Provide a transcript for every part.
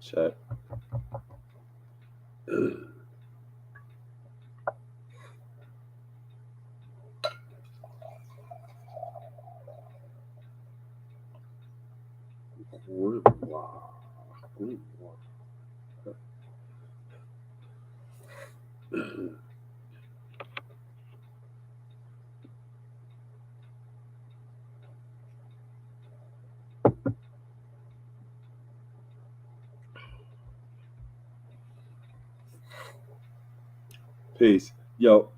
Check. Grimoire. Grimoire. Peace. Yo,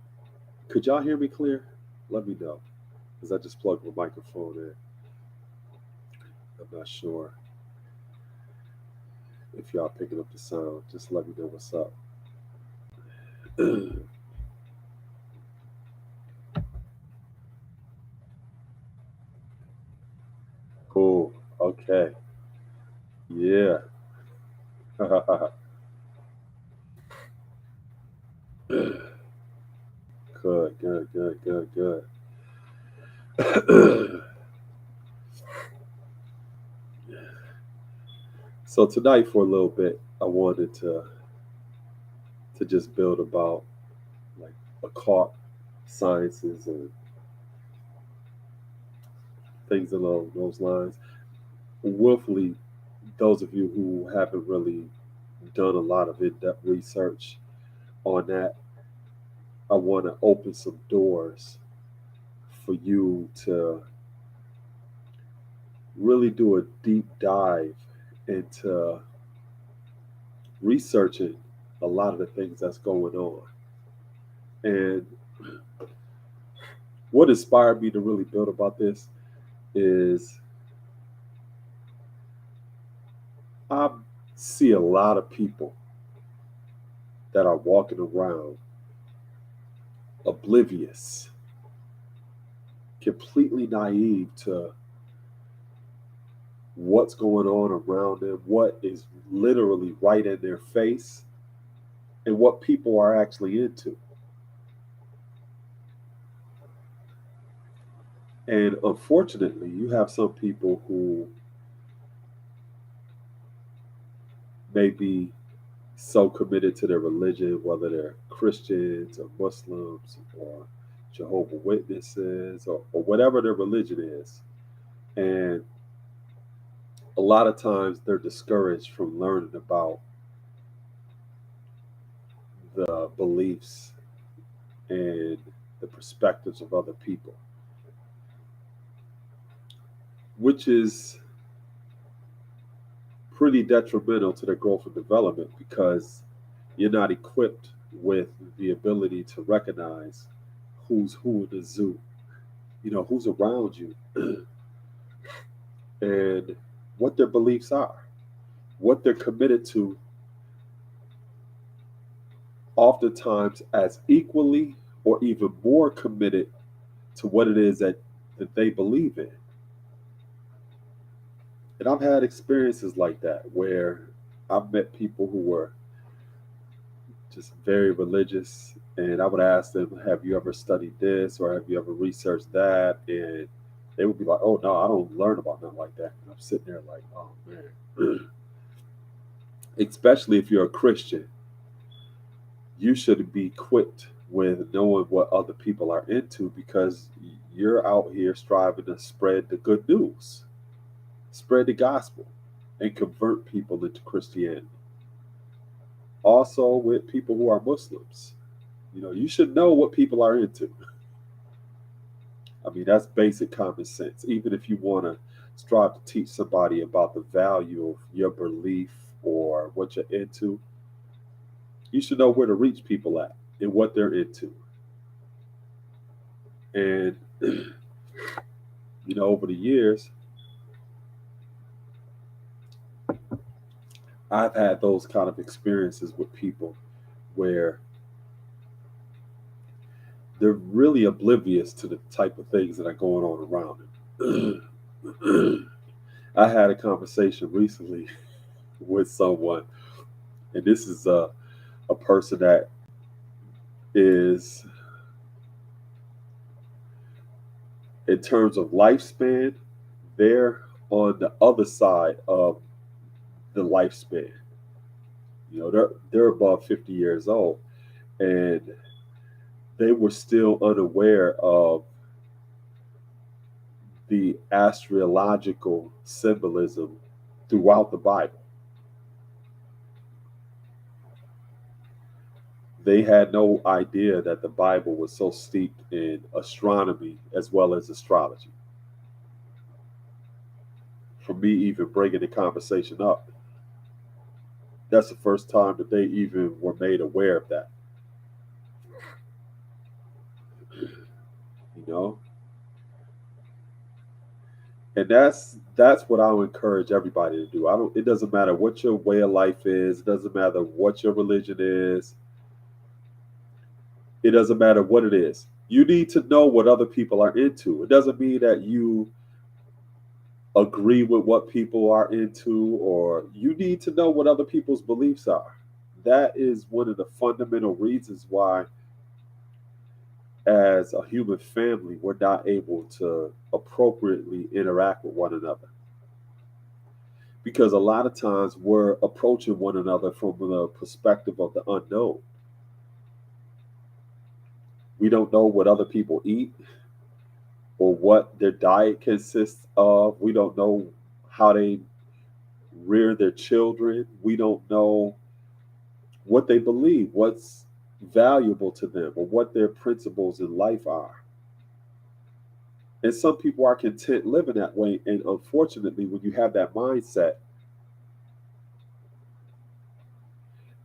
could y'all hear me clear? Let me know. Because I just plugged my microphone in. I'm not sure if y'all picking up the sound. Just let me know what's up. Cool. Okay. Yeah. Good, good, good, good, good. So tonight, for a little bit, I wanted to just build about like occult sciences and things along those lines. Willfully, those of you who haven't really done a lot of in-depth research on that, I want to open some doors for you to really do a deep dive into researching a lot of the things that's going on. And what inspired me to really build about this is I see a lot of people that are walking around oblivious, completely naive to what's going on around them, what is literally right in their face, and what people are actually into. And unfortunately, you have some people who may be so committed to their religion, whether they're Christians or Muslims or Jehovah Witnesses or whatever their religion is. And a lot of times they're discouraged from learning about the beliefs and the perspectives of other people, which is pretty detrimental to their growth and development because you're not equipped with the ability to recognize who's who in the zoo, who's around you and what their beliefs are, what they're committed to, oftentimes as equally or even more committed to what it is that they believe in. And I've had experiences like that where I've met people who were just very religious, and I would ask them, "Have you ever studied this or have you ever researched that?" And they would be like, "Oh no, I don't learn about nothing like that." And I'm sitting there like, "Oh man." Especially if you're a Christian, you should be equipped with knowing what other people are into because you're out here striving to spread the good news, spread the gospel, and convert people into Christianity. Also, with people who are Muslims, you should know what people are into. I mean, that's basic common sense. Even if you want to strive to teach somebody about the value of your belief or what you're into, you should know where to reach people at and what they're into. And, over the years, I've had those kind of experiences with people where they're really oblivious to the type of things that are going on around them. I had a conversation recently with someone, and this is a person that is, in terms of lifespan, they're on the other side of the lifespan. You know, they're above 50 years old, and they were still unaware of the astrological symbolism throughout the Bible. They had no idea that the Bible was so steeped in astronomy as well as astrology. For me, even bringing the conversation up, that's the first time that they even were made aware of that. You know, and that's what I would encourage everybody to do. I don't. It doesn't matter what your way of life is. It doesn't matter what your religion is. It doesn't matter what it is. You need to know what other people are into. It doesn't mean that you agree with what people are into, or you need to know what other people's beliefs are. That is one of the fundamental reasons why, as a human family, we're not able to appropriately interact with one another. Because a lot of times we're approaching one another from the perspective of the unknown. We don't know what other people eat or what their diet consists of. We don't know how they rear their children. We don't know what they believe, what's valuable to them, or what their principles in life are. And some people are content living that way. And unfortunately, when you have that mindset,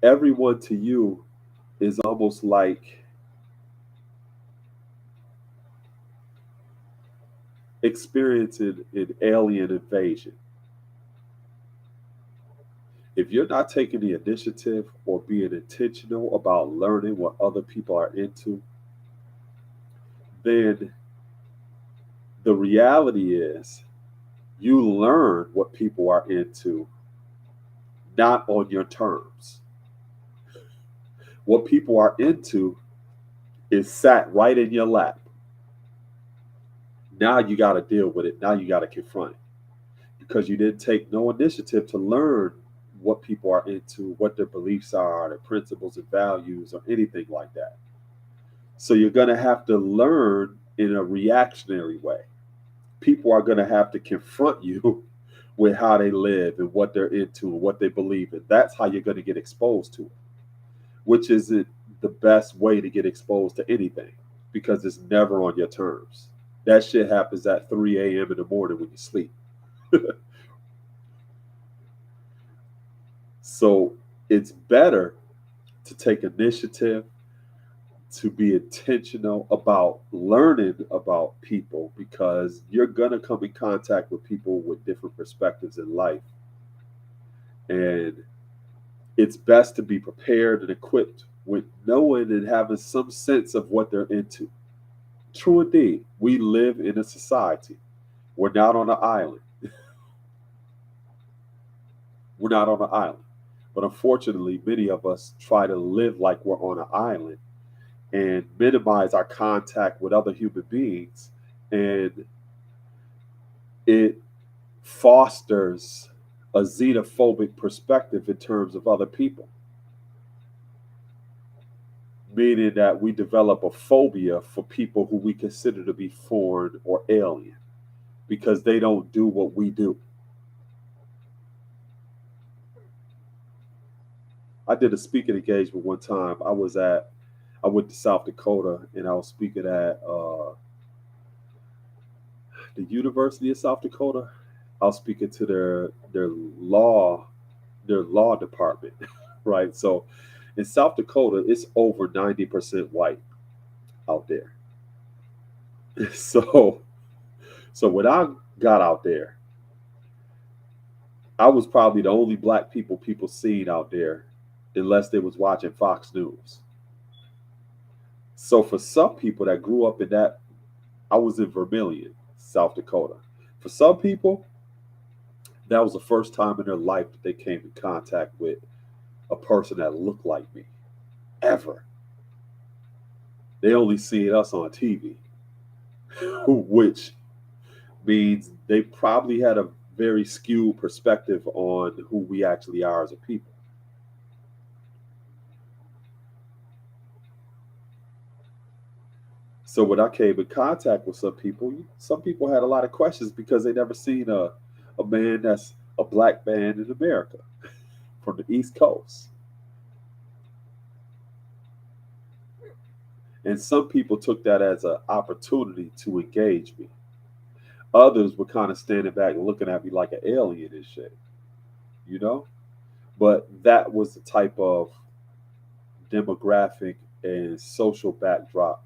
everyone to you is almost like experiencing an alien invasion. If you're not taking the initiative or being intentional about learning what other people are into, then the reality is you learn what people are into, not on your terms. What people are into is sat right in your lap. Now you got to deal with it. Now you got to confront it because you didn't take no initiative to learn what people are into, what their beliefs are, their principles and values, or anything like that. So you're going to have to learn in a reactionary way. People are going to have to confront you with how they live and what they're into and what they believe in. That's how you're going to get exposed to it, which isn't the best way to get exposed to anything because it's never on your terms. That shit happens at 3 a.m. in the morning when you sleep. So it's better to take initiative, to be intentional about learning about people because you're going to come in contact with people with different perspectives in life. And it's best to be prepared and equipped with knowing and having some sense of what they're into. True indeed, we live in a society. We're not on an island. We're not on an island. But unfortunately, many of us try to live like we're on an island and minimize our contact with other human beings. And it fosters a xenophobic perspective in terms of other people, meaning that we develop a phobia for people who we consider to be foreign or alien because they don't do what we do. I did a speaking engagement one time. I went to South Dakota and I was speaking at the University of South Dakota. I was speaking to their law department, right? So in South Dakota, it's over 90% white out there. So when I got out there, I was probably the only black people seen out there, unless they was watching Fox News. So for some people that grew up in that, I was in Vermilion, South Dakota. For some people, that was the first time in their life that they came in contact with a person that looked like me, ever. They only seen us on TV, which means they probably had a very skewed perspective on who we actually are as a people. So when I came in contact with some people had a lot of questions because they never seen a man that's a black man in America from the East Coast. And some people took that as an opportunity to engage me. Others were kind of standing back and looking at me like an alien and shit, you know? But that was the type of demographic and social backdrop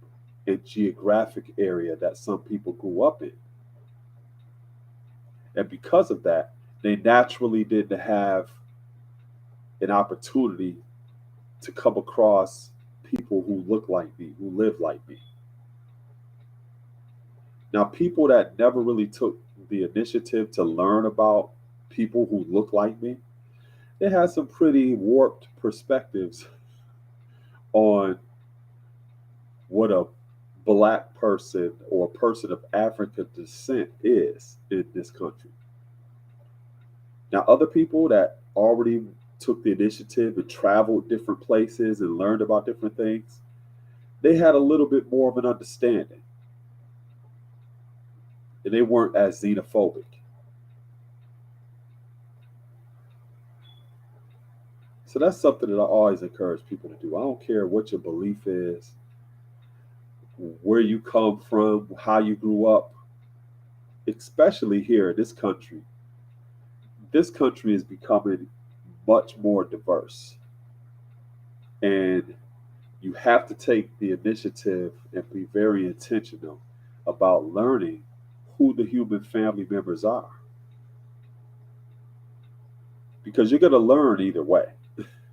and geographic area that some people grew up in. And because of that, they naturally didn't have an opportunity to come across people who look like me, who live like me. Now, people that never really took the initiative to learn about people who look like me, they had some pretty warped perspectives on what a black person or a person of African descent is in this country. Now, other people that already took the initiative and traveled different places and learned about different things, they had a little bit more of an understanding. And they weren't as xenophobic. So that's something that I always encourage people to do. I don't care what your belief is, where you come from, how you grew up, especially here in this country. This country is becoming much more diverse. And you have to take the initiative and be very intentional about learning who the human family members are. Because you're going to learn either way.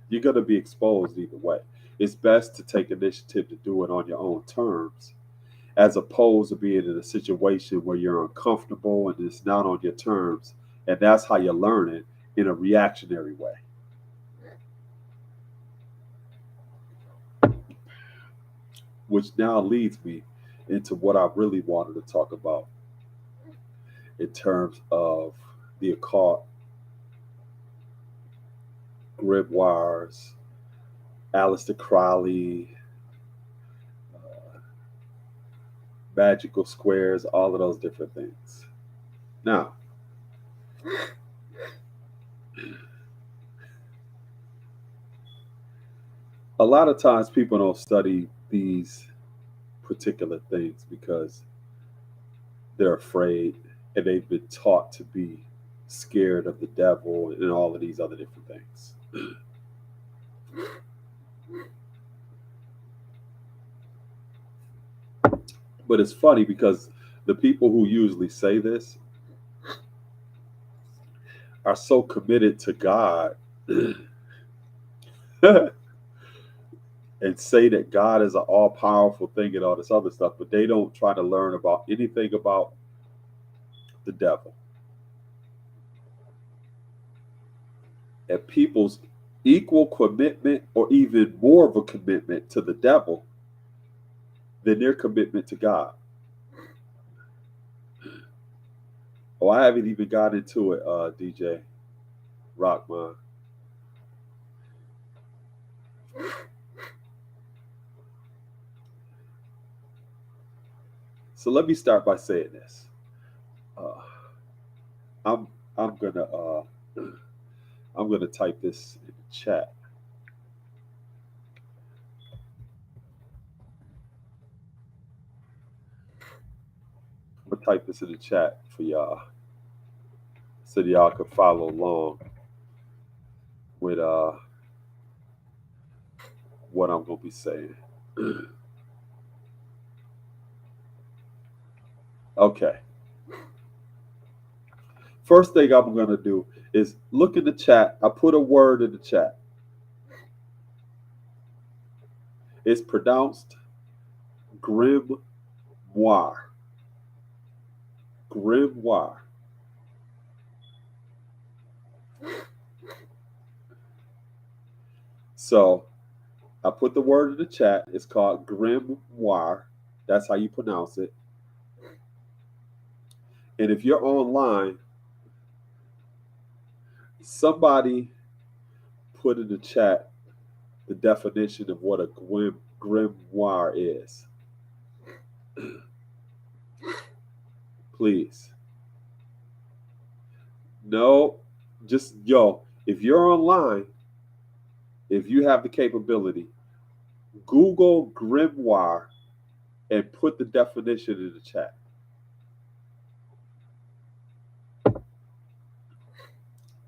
You're going to be exposed either way. It's best to take initiative to do it on your own terms, as opposed to being in a situation where you're uncomfortable and it's not on your terms. And that's how you learn it, in a reactionary way. Which now leads me into what I really wanted to talk about in terms of the occult, Grimoires, Aleister Crowley, magical squares, all of those different things. Now, a lot of times people don't study these particular things because they're afraid and they've been taught to be scared of the devil and all of these other different things. But it's funny because the people who usually say this are so committed to God and say that God is an all powerful thing and all this other stuff, but they don't try to learn about anything about the devil. And people's equal commitment, or even more of a commitment to the devil than their commitment to God. Oh, I haven't even got into it, DJ Rockman. So let me start by saying this. I'm I'm gonna I'm gonna type this in the chat. I'm gonna type this in the chat for y'all so y'all can follow along with what I'm gonna be saying. Okay. First thing I'm gonna do is look in the chat. I put a word in the chat. It's pronounced grimoire. Grimoire. So I put the word in the chat. It's called grimoire. That's how you pronounce it. And if you're online, somebody put in the chat the definition of what a grimoire is. Please. No, just if you're online, if you have the capability, Google Grimoire and put the definition in the chat.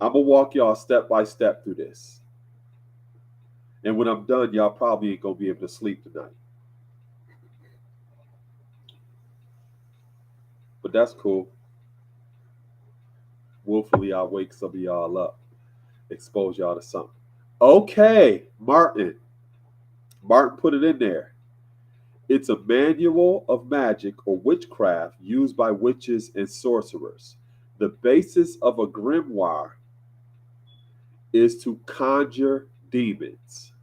I'm gonna walk y'all step by step through this. And when I'm done, y'all probably ain't gonna be able to sleep tonight. But that's cool. Willfully, I'll wake some of y'all up, expose y'all to something. Okay, Martin. Martin put it in there. It's a manual of magic or witchcraft used by witches and sorcerers. The basis of a grimoire is to conjure demons.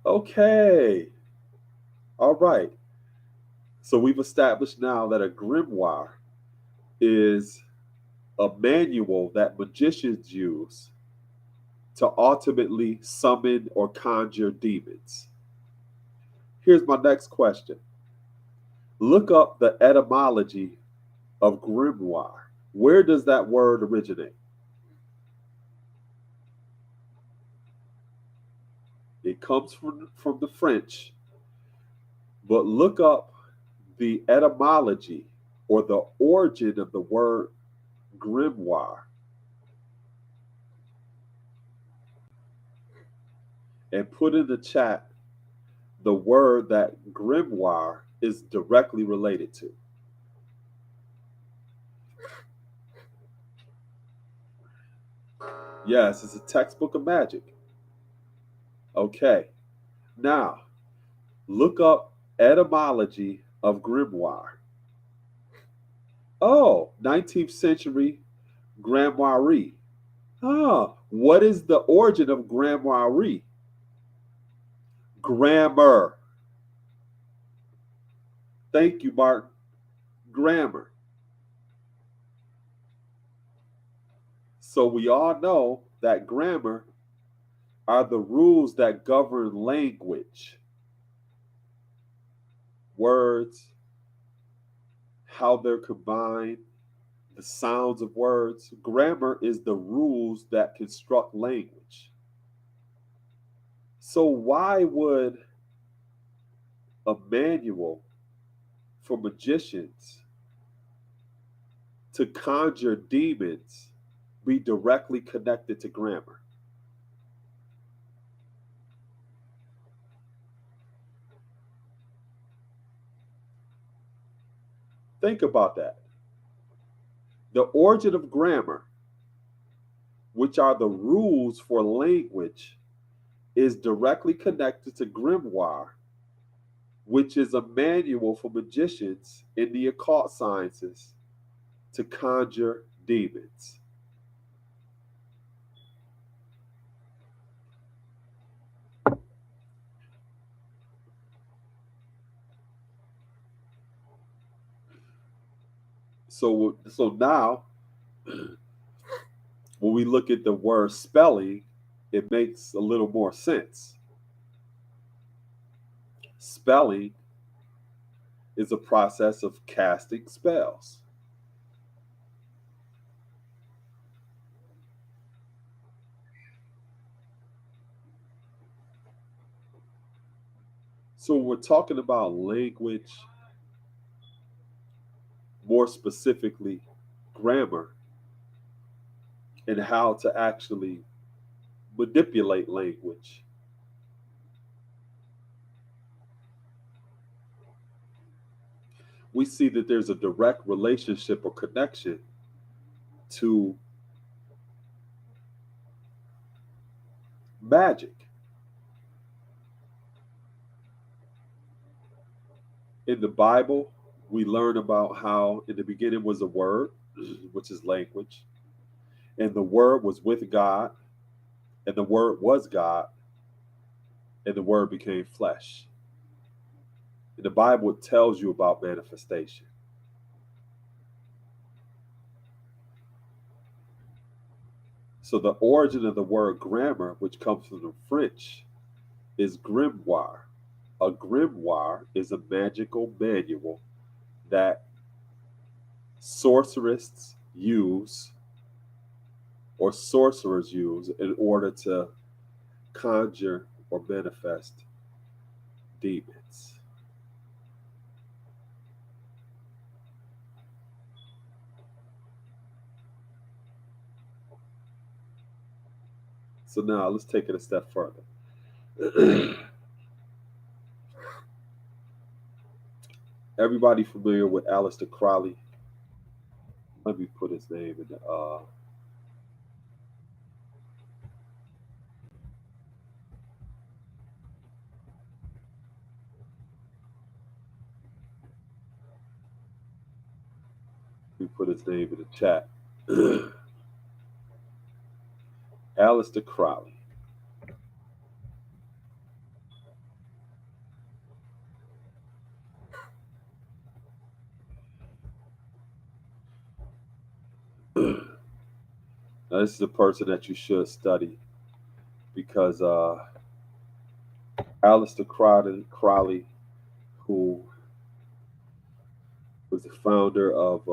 Okay. All right. So we've established now that a grimoire is a manual that magicians use to ultimately summon or conjure demons. Here's my next question. Look up the etymology of grimoire. Where does that word originate? It comes from the French, but look up the etymology or the origin of the word grimoire and put in the chat the word that grimoire is directly related to. Yes, it's a textbook of magic. Okay. Now, look up etymology of grimoire. Oh, 19th century grimoire. What is the origin of grimoire? Grammar. Thank you, Martin. Grammar. So we all know that grammar are the rules that govern language. Words, how they're combined, the sounds of words. Grammar is the rules that construct language. So why would a manual for magicians to conjure demons be directly connected to grammar? Think about that. The origin of grammar, which are the rules for language, is directly connected to grimoire, which is a manual for magicians in the occult sciences to conjure demons. So now, when we look at the word spelling, it makes a little more sense. Spelling is a process of casting spells. So we're talking about language, more specifically grammar, and how to actually manipulate language. We see that there's a direct relationship or connection to magic. In the Bible, we learn about how in the beginning was a word, which is language, and the word was with God, and the word was God, and the word became flesh. In the Bible, it tells you about manifestation. So the origin of the word grammar, which comes from the French, is grimoire. A grimoire is a magical manual that sorcerers use or sorcerers use in order to conjure or manifest demons. So now let's take it a step further. Everybody familiar with Aleister Crowley? Let me put his name in the let me put his name in the chat. Aleister Crowley. Now, this is a person that you should study because Aleister Crowley, who was the founder of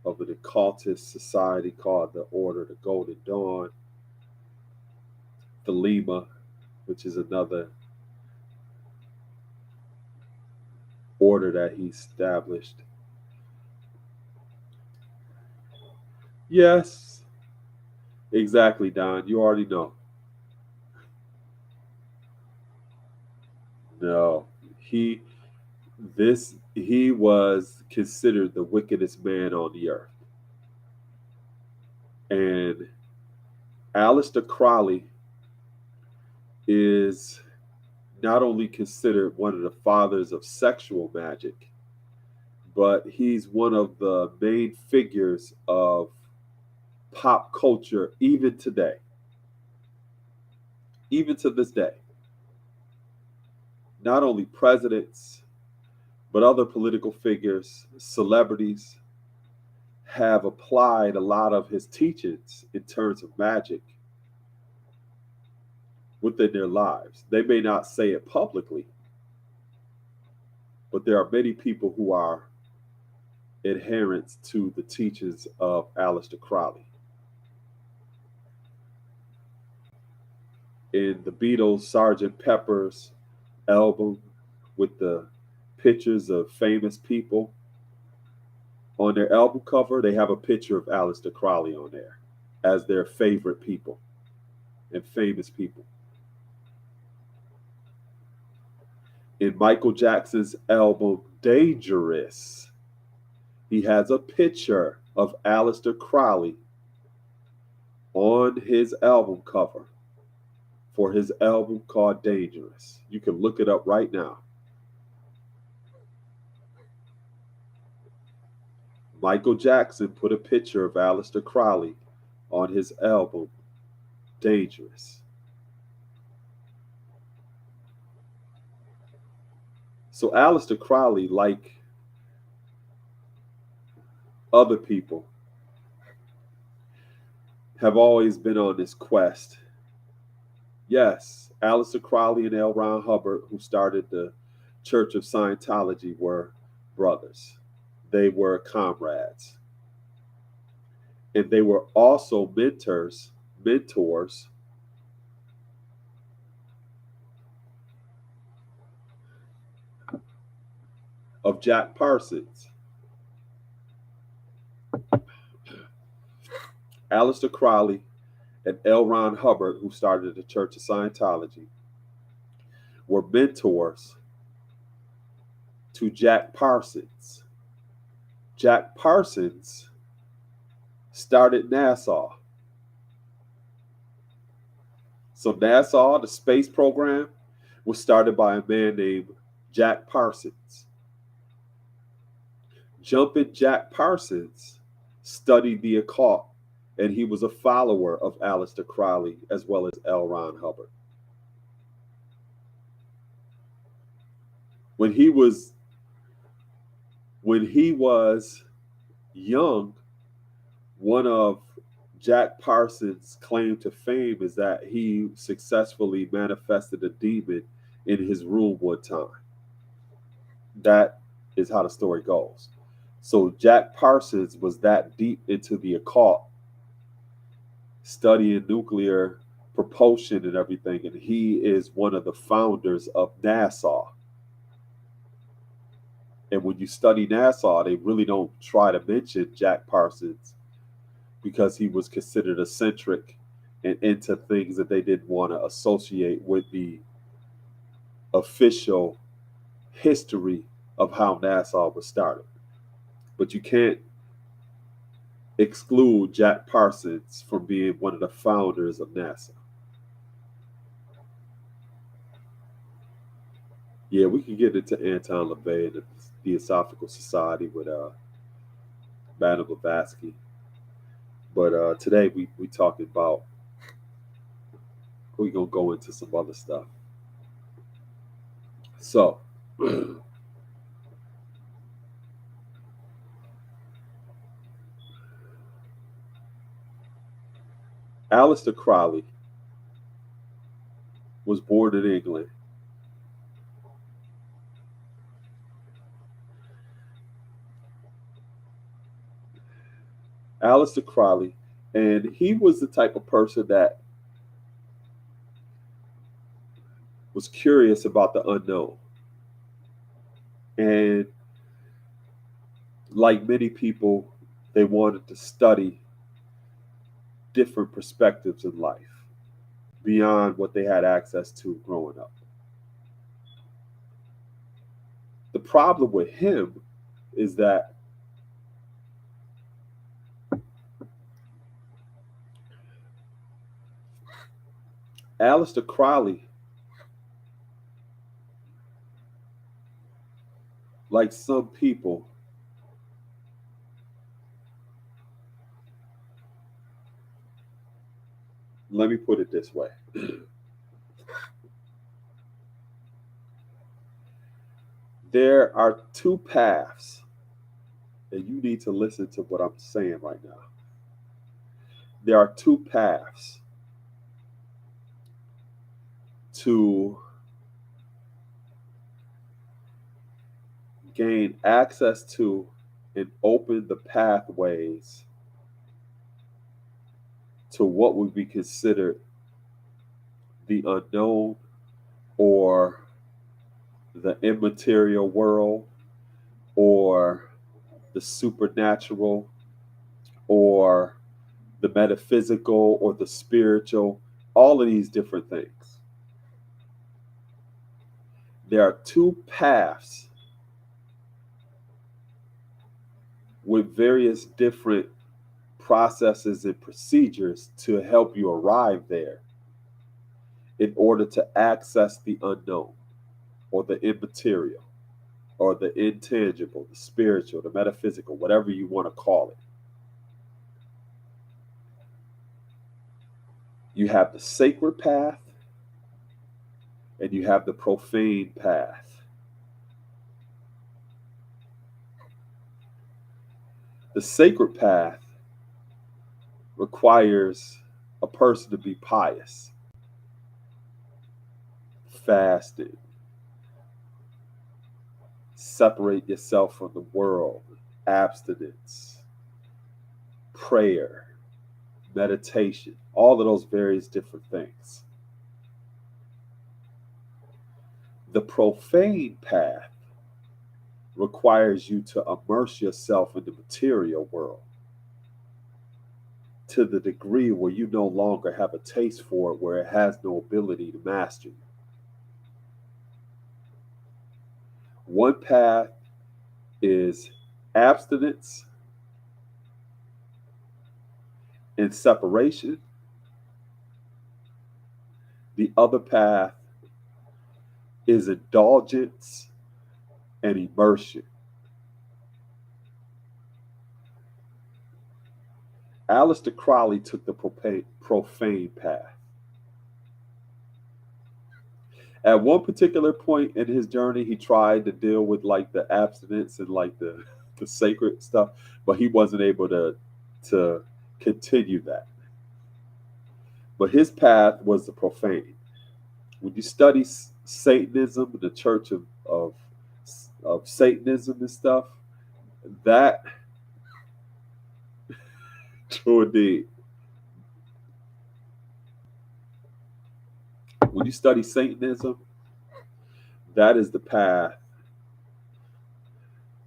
an occultist society called the Order of the Golden Dawn, the Lima, which is another order that he established. Yes, exactly, Don. You already know. No, he he was considered the wickedest man on the earth, and Aleister Crowley is not only considered one of the fathers of sexual magic, but he's one of the main figures of pop culture even today, even to this day. Not only presidents, but other political figures, celebrities have applied a lot of his teachings in terms of magic within their lives. They may not say it publicly, but there are many people who are adherents to the teachings of Aleister Crowley. In the Beatles' Sgt. Pepper's album with the pictures of famous people, on their album cover, they have a picture of Aleister Crowley on there as their favorite people and famous people. In Michael Jackson's album Dangerous, he has a picture of Aleister Crowley on his album cover for his album called Dangerous. You can look it up right now. Michael Jackson put a picture of Aleister Crowley on his album Dangerous. So Aleister Crowley, like other people, have always been on this quest. Yes, Aleister Crowley and L. Ron Hubbard, who started the Church of Scientology, were brothers. They were comrades. And they were also mentors of Jack Parsons. Aleister Crowley and L. Ron Hubbard, who started the Church of Scientology, were mentors to Jack Parsons. Jack Parsons started NASA. So NASA, the space program, was started by a man named Jack Parsons. Jumpin' Jack Parsons studied the occult, and he was a follower of Aleister Crowley as well as L. Ron Hubbard. When he was young, one of Jack Parsons' claim to fame is that he successfully manifested a demon in his room one time. That is how the story goes. So Jack Parsons was that deep into the occult, studying nuclear propulsion and everything, and he is one of the founders of NASA. And when you study NASA, they really don't try to mention Jack Parsons because he was considered eccentric and into things that they didn't want to associate with the official history of how NASA was started. But you can't exclude Jack Parsons from being one of the founders of NASA. Yeah, we can get into Anton LaVey and the Theosophical Society with Madame Blavatsky. But today we talking about, we're going to go into some other stuff. So, Aleister Crowley was born in England. Aleister Crowley, and he was the type of person that was curious about the unknown. And like many people, they wanted to study different perspectives in life beyond what they had access to growing up. The problem with him is that Aleister Crowley, like some people, let me put it this way. There are two paths, and you need to listen to what I'm saying right now. There are two paths to gain access to and open the pathways to what would be considered the unknown or the immaterial world or the supernatural or the metaphysical or the spiritual, all of these different things. There are two paths with various different processes and procedures to help you arrive there in order to access the unknown or the immaterial or the intangible, the spiritual, the metaphysical, whatever you want to call it. You have the sacred path and you have the profane path. The sacred path requires a person to be pious, fasting, separate yourself from the world, abstinence, prayer, meditation, all of those various different things. The profane path requires you to immerse yourself in the material world to the degree where you no longer have a taste for it, where it has no ability to master you. One path is abstinence and separation. The other path is indulgence and immersion. Aleister Crowley took the profane path. At one particular point in his journey, he tried to deal with like the abstinence and like the sacred stuff, but he wasn't able to continue that. But his path was the profane. When you study Satanism, the church of Satanism and stuff, that true indeed. When you study Satanism, that is the path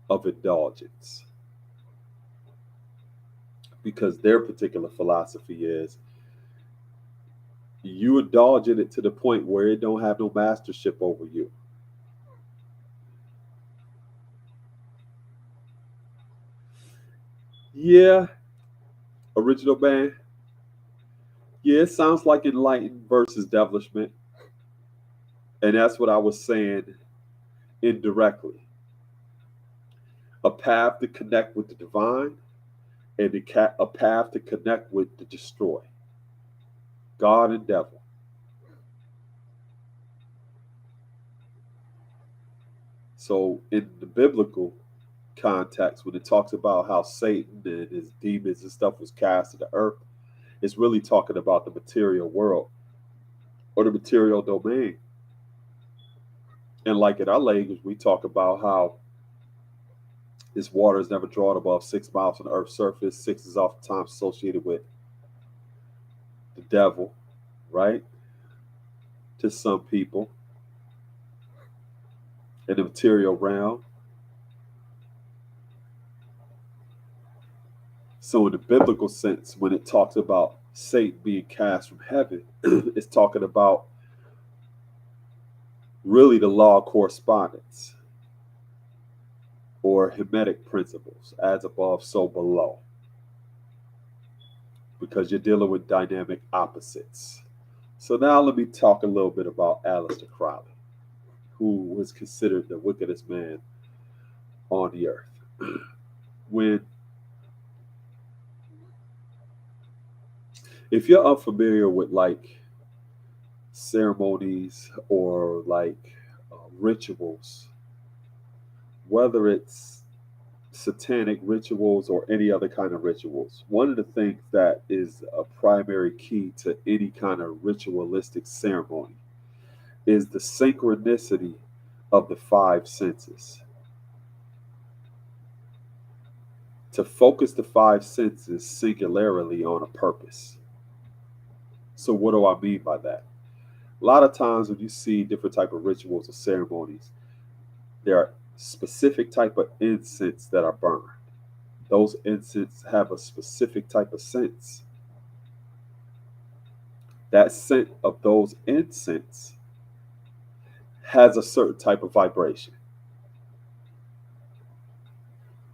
of indulgence. Because their particular philosophy is you indulge in it to the point where it don't have no mastership over you. Yeah, original man. Yeah, it sounds like enlightened versus devilishment. And that's what I was saying indirectly. A path to connect with the divine and a path to connect with the destroy. God and devil. So in the biblical context, when it talks about how Satan and his demons and stuff was cast to the earth, it's really talking about the material world or the material domain. And like in our language, we talk about how this water is never drawn above 6 miles on the earth's surface. 6 is oftentimes associated with the devil, right? To some people in the material realm. So in the biblical sense, when it talks about Satan being cast from heaven, it's talking about really the law of correspondence or Hermetic principles, as above, so below. Because you're dealing with dynamic opposites. So now let me talk a little bit about Aleister Crowley, who was considered the wickedest man on the earth. If you're unfamiliar with like ceremonies or like rituals, whether it's satanic rituals or any other kind of rituals, one of the things that is a primary key to any kind of ritualistic ceremony is the synchronicity of the 5 senses. To focus the 5 senses singularly on a purpose. So what do I mean by that? A lot of times when you see different type of rituals or ceremonies, there are specific type of incense that are burned. Those incense have a specific type of sense. That scent of those incense has a certain type of vibration.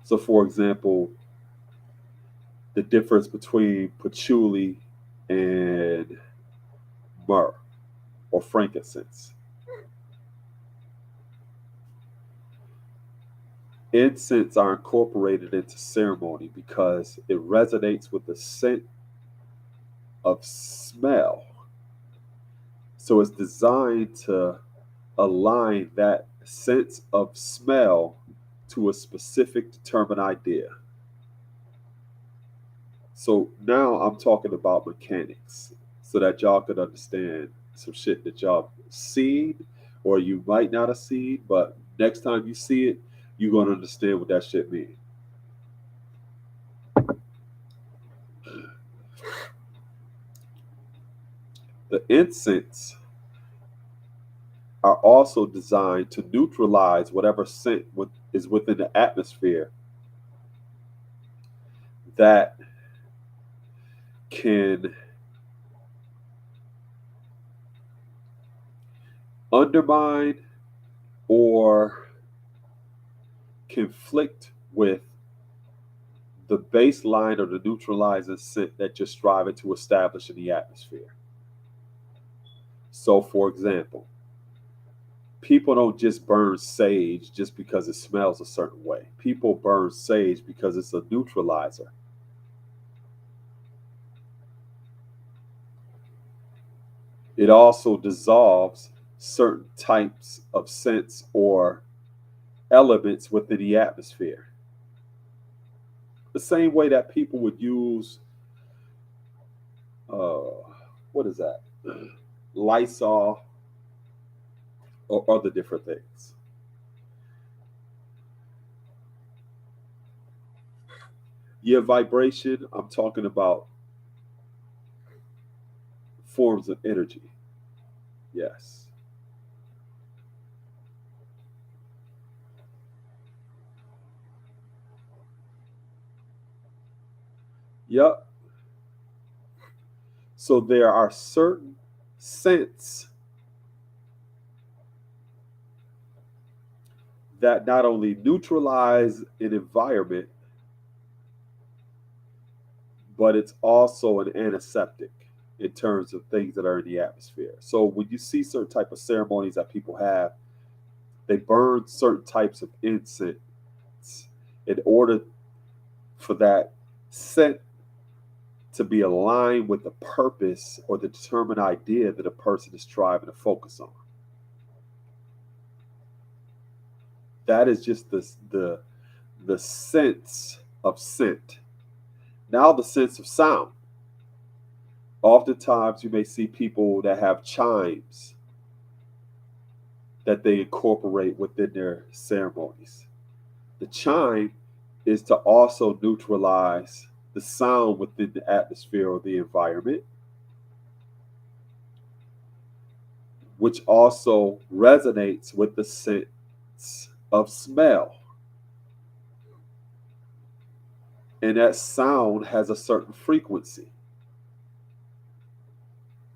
So for example, the difference between patchouli and myrrh or frankincense. Incense are incorporated into ceremony because it resonates with the scent of smell. So it's designed to align that sense of smell to a specific determined idea. So now I'm talking about mechanics so that y'all could understand some shit that y'all seen or you might not have seen, but next time you see it, you're going to understand what that shit means. The incense are also designed to neutralize whatever scent is within the atmosphere that can undermine or conflict with the baseline or the neutralizing scent that you're striving to establish in the atmosphere. So, for example, people don't just burn sage just because it smells a certain way. People burn sage because it's a neutralizer. It also dissolves certain types of scents or elements within the atmosphere. The same way that people would use what is that? Lysol or other different things. Yeah, vibration, I'm talking about forms of energy. Yes. Yep. So there are certain scents that not only neutralize an environment, but it's also an antiseptic in terms of things that are in the atmosphere. So when you see certain type of ceremonies that people have, they burn certain types of incense in order for that scent to be aligned with the purpose or the determined idea that a person is striving to focus on. That is just the sense of scent. Now the sense of sound. Oftentimes you may see people that have chimes that they incorporate within their ceremonies. The chime is to also neutralize the sound within the atmosphere or the environment, which also resonates with the sense of smell. And that sound has a certain frequency.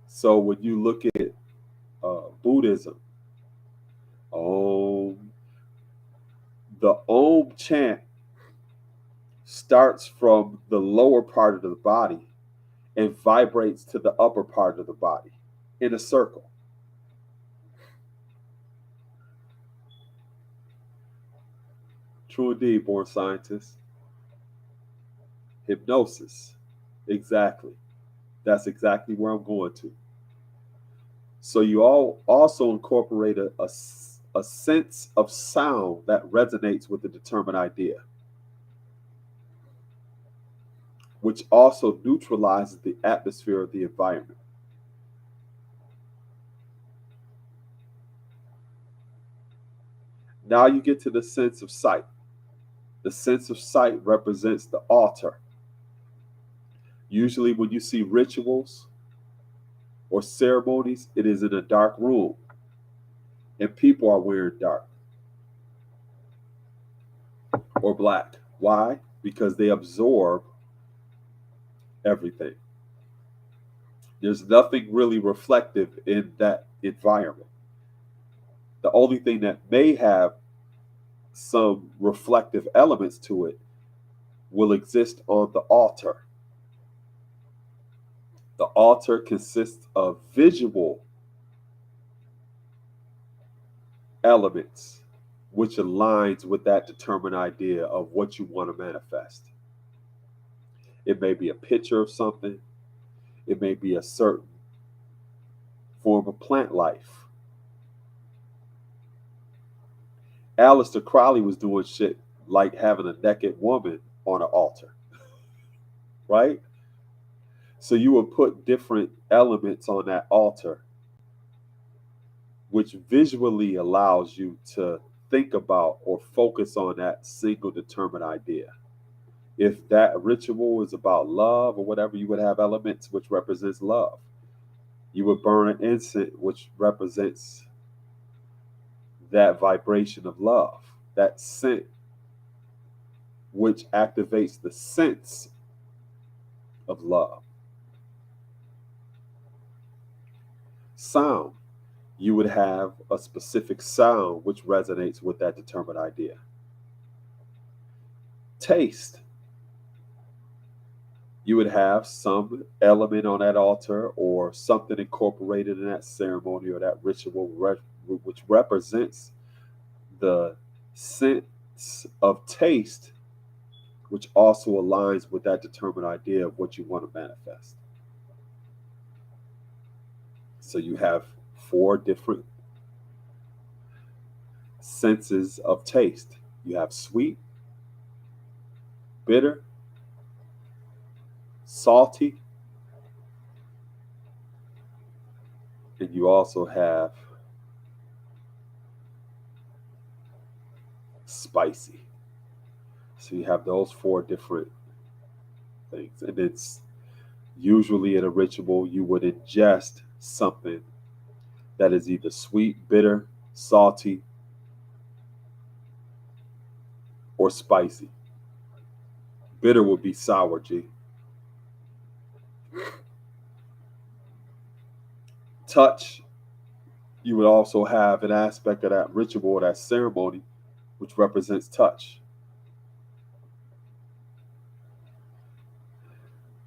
So when you look at Buddhism, Om, the Om chant starts from the lower part of the body and vibrates to the upper part of the body in a circle. True indeed, born scientist. Hypnosis. Exactly. That's exactly where I'm going to. So you all also incorporate a sense of sound that resonates with a determined idea, which also neutralizes the atmosphere of the environment. Now you get to the sense of sight. The sense of sight represents the altar. Usually, when you see rituals or ceremonies, it is in a dark room, and people are wearing dark or black. Why? Because they absorb everything. There's nothing really reflective in that environment. The only thing that may have some reflective elements to it will exist on the altar. The altar consists of visual elements which aligns with that determined idea of what you want to manifest. It may be a picture of something, it may be a certain form of plant life. Aleister Crowley was doing shit like having a naked woman on an altar, right? So you would put different elements on that altar, which visually allows you to think about or focus on that single determined idea. If that ritual is about love or whatever, you would have elements which represents love. You would burn an incense which represents that vibration of love, that scent which activates the sense of love. Sound, you would have a specific sound which resonates with that determined idea. Taste, you would have some element on that altar or something incorporated in that ceremony or that ritual which represents the sense of taste, which also aligns with that determined idea of what you want to manifest. So you have four different senses of taste. You have sweet, bitter, salty, And you also have spicy. So you have those four different things. And it's usually in a ritual, you would ingest something that is either sweet, bitter, salty, or spicy. Bitter would be sour, G. Touch, you would also have an aspect of that ritual, that ceremony, which represents touch.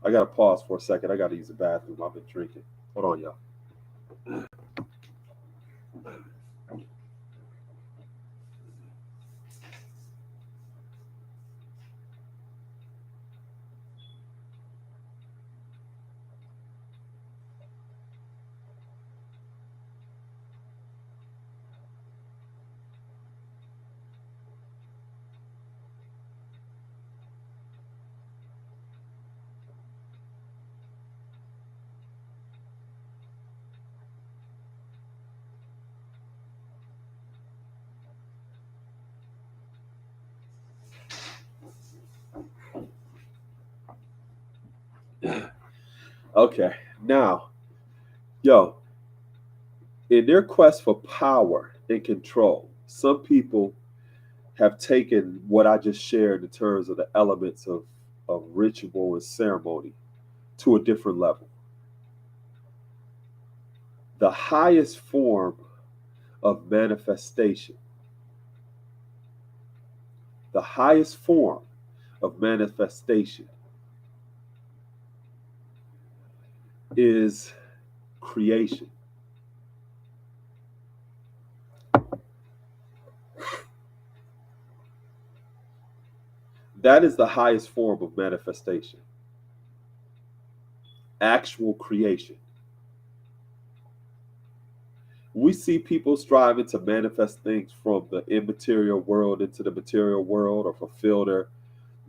I gotta pause for a second. I gotta use the bathroom. I've been drinking. Hold on, y'all. Okay, now, yo, in their quest for power and control, some people have taken what I just shared in terms of the elements of ritual and ceremony to a different level. The highest form of manifestation, the highest form of manifestation is creation. That is the highest form of manifestation. Actual creation. We see people striving to manifest things from the immaterial world into the material world, or fulfill their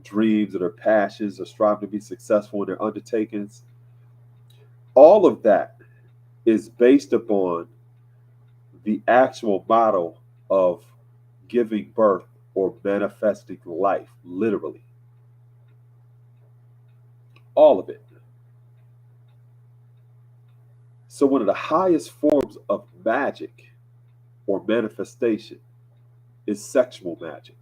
dreams or their passions, or strive to be successful in their undertakings. All of that is based upon the actual model of giving birth or manifesting life, literally. All of it. So, one of the highest forms of magic or manifestation is sexual magic.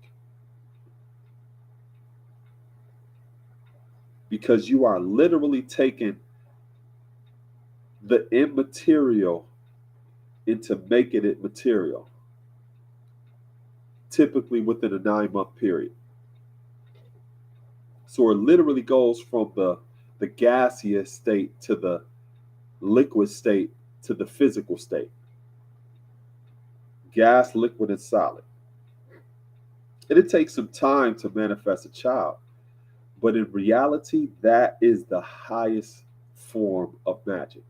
Because you are literally taking the immaterial into making it material, typically within a 9-month period. So it literally goes from the gaseous state to the liquid state to the physical state. Gas, liquid, and solid. And it takes some time to manifest a child. But in reality, that is the highest form of magic.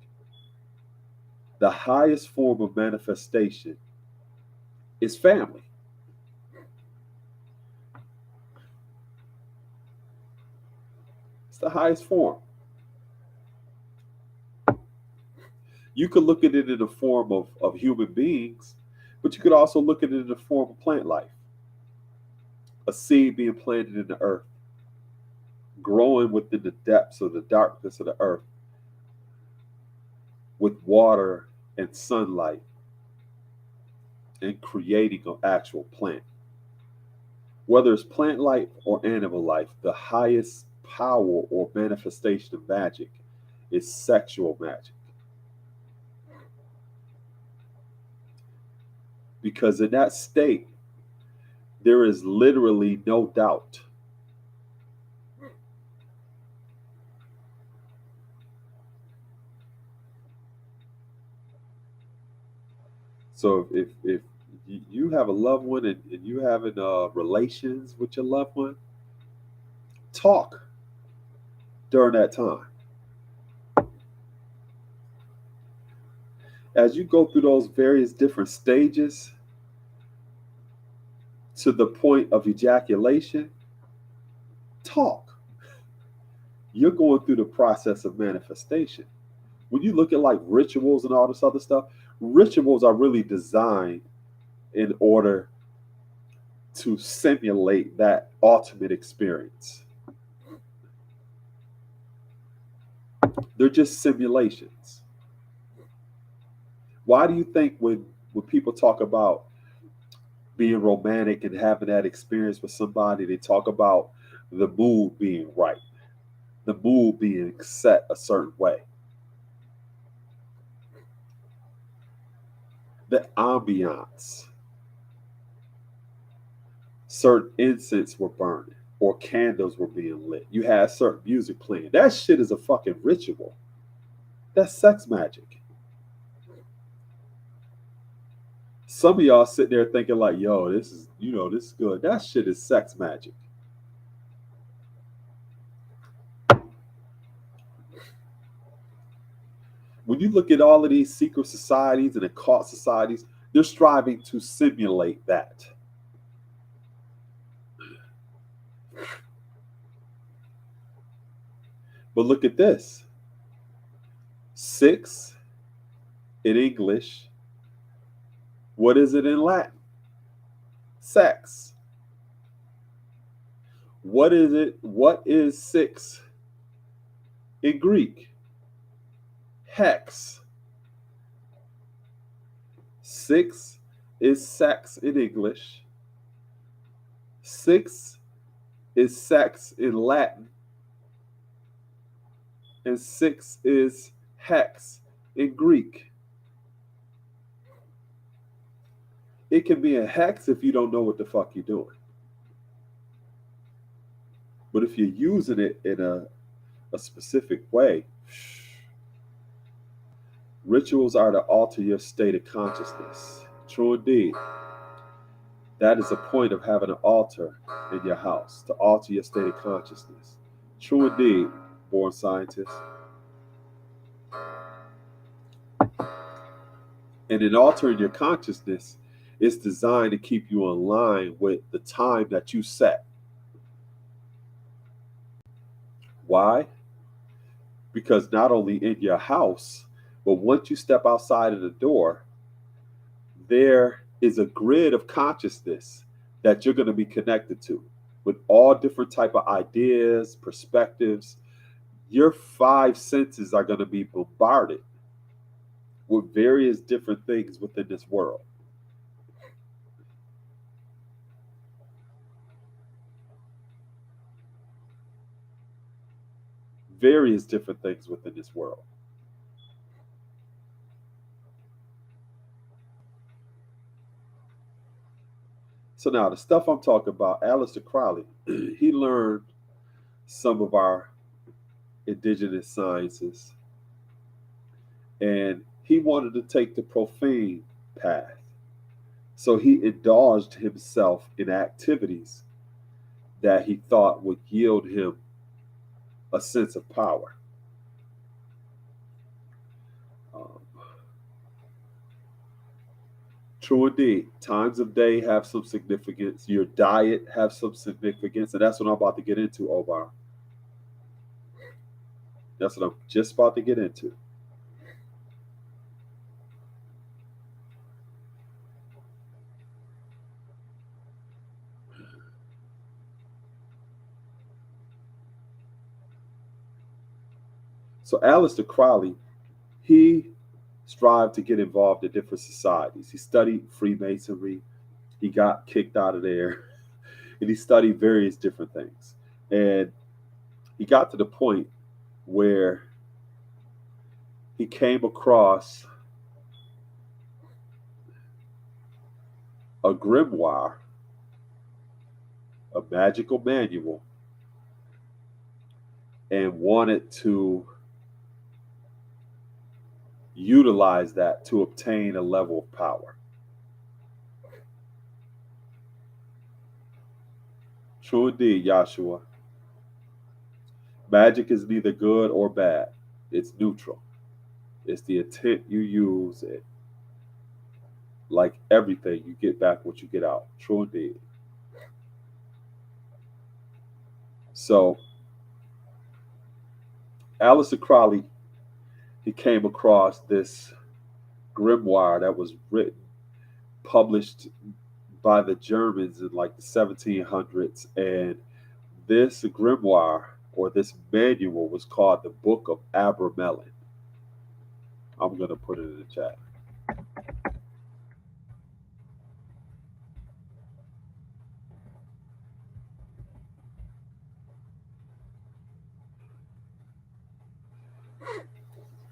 The highest form of manifestation is family. It's the highest form. You could look at it in the form of human beings, but you could also look at it in the form of plant life. A seed being planted in the earth, growing within the depths of the darkness of the earth, with water and sunlight, and creating an actual plant. Whether it's plant life or animal life, the highest power or manifestation of magic is sexual magic. Because in that state, there is literally no doubt. So if you have a loved one, and you having relations with your loved one, talk during that time. As you go through those various different stages to the point of ejaculation, talk. You're going through the process of manifestation. When you look at like rituals and all this other stuff, rituals are really designed in order to simulate that ultimate experience. They're just simulations. Why do you think when people talk about being romantic and having that experience with somebody, they talk about the mood being right, the mood being set a certain way, the ambiance, certain incense were burning or candles were being lit. You had certain music playing. That shit is a fucking ritual. That's sex magic. Some of y'all sitting there thinking like, yo, this is, this is good. That shit is sex magic. When you look at all of these secret societies and occult societies, they're striving to simulate that. But look at this. 6 in English. What is it in Latin? Sex. What is it? What is 6 in Greek? Hex. 6 is sex in English. 6 is sex in Latin. And 6 is hex in Greek. It can be a hex if you don't know what the fuck you're doing. But if you're using it in a specific way, rituals are to alter your state of consciousness. True indeed. That is a point of having an altar in your house, to alter your state of consciousness. True indeed, born scientist. And in altering your consciousness, it's designed to keep you in line with the time that you set. Why? Because not only in your house, but once you step outside of the door, there is a grid of consciousness that you're going to be connected to with all different type of ideas, perspectives. Your 5 senses are going to be bombarded with various different things within this world. Various different things within this world. So now the stuff I'm talking about, Aleister Crowley, he learned some of our indigenous sciences, and he wanted to take the profane path. So he indulged himself in activities that he thought would yield him a sense of power. True indeed. Times of day have some significance. Your diet have some significance. And that's what I'm about to get into, Omar. That's what I'm just about to get into. So Aleister Crowley, he strived to get involved in different societies. He studied Freemasonry. He got kicked out of there. And he studied various different things. And he got to the point where he came across a grimoire, a magical manual, and wanted to utilize that to obtain a level of power. True indeed, Yahshua. Magic is neither good or bad. It's neutral. It's the intent you use it. Like everything, you get back what you get out. True indeed. So, Aleister Crowley, he came across this grimoire that was written, published by the Germans in like the 1700s. And this grimoire or this manual was called the Book of Abramelin. I'm going to put it in the chat.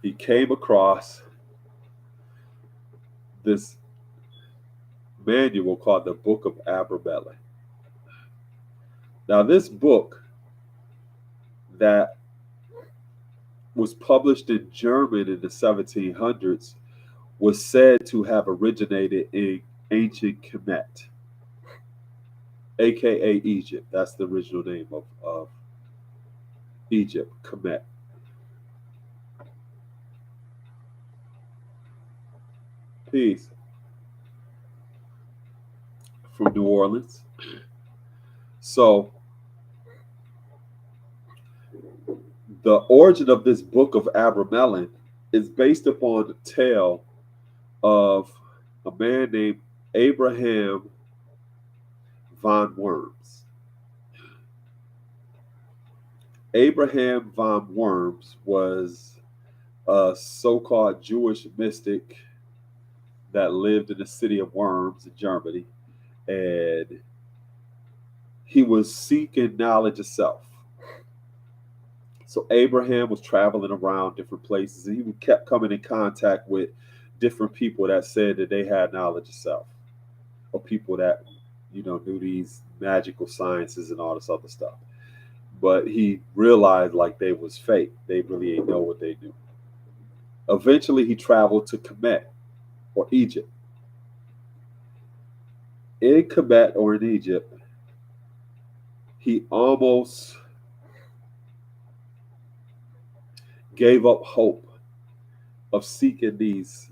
He came across this manual called the Book of Abramelin. Now, this book that was published in German in the 1700s was said to have originated in ancient Kemet, aka Egypt. That's the original name of Egypt, Kemet. Peace. From New Orleans. So, the origin of this Book of Abramelin is based upon the tale of a man named Abraham von Worms. Abraham von Worms was a so-called Jewish mystic that lived in the city of Worms in Germany, and he was seeking knowledge of self. So Abraham was traveling around different places, and he kept coming in contact with different people that said that they had knowledge of self, or people that knew these magical sciences and all this other stuff. But he realized like they was fake. They really ain't know what they knew. Eventually, he traveled to Kemet or Egypt. In Kemet or in Egypt, he almost gave up hope of seeking these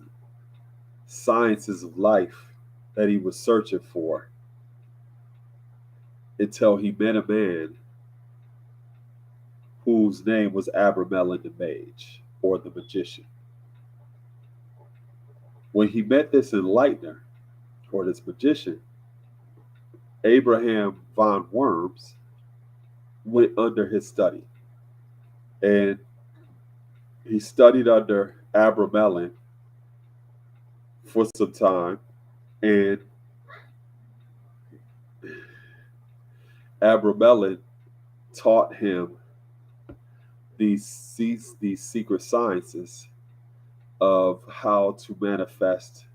sciences of life that he was searching for until he met a man whose name was Abramelin the Mage, or the magician. When he met this enlightener, or this magician, Abraham von Worms went under his study. And he studied under Abramelin for some time. And Abramelin taught him these secret sciences of how to manifest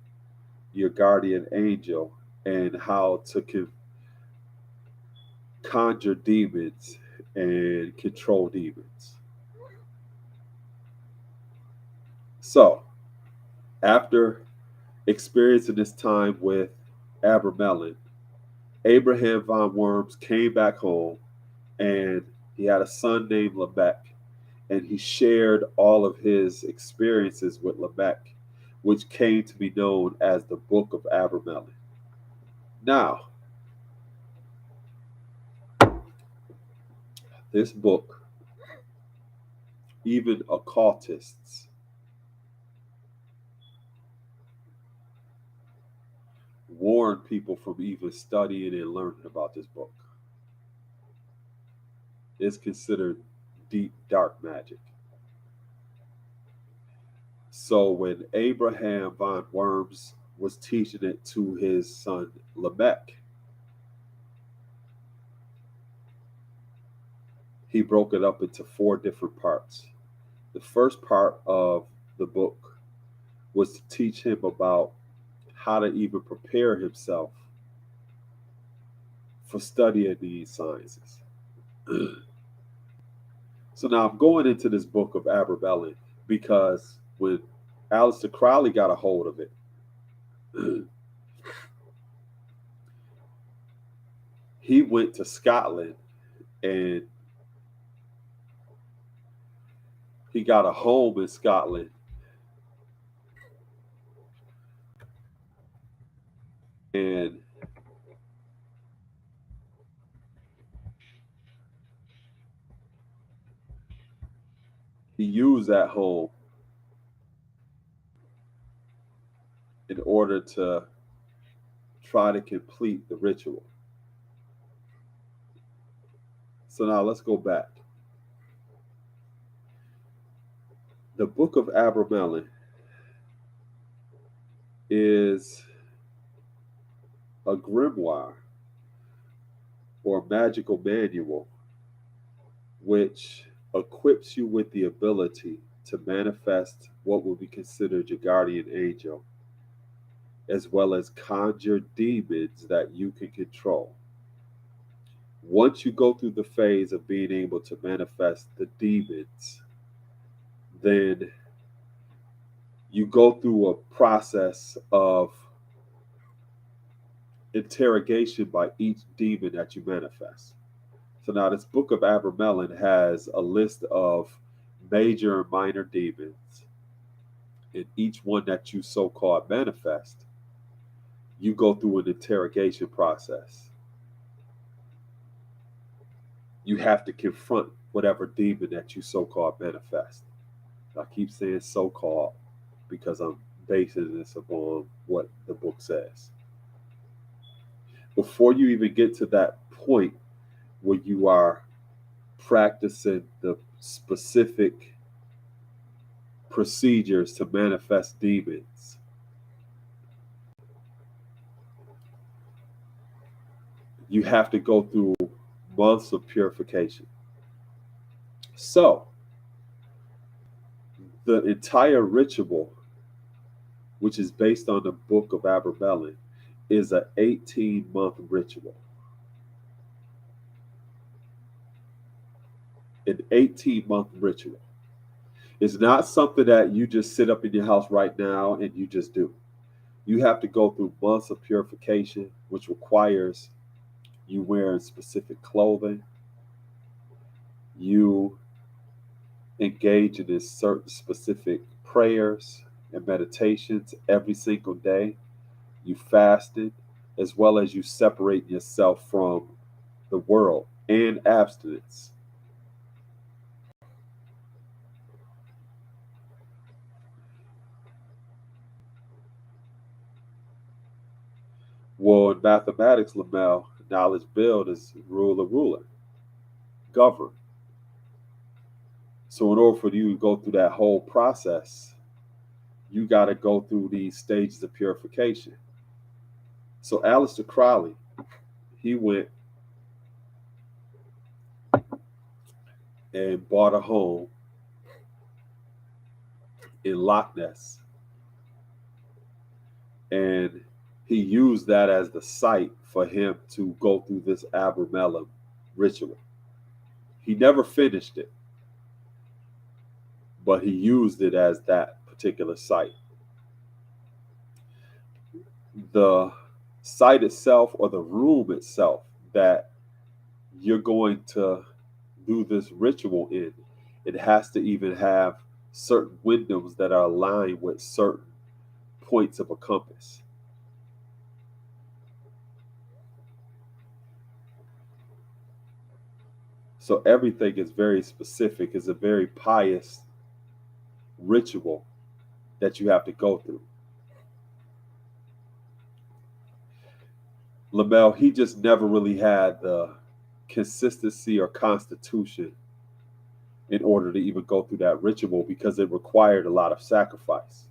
your guardian angel and how to conjure demons and control demons. So, after experiencing this time with Abramelin, Abraham von Worms came back home, and he had a son named Lamech, and he shared all of his experiences with Lamech, which came to be known as the Book of Abramelin. Now, this book, even occultists warn people from even studying and learning about this book. It's considered deep, dark magic. So when Abraham von Worms was teaching it to his son Lamech, he broke it up into 4 different parts. The first part of the book was to teach him about how to even prepare himself for studying these sciences. So now I'm going into this Book of Abramelin because when Aleister Crowley got a hold of it, he went to Scotland and he got a home in Scotland. And he used that home order to try to complete the ritual. So now let's go back. The Book of Abramelin is a grimoire or magical manual which equips you with the ability to manifest what will be considered your guardian angel, as well as conjure demons that you can control. Once you go through the phase of being able to manifest the demons, then you go through a process of interrogation by each demon that you manifest. So now this Book of Abramelin has a list of major and minor demons, and each one that you so-called manifest, you go through an interrogation process. You have to confront whatever demon that you so-called manifest. I keep saying so-called because I'm basing this upon what the book says. Before you even get to that point where you are practicing the specific procedures to manifest demons, you have to go through months of purification. So, the entire ritual, which is based on the Book of Abramelin, is an 18-month ritual. An 18-month ritual. It's not something that you just sit up in your house right now and you just do. You have to go through months of purification, which requires you wearing specific clothing. You engage in this certain specific prayers and meditations every single day. You fasted, as well as you separate yourself from the world and abstinence. Well, in mathematics, Lamel, knowledge build is ruler, govern. So in order for you to go through that whole process, you got to go through these stages of purification. So Aleister Crowley, he went and bought a home in Loch Ness, and he used that as the site for him to go through this Abramelin ritual. He never finished it, but he used it as that particular site. The site itself, or the room itself that you're going to do this ritual in, it has to even have certain windows that are aligned with certain points of a compass. So everything is very specific. It's a very pious ritual that you have to go through. Lamel, he just never really had the consistency or constitution in order to even go through that ritual, because it required a lot of sacrifice.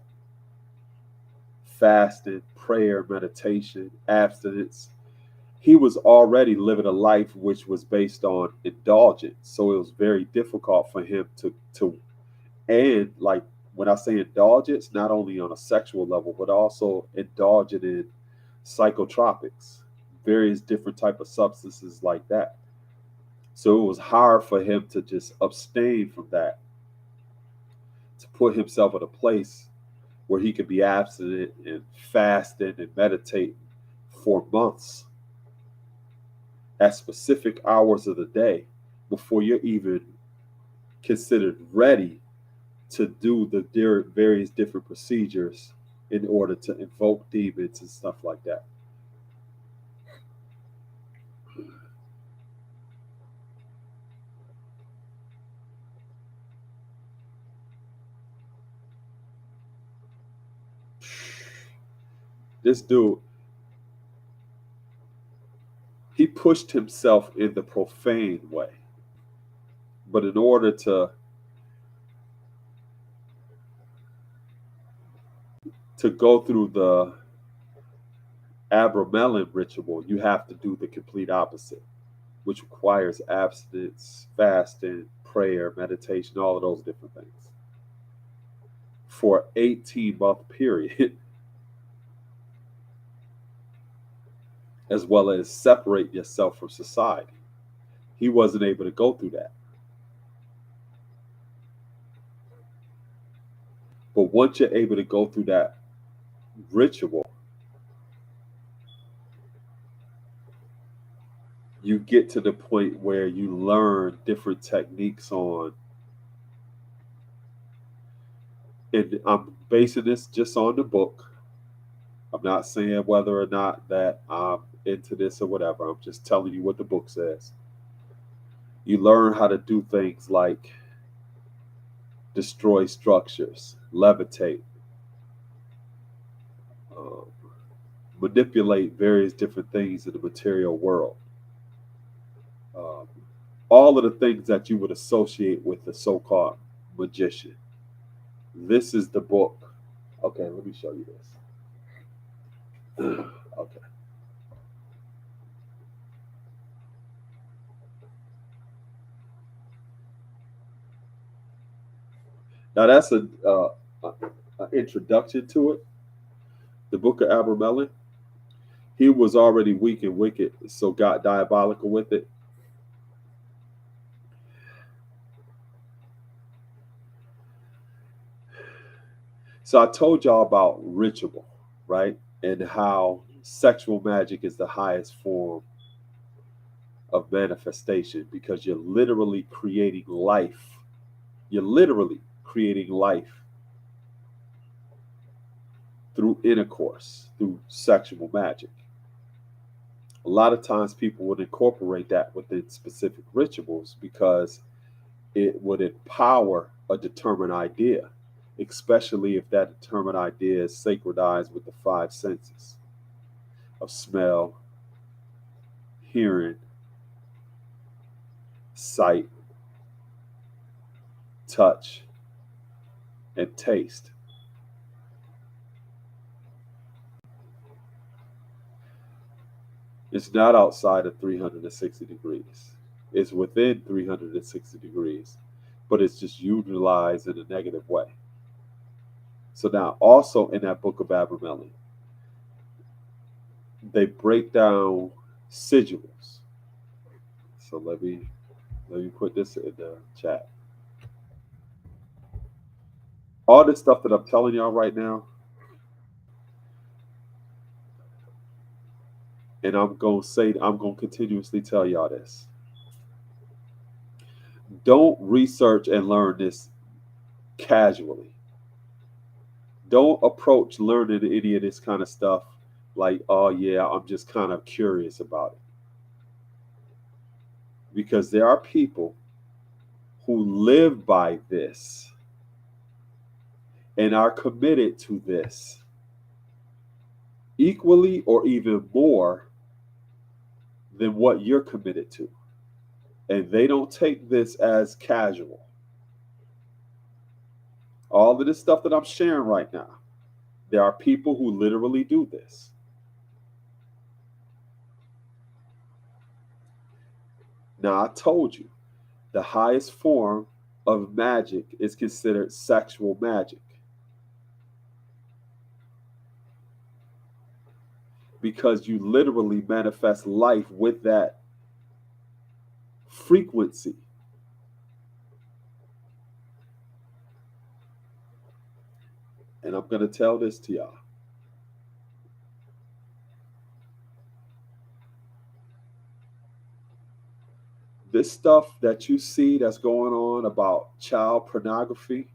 Fasting, prayer, meditation, abstinence. He was already living a life which was based on indulgence. So it was very difficult for him to and like, when I say indulgence, not only on a sexual level, but also indulgent in psychotropics, various different type of substances like that. So it was hard for him to just abstain from that, to put himself in a place where he could be abstinent and fasting and meditate for months at specific hours of the day before you're even considered ready to do the various different procedures in order to invoke demons and stuff like that. This dude, he pushed himself in the profane way. But in order to go through the Abramelin ritual, you have to do the complete opposite, which requires abstinence, fasting, prayer, meditation, all of those different things for an 18-month period, as well as separate yourself from society. He wasn't able to go through that. But once you're able to go through that ritual, you get to the point where you learn different techniques on, and I'm basing this just on the book. I'm not saying whether or not that I'm into this or whatever. I'm just telling you what the book says. You learn how to do things like destroy structures, levitate, um, manipulate various different things in the material world. Um, all of the things that you would associate with the so-called magician. This is the book. Okay, let me show you this. Okay. Now that's an introduction to it. The book of Abramelin. He was already weak and wicked, so got diabolical with it. So I told y'all about ritual, right? And how sexual magic is the highest form of manifestation because you're literally creating life. You're literally creating life through intercourse, through sexual magic. A lot of times people would incorporate that within specific rituals because it would empower a determined idea, especially if that determined idea is sacredized with the five senses of smell, hearing, sight, touch, and taste. It's not outside of 360 degrees. It's within 360 degrees, but it's just utilized in a negative way. So now, also in that book of Abramelin, they break down sigils. So let me put this in the chat. All this stuff that I'm telling y'all right now, and I'm gonna continuously tell y'all this. Don't research and learn this casually. Don't approach learning any of this kind of stuff like, oh yeah, I'm just kind of curious about it. Because there are people who live by this and are committed to this equally or even more than what you're committed to. And they don't take this as casual. All of this stuff that I'm sharing right now, there are people who literally do this. Now, I told you, the highest form of magic is considered sexual magic. Because you literally manifest life with that frequency. And I'm going to tell this to y'all. This stuff that you see that's going on about child pornography,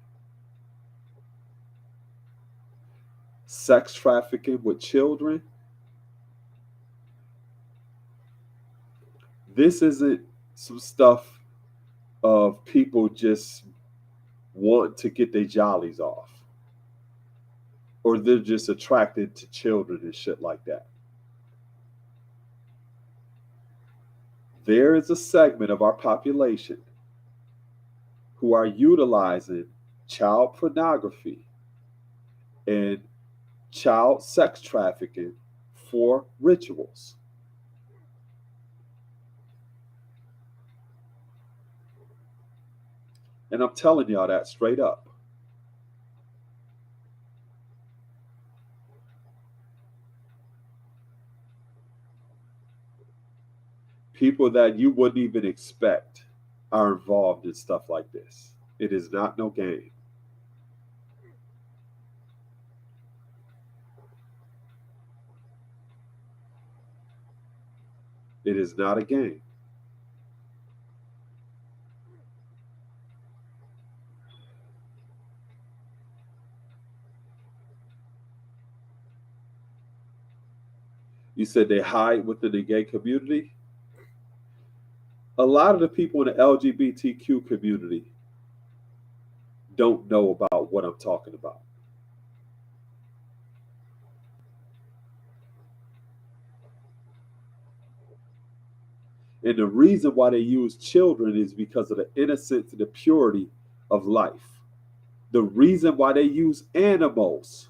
sex trafficking with children, this isn't some stuff of people just want to get their jollies off. or they're just attracted to children and shit like that. There is a segment of our population who are utilizing child pornography and child sex trafficking for rituals. And I'm telling y'all that straight up. People that you wouldn't even expect are involved in stuff like this. It is not no game. It is not a game. You said they hide within the gay community. A lot of the people in the LGBTQ community don't know about what I'm talking about. And the reason why they use children is because of the innocence and the purity of life. The reason why they use animals,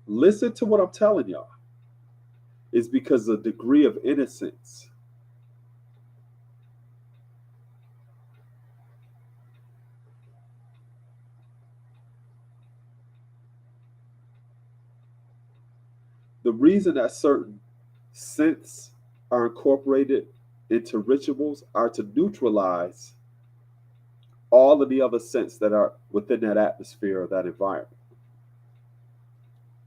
listen to what I'm telling y'all, is because of the degree of innocence. The reason that certain scents are incorporated into rituals are to neutralize all of the other scents that are within that atmosphere or that environment.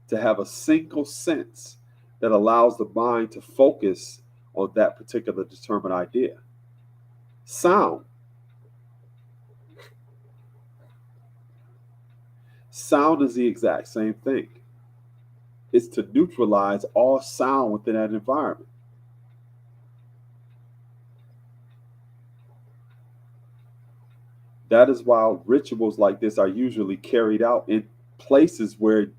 To have a single sense that allows the mind to focus on that particular determined idea. Sound. Sound is the exact same thing. It's to neutralize all sound within that environment. That is why rituals like this are usually carried out in places where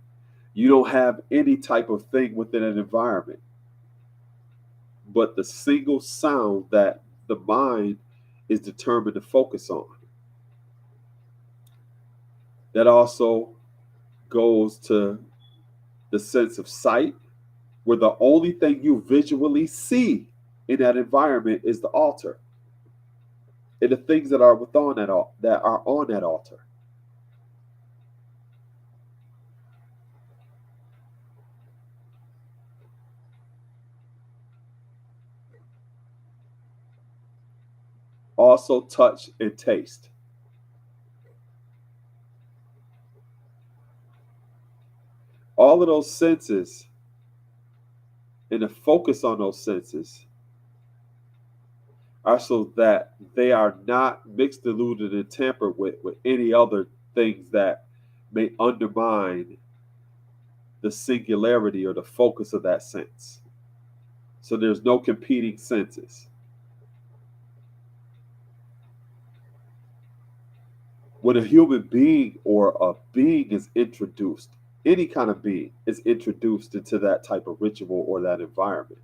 you don't have any type of thing within an environment, but the single sound that the mind is determined to focus on. That also goes to the sense of sight, where the only thing you visually see in that environment is the altar and the things that are within that are on that altar. Also, touch and taste. All of those senses and the focus on those senses are so that they are not mixed, diluted, and tampered with any other things that may undermine the singularity or the focus of that sense. So there's no competing senses. When a human being or a being is introduced, any kind of being is introduced into that type of ritual or that environment,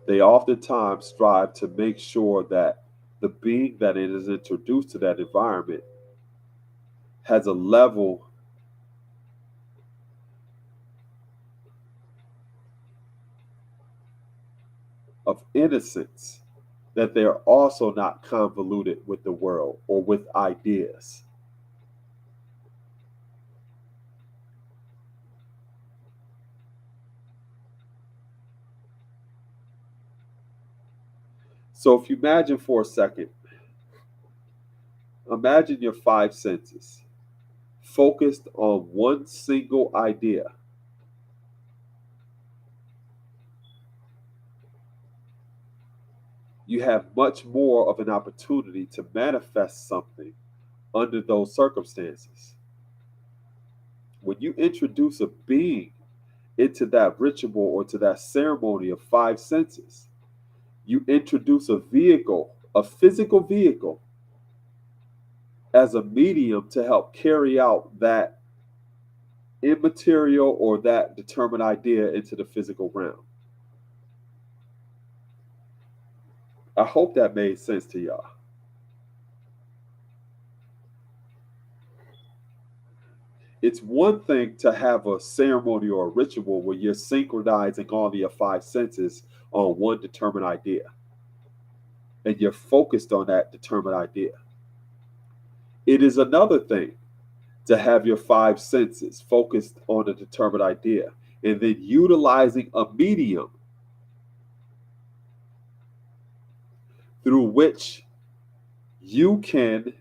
they oftentimes strive to make sure that the being that it is introduced to that environment has a level of innocence, that they're also not convoluted with the world or with ideas. So if you imagine for a second, imagine your five senses focused on one single idea. You have much more of an opportunity to manifest something under those circumstances. When you introduce a being into that ritual or to that ceremony of five senses, you introduce a vehicle, a physical vehicle, as a medium to help carry out that immaterial or that determined idea into the physical realm. I hope that made sense to y'all. It's one thing to have a ceremony or a ritual where you're synchronizing all of your five senses on one determined idea and you're focused on that determined idea. It is another thing to have your five senses focused on a determined idea and then utilizing a medium through which you can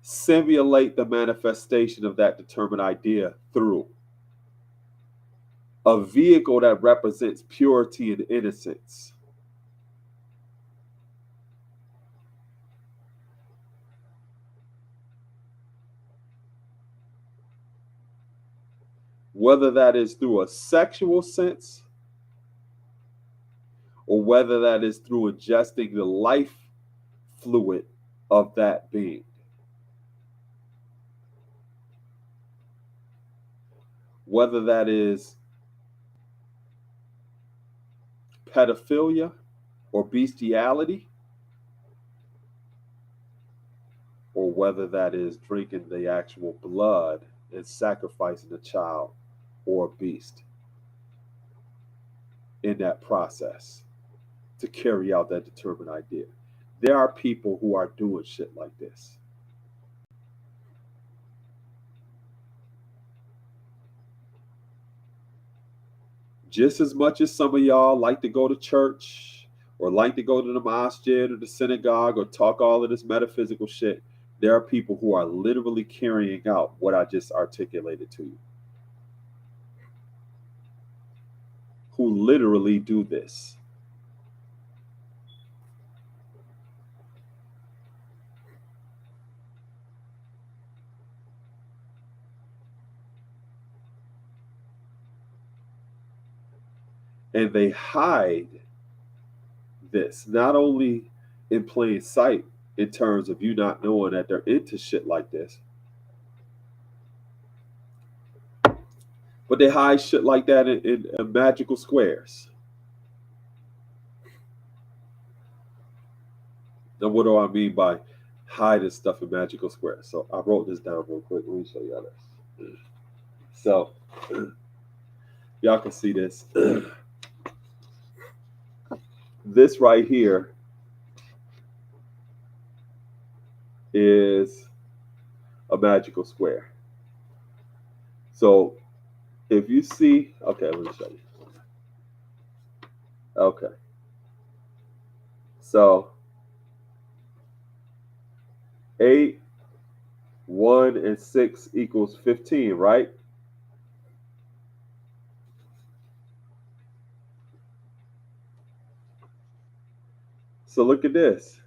simulate the manifestation of that determined idea through a vehicle that represents purity and innocence. Whether that is through a sexual sense or whether that is through ingesting the life fluid of that being. Whether that is pedophilia or bestiality, or whether that is drinking the actual blood and sacrificing a child or a beast in that process to carry out that determined idea. There are people who are doing shit like this. Just as much as some of y'all like to go to church or like to go to the masjid or the synagogue or talk all of this metaphysical shit, there are people who are literally carrying out what I just articulated to you. Who literally do this. And they hide this, not only in plain sight, in terms of you not knowing that they're into shit like this, but they hide shit like that in magical squares. Now, what do I mean by hiding stuff in magical squares? So I wrote this down real quick. Let me show y'all this. So y'all can see this. This right here is a magical square. So if you see, okay, let me show you. Okay. So 8, 1, and 6 equals 15, right? So look at this.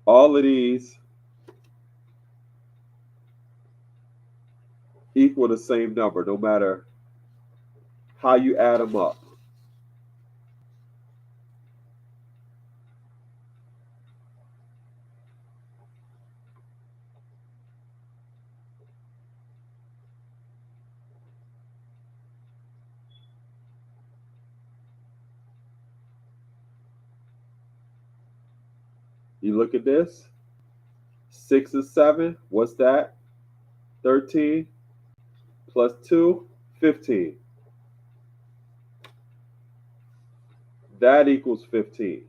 All of these equal the same number, no matter how you add them up. You look at this. 6 and 7, what's that? 13 plus 2, 15. That equals 15.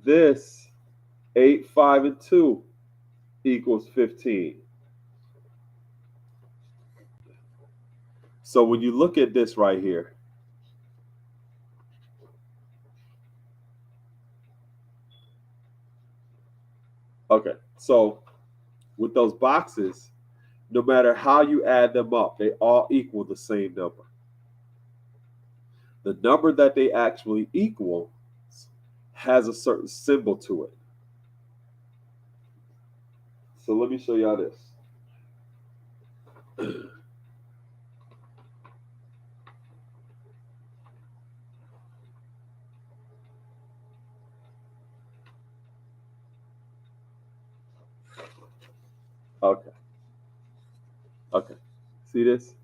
This 8, 5, and 2 equals 15. So when you look at this right here, okay, so with those boxes, no matter how you add them up, they all equal the same number. The number that they actually equal has a certain symbol to it. So let me show y'all this. Okay. Okay. See this?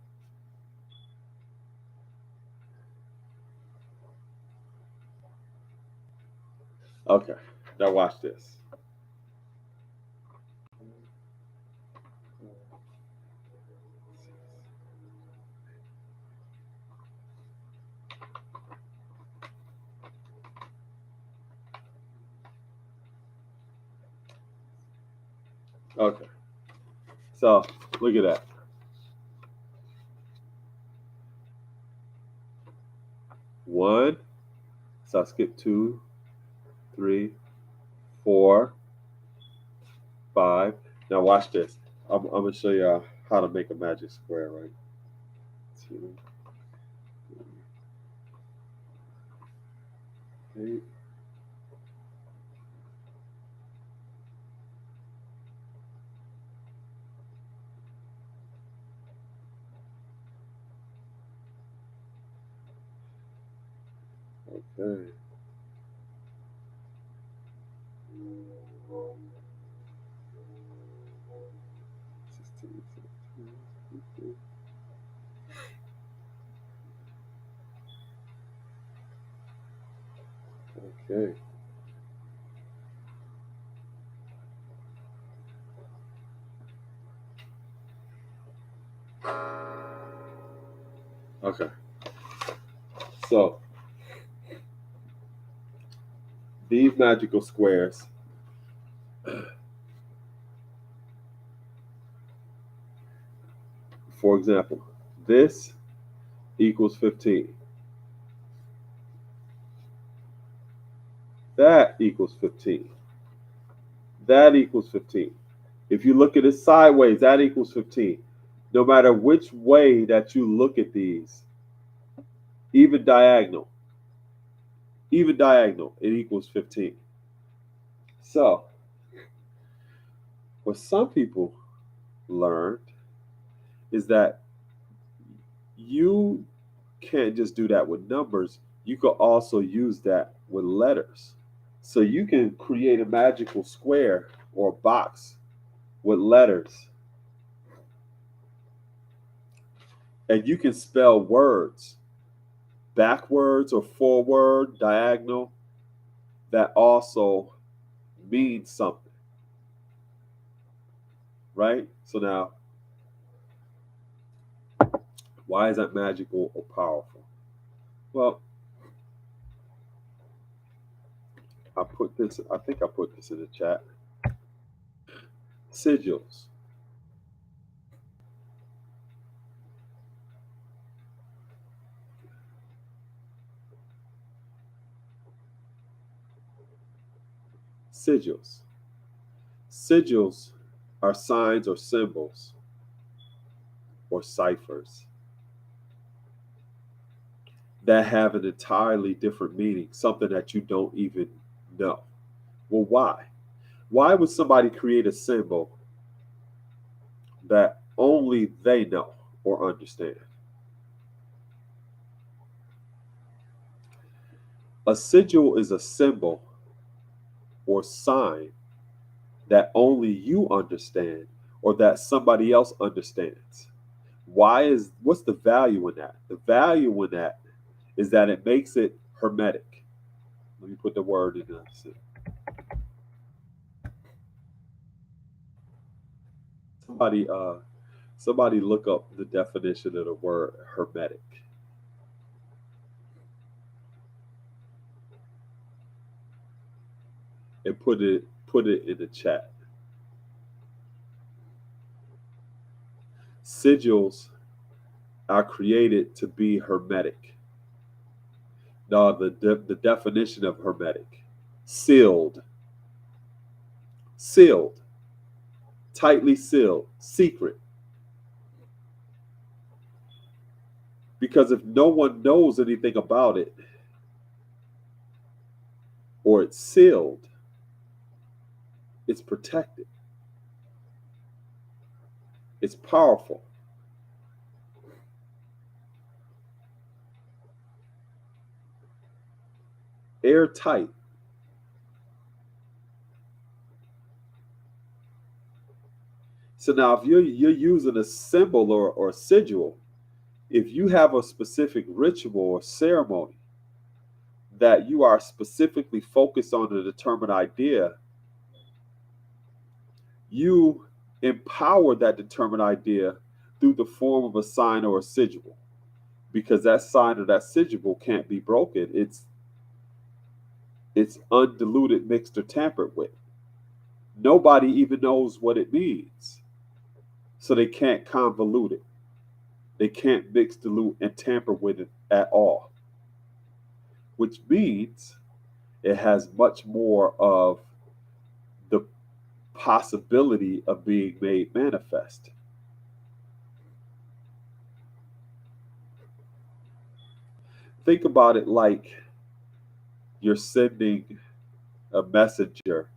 Okay. Now watch this. Okay. So look at that. 1. So I skip 2, 3, 4, 5. Now watch this. I'm gonna show you how to make a magic square, right? 2, 3, 8. Okay. Okay. Okay. So these magical squares, for example, this equals 15. That equals 15. That equals 15. If you look at it sideways, that equals 15. No matter which way that you look at these, even diagonal, it equals 15. So, what some people learned is that you can't just do that with numbers. You could also use that with letters. So you can create a magical square or a box with letters. And you can spell words backwards or forward, diagonal, that also means something. Right? So now, why is that magical or powerful? Well, I think I put this in the chat. Sigils. Sigils. Sigils are signs or symbols or ciphers that have an entirely different meaning, something that you don't even know. Well, why? Why would somebody create a symbol that only they know or understand? A sigil is a symbol or sign that only you understand or that somebody else understands. What's the value in that? The value in that is that it makes it hermetic. Let me put the word in there. Somebody somebody look up the definition of the word hermetic. And put it in the chat. Sigils are created to be hermetic. Now, the definition of hermetic: sealed, tightly sealed, secret, Because if no one knows anything about it, or it's sealed, it's protected, it's powerful. Airtight. So now if you're using a symbol or sigil, if you have a specific ritual or ceremony that you are specifically focused on a determined idea, you empower that determined idea through the form of a sign or a sigil, because that sign or that sigil can't be broken. It's undiluted, mixed, or tampered with. Nobody even knows what it means, so they can't convolute it. They can't mix, dilute, and tamper with it at all, which means it has much more of the possibility of being made manifest. Think about it like you're sending a messenger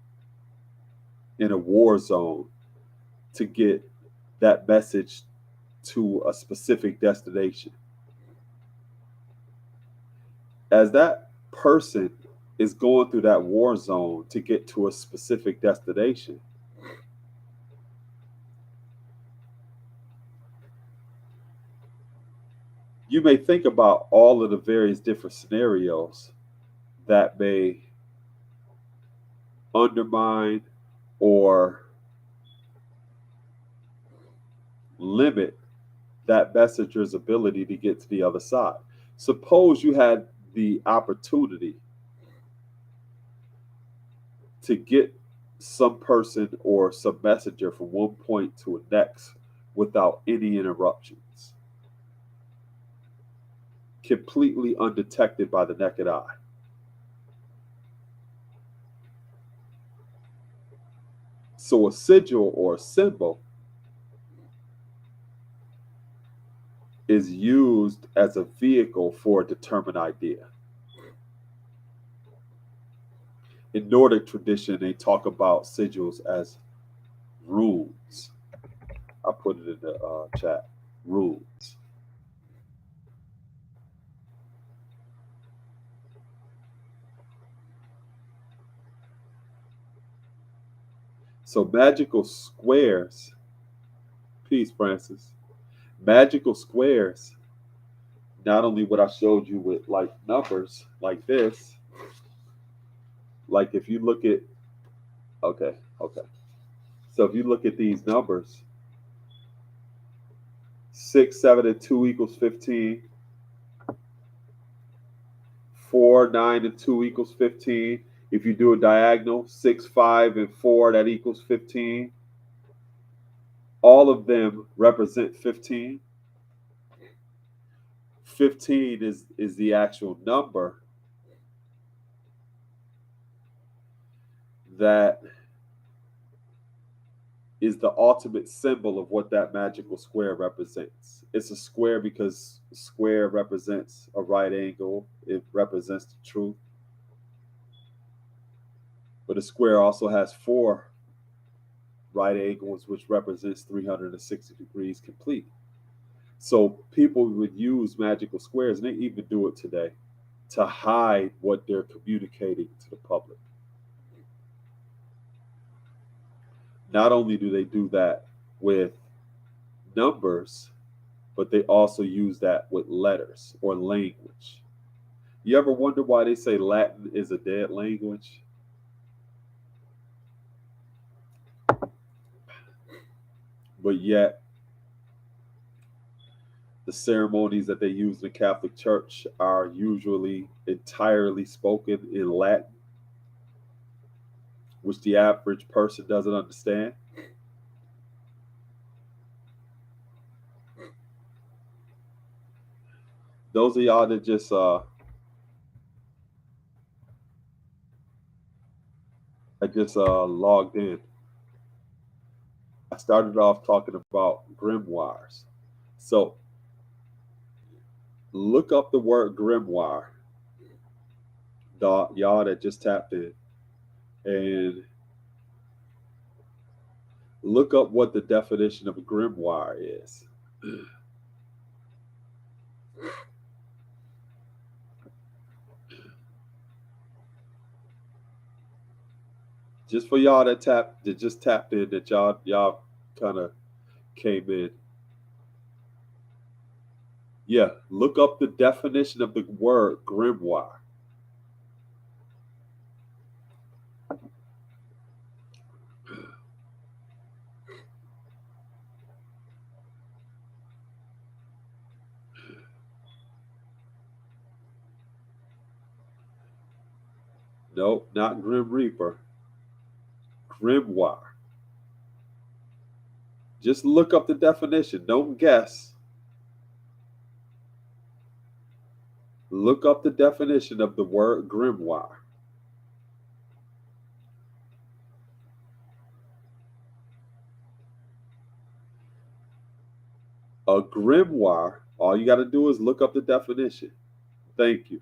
in a war zone to get that message to a specific destination. As that person is going through that war zone to get to a specific destination, you may think about all of the various different scenarios that may undermine or limit that messenger's ability to get to the other side. Suppose you had the opportunity to get some person or some messenger from one point to a next without any interruptions, completely undetected by the naked eye. So a sigil or a symbol is used as a vehicle for a determined idea. In Nordic tradition, they talk about sigils as runes. I put it in the chat. Runes. So magical squares, peace, Francis. Magical squares, not only what I showed you with like numbers like this, like if you look at, okay. So if you look at these numbers, 6, 7, and 2 equals 15. 4, 9, and 2 equals 15. If you do a diagonal, 6, 5, and 4, that equals 15. All of them represent 15. 15 is the actual number that is the ultimate symbol of what that magical square represents. It's a square because square represents a right angle. It represents the truth. But a square also has 4 right angles, which represents 360 degrees complete. So people would use magical squares, and they even do it today, to hide what they're communicating to the public. Not only do they do that with numbers, but they also use that with letters or language. You ever wonder why they say Latin is a dead language? But yet, the ceremonies that they use in the Catholic Church are usually entirely spoken in Latin, which the average person doesn't understand. Those of y'all that just logged in, I started off talking about grimoires. So Look up the word grimoire, y'all that just tapped in, and look up what the definition of a grimoire is. Just for y'all that just tapped in, that y'all kind of came in. Yeah, look up the definition of the word grimoire. No, not Grim Reaper. Grimoire. Just look up the definition. Don't guess. Look up the definition of the word grimoire. A grimoire, all you got to do is look up the definition. Thank you.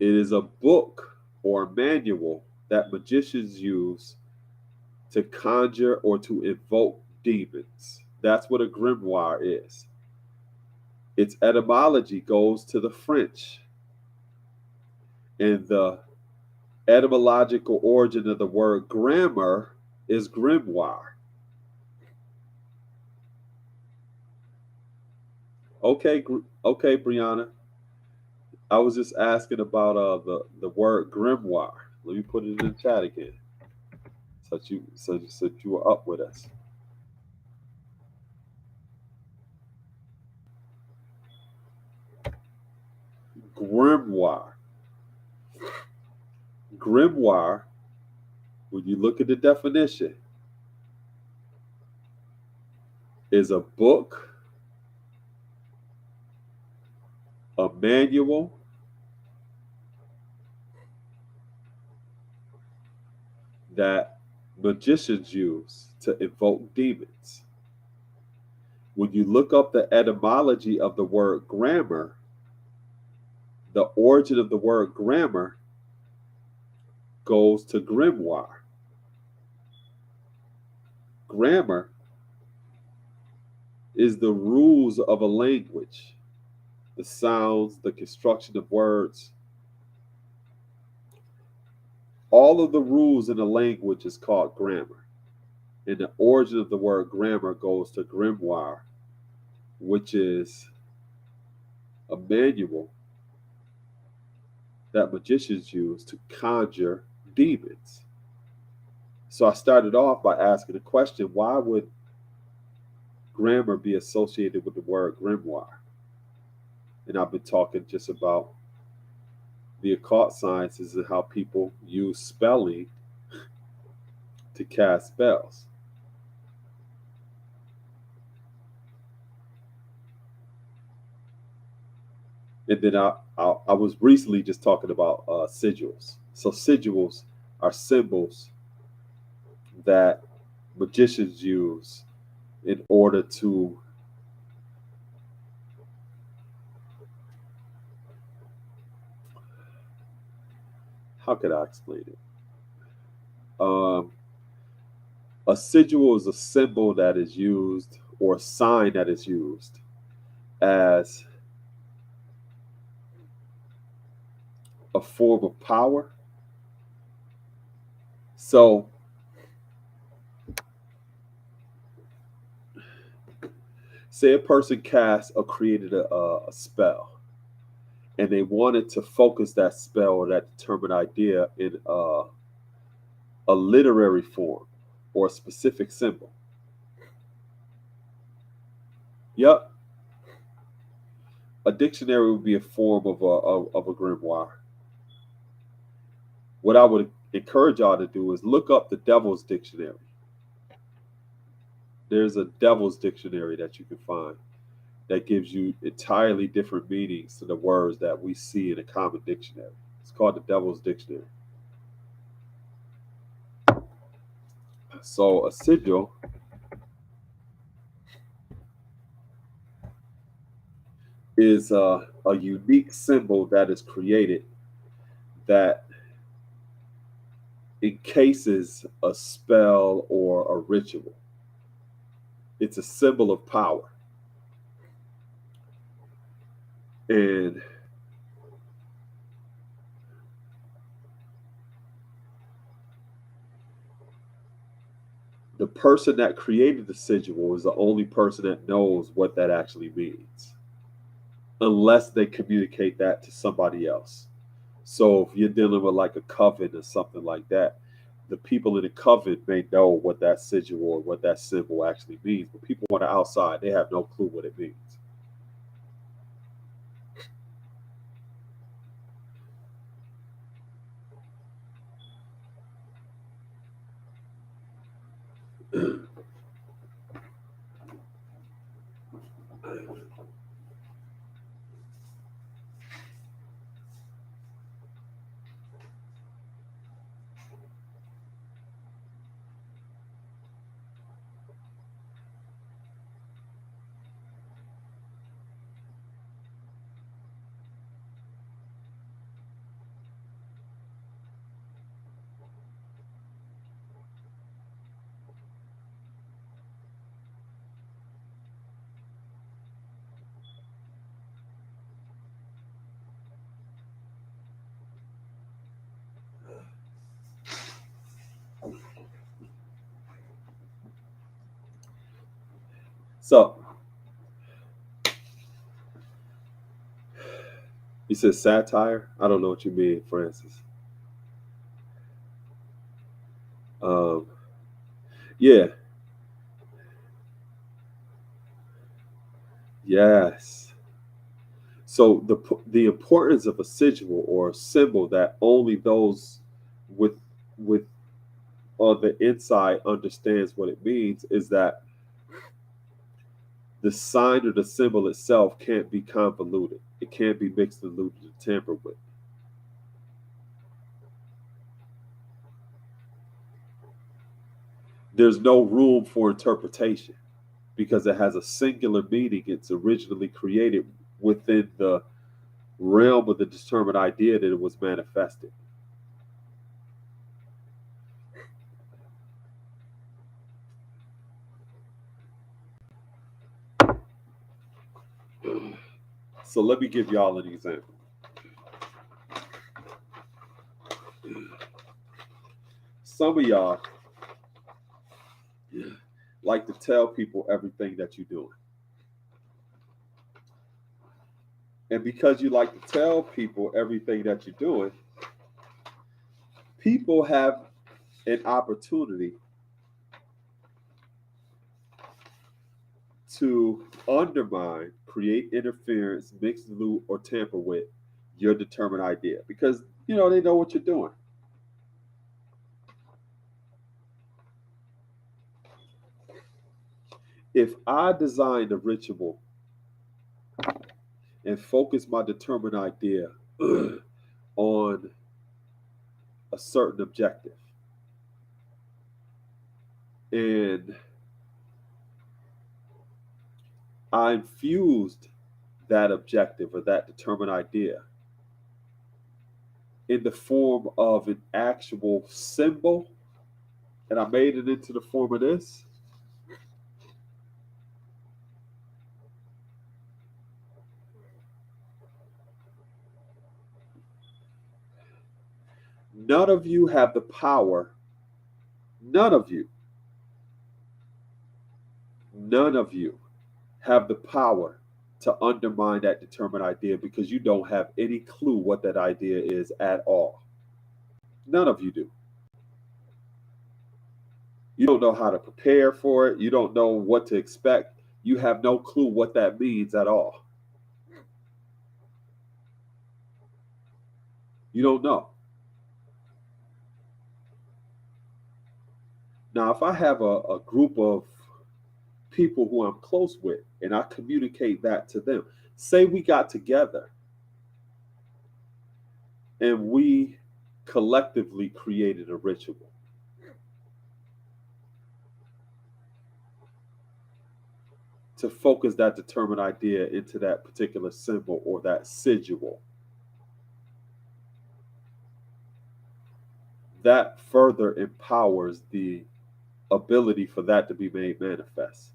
It is a book or manual that magicians use to conjure or to invoke demons. That's what a grimoire is. Its etymology goes to the French, and the etymological origin of the word grammar is grimoire. Okay, Brianna. I was just asking about the word grimoire. Let me put it in the chat again, so you were up with us. Grimoire. Grimoire, when you look at the definition, is a book, a manual, that magicians use to invoke demons. When you look up the etymology of the word grammar, the origin of the word grammar goes to grimoire. Grammar is the rules of a language, the sounds, the construction of words. All of the rules in a language is called grammar. And the origin of the word grammar goes to grimoire, which is a manual that magicians use to conjure demons. So I started off by asking the question, why would grammar be associated with the word grimoire? And I've been talking just about the occult sciences and how people use spelling to cast spells. And then I was recently just talking about sigils. So sigils are symbols that magicians use in order to how could I explain it? A sigil is a symbol that is used, or a sign that is used as a form of power. So say a person cast or created a spell, and they wanted to focus that spell or that determined idea in a literary form or a specific symbol. Yep. A dictionary would be a form of a grimoire. What I would encourage y'all to do is look up the Devil's Dictionary. There's a Devil's Dictionary that you can find that gives you entirely different meanings to the words that we see in a common dictionary. It's called the Devil's Dictionary. So a sigil is a unique symbol that is created that encases a spell or a ritual. It's a symbol of power. And the person that created the sigil is the only person that knows what that actually means, unless they communicate that to somebody else. So if you're dealing with like a coven or something like that, the people in the coven may know what that sigil or what that symbol actually means, but people on the outside, they have no clue what it means. So you said satire? I don't know what you mean, Francis. Um, yeah, yes. So the importance of a sigil or a symbol that only those with with on the inside understands what it means is that the sign or the symbol itself can't be convoluted. It can't be mixed, diluted, and tampered with. There's no room for interpretation because it has a singular meaning. It's originally created within the realm of the determined idea that it was manifested. So let me give y'all an example. Some of y'all like to tell people everything that you're doing. And because you like to tell people everything that you're doing, people have an opportunity to undermine, create interference, mix, dilute, or tamper with your determined idea because they know what you're doing. If I designed a ritual and focus my determined idea on a certain objective, and I infused that objective or that determined idea in the form of an actual symbol, and I made it into the form of this, none of you have the power, none of you have the power to undermine that determined idea because you don't have any clue what that idea is at all. None of you do. You don't know how to prepare for it. You don't know what to expect. You have no clue what that means at all. You don't know. Now, if I have a group of people who I'm close with and I communicate that to them, say we got together and we collectively created a ritual. to focus that determined idea into that particular symbol or that sigil. That further empowers the ability for that to be made manifest.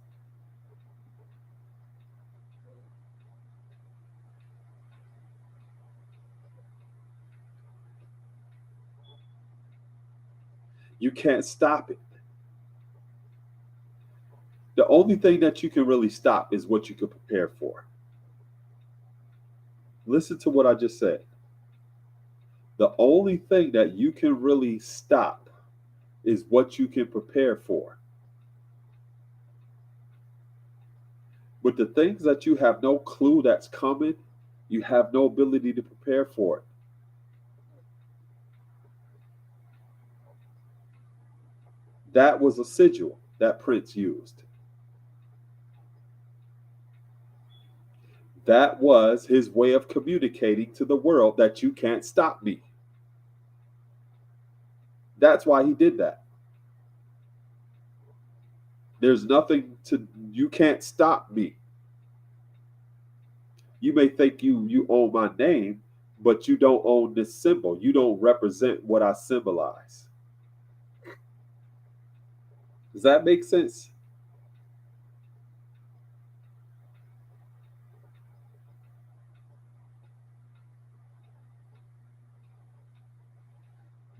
You can't stop it. The only thing that you can really stop is what you can prepare for. Listen to what I just said. The only thing that you can really stop is what you can prepare for. But the things that you have no clue that's coming, you have no ability to prepare for it. That was a sigil that Prince used. That was his way of communicating to the world that you can't stop me. That's why he did that. There's nothing you can't stop me. You may think you own my name, but you don't own this symbol. You don't represent what I symbolize. Does that make sense?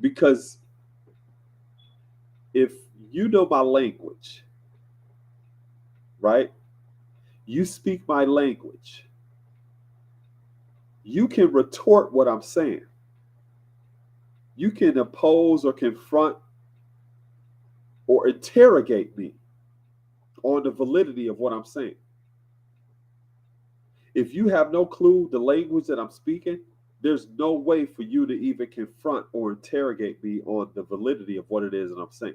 Because if you know my language, right? You speak my language. You can retort what I'm saying. You can oppose or confront or interrogate me on the validity of what I'm saying. If you have no clue the language that I'm speaking, there's no way for you to even confront or interrogate me on the validity of what it is that I'm saying.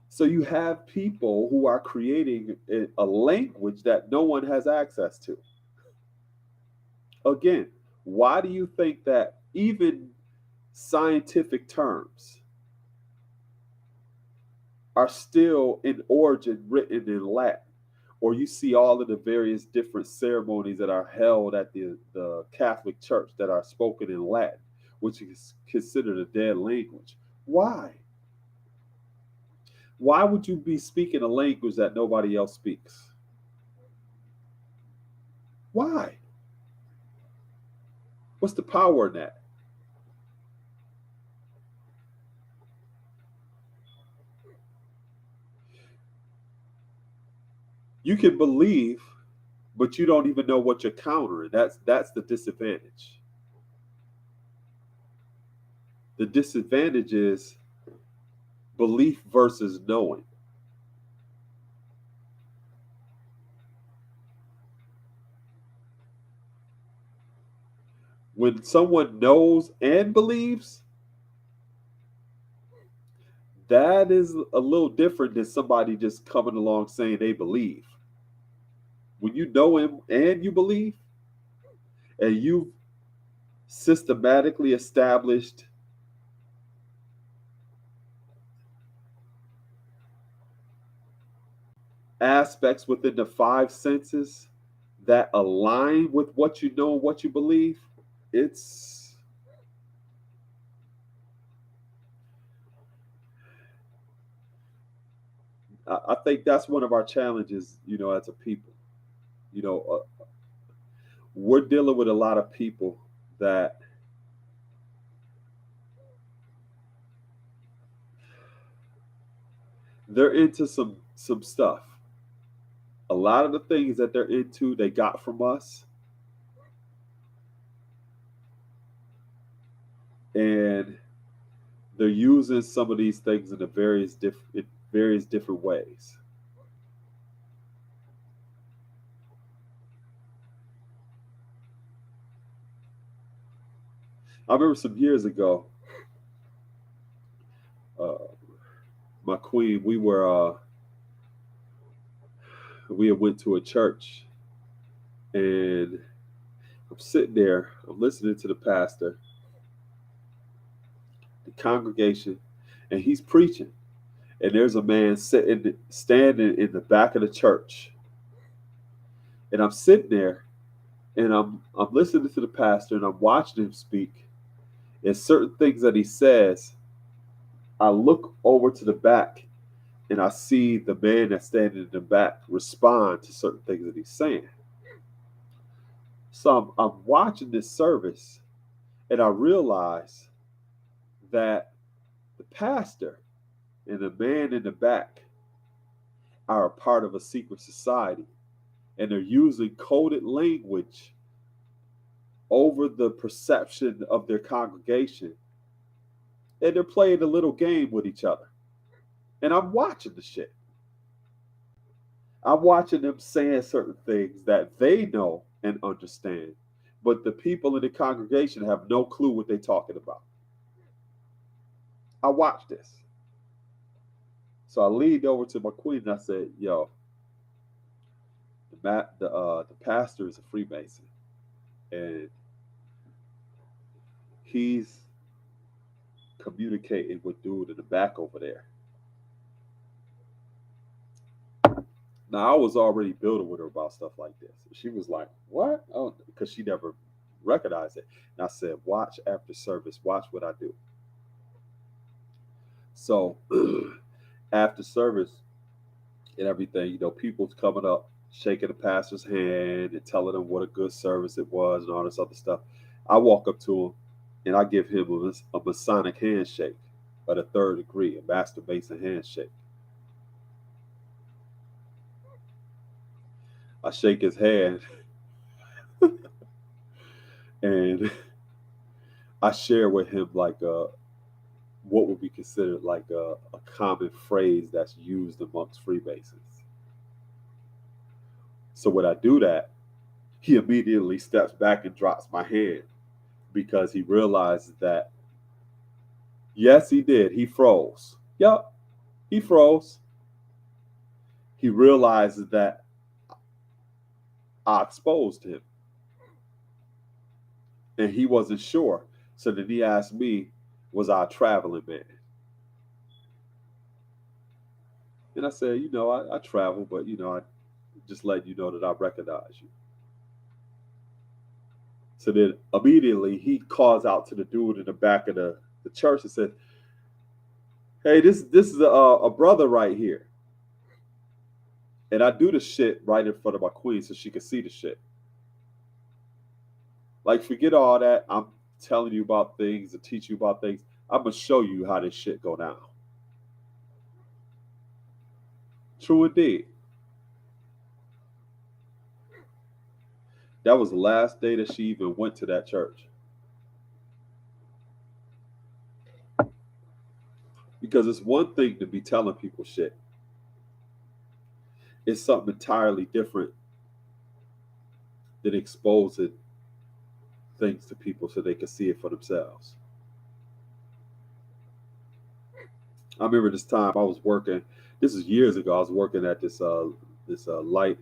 So you have people who are creating a language that no one has access to. Again, why do you think that even scientific terms are still in origin written in Latin? Or you see all of the various different ceremonies that are held at the Catholic Church that are spoken in Latin, which is considered a dead language. Why? Why would you be speaking a language that nobody else speaks? Why? What's the power in that? You can believe, but you don't even know what you're countering. That's the disadvantage. The disadvantage is belief versus knowing. When someone knows and believes, that is a little different than somebody just coming along saying they believe. When you know him and you believe, and you've systematically established aspects within the five senses that align with what you know and what you believe, it's I think that's one of our challenges, as a people. You know, we're dealing with a lot of people that they're into some stuff. A lot of the things that they're into, they got from us, and they're using some of these things in various different ways. I remember some years ago, uh, my queen, we had went to a church, and I'm sitting there, I'm listening to the pastor, the congregation, and he's preaching. And there's a man standing in the back of the church. And I'm sitting there and I'm listening to the pastor and I'm watching him speak. And certain things that he says, I look over to the back and I see the man that's standing in the back respond to certain things that he's saying. So I'm watching this service and I realize that the pastor and the man in the back are a part of a secret society, and they're using coded language over the perception of their congregation, and they're playing a little game with each other. And I'm watching the shit. I'm watching them saying certain things that they know and understand, but the people in the congregation have no clue what they're talking about. I watched this. So I leaned over to my queen and I said, yo, the pastor is a Freemason. And he's communicating with dude in the back over there. Now, I was already building with her about stuff like this. She was like, what? Oh, because she never recognized it. And I said, watch after service. Watch what I do. So after service and everything, you know, people's coming up, shaking the pastor's hand and telling him what a good service it was and all this other stuff. I walk up to him and I give him a Masonic handshake of the third degree, a Master Mason handshake. I shake his hand and I share with him like what would be considered like a common phrase that's used amongst Freemasons. So when I do that, he immediately steps back and drops my hand because he realizes that, yes, he did. He froze. Yup, he froze. He realizes that I exposed him. And he wasn't sure. So then he asked me, was I a traveling man? And I said, you know, I travel, but, you know, I just let you know that I recognize you. So then immediately he calls out to the dude in the back of the church and said, hey, this is a brother right here. And I do the shit right in front of my queen so she can see the shit. Like, forget all that. I'm telling you about things and teach you about things. I'm going to show you how this shit go down. True indeed. That was the last day that she even went to that church. Because it's one thing to be telling people shit. It's something entirely different than exposing things to people so they can see it for themselves. I remember this time I was working. This is years ago. I was working at this light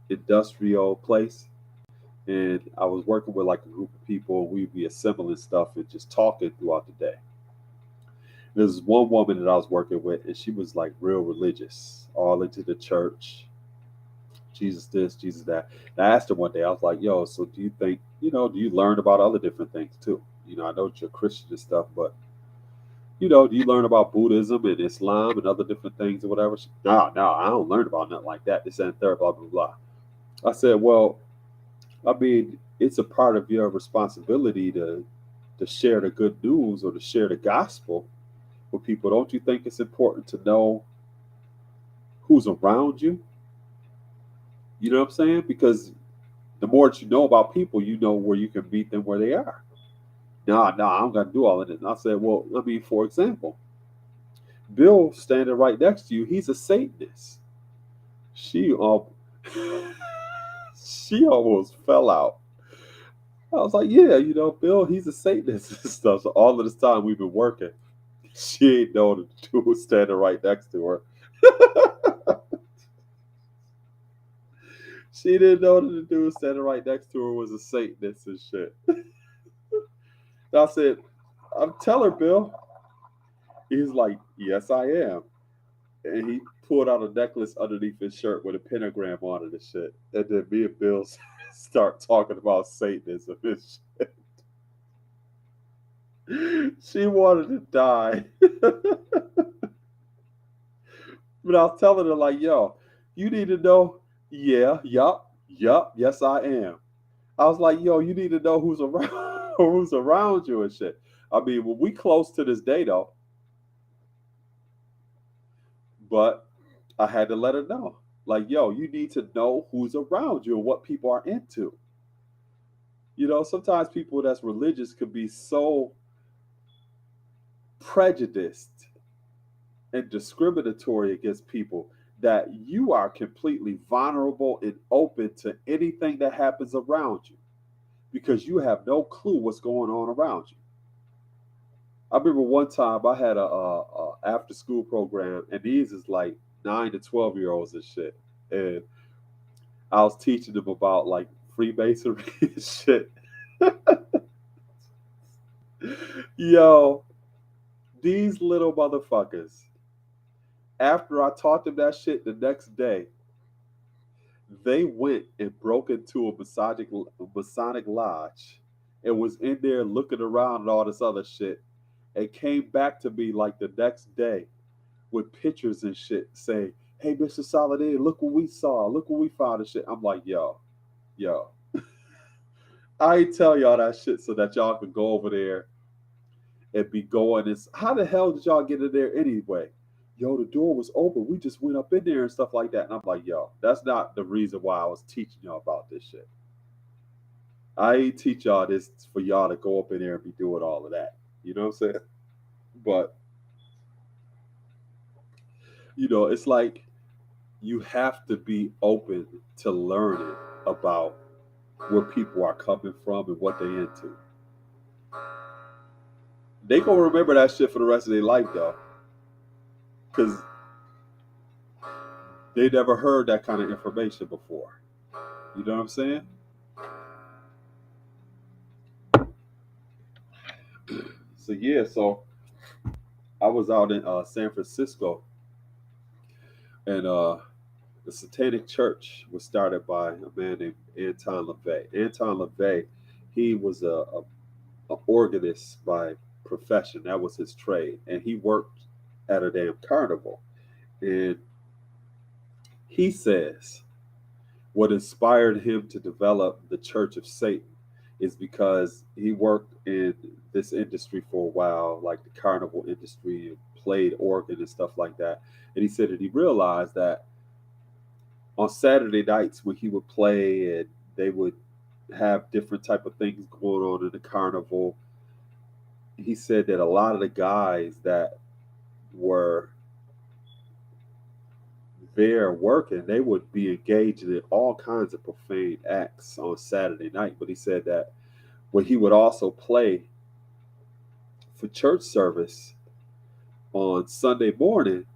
industrial place, and I was working with like a group of people. We'd be assembling stuff and just talking throughout the day. There's one woman that I was working with, and she was like real religious, all into the church. Jesus this, Jesus that. And I asked her one day, I was like, yo, so do you think, you know, do you learn about other different things too? You know, I know you're Christian and stuff, but, you know, do you learn about Buddhism and Islam and other different things or whatever? No, I don't learn about nothing like that. This and third, blah, blah, blah. I said, well, I mean, it's a part of your responsibility to share the good news or to share the gospel with people. Don't you think it's important to know who's around you? You know what I'm saying? Because the more that you know about people, you know where you can meet them where they are. No, I don't got to do all of this. And I said, well, I mean, for example, Bill standing right next to you, he's a Satanist. She almost fell out. I was like, yeah, you know, Bill, he's a Satanist and stuff. So all of this time we've been working, she ain't know the dude was standing right next to her. She didn't know that the dude standing right next to her was a Satanist and shit. I said, tell her, Bill. He's like, yes, I am. And he pulled out a necklace underneath his shirt with a pentagram on it and shit. And then me and Bill start talking about Satanism and shit. She wanted to die. But I was telling her, like, yo, you need to know, yeah, yup, yes, I am. I was like, yo, you need to know who's around, who's around you and shit. I mean, well, we close to this day though, but I had to let her know, like, yo, you need to know who's around you and what people are into. You know, sometimes people that's religious could be so prejudiced and discriminatory against people that you are completely vulnerable and open to anything that happens around you because you have no clue what's going on around you. I remember one time I had a after school program, and these is like 9 to 12 year olds and shit, and I was teaching them about like Freemasonry and shit. Yo, these little motherfuckers. After I taught them that shit the next day, they went and broke into a Masonic lodge and was in there looking around and all this other shit, and came back to me like the next day with pictures and shit saying, "Hey, Mr. Saladin, look what we saw, look what we found and shit." I'm like, yo, I ain't tell y'all that shit so that y'all could go over there and be going. This, how the hell did y'all get in there anyway? Yo, the door was open. We just went up in there and stuff like that. And I'm like, yo, that's not the reason why I was teaching y'all about this shit. I ain't teach y'all this for y'all to go up in there and be doing all of that. You know what I'm saying? But, you know, it's like you have to be open to learning about where people are coming from and what they into. They gonna remember that shit for the rest of their life though, because they never heard that kind of information before. You know what I'm saying? So yeah, so I was out in San Francisco, and the Satanic Church was started by a man named Anton LaVey. Anton LaVey, he was a organist by profession. That was his trade, and he worked at a damn carnival. And he says what inspired him to develop the Church of Satan is because he worked in this industry for a while, like the carnival industry, and played organ and stuff like that. And he said that he realized that on Saturday nights when he would play and they would have different type of things going on in the carnival, he said that a lot of the guys that were there working, they would be engaged in all kinds of profane acts on Saturday night. But he said that when he would also play for church service on Sunday morning,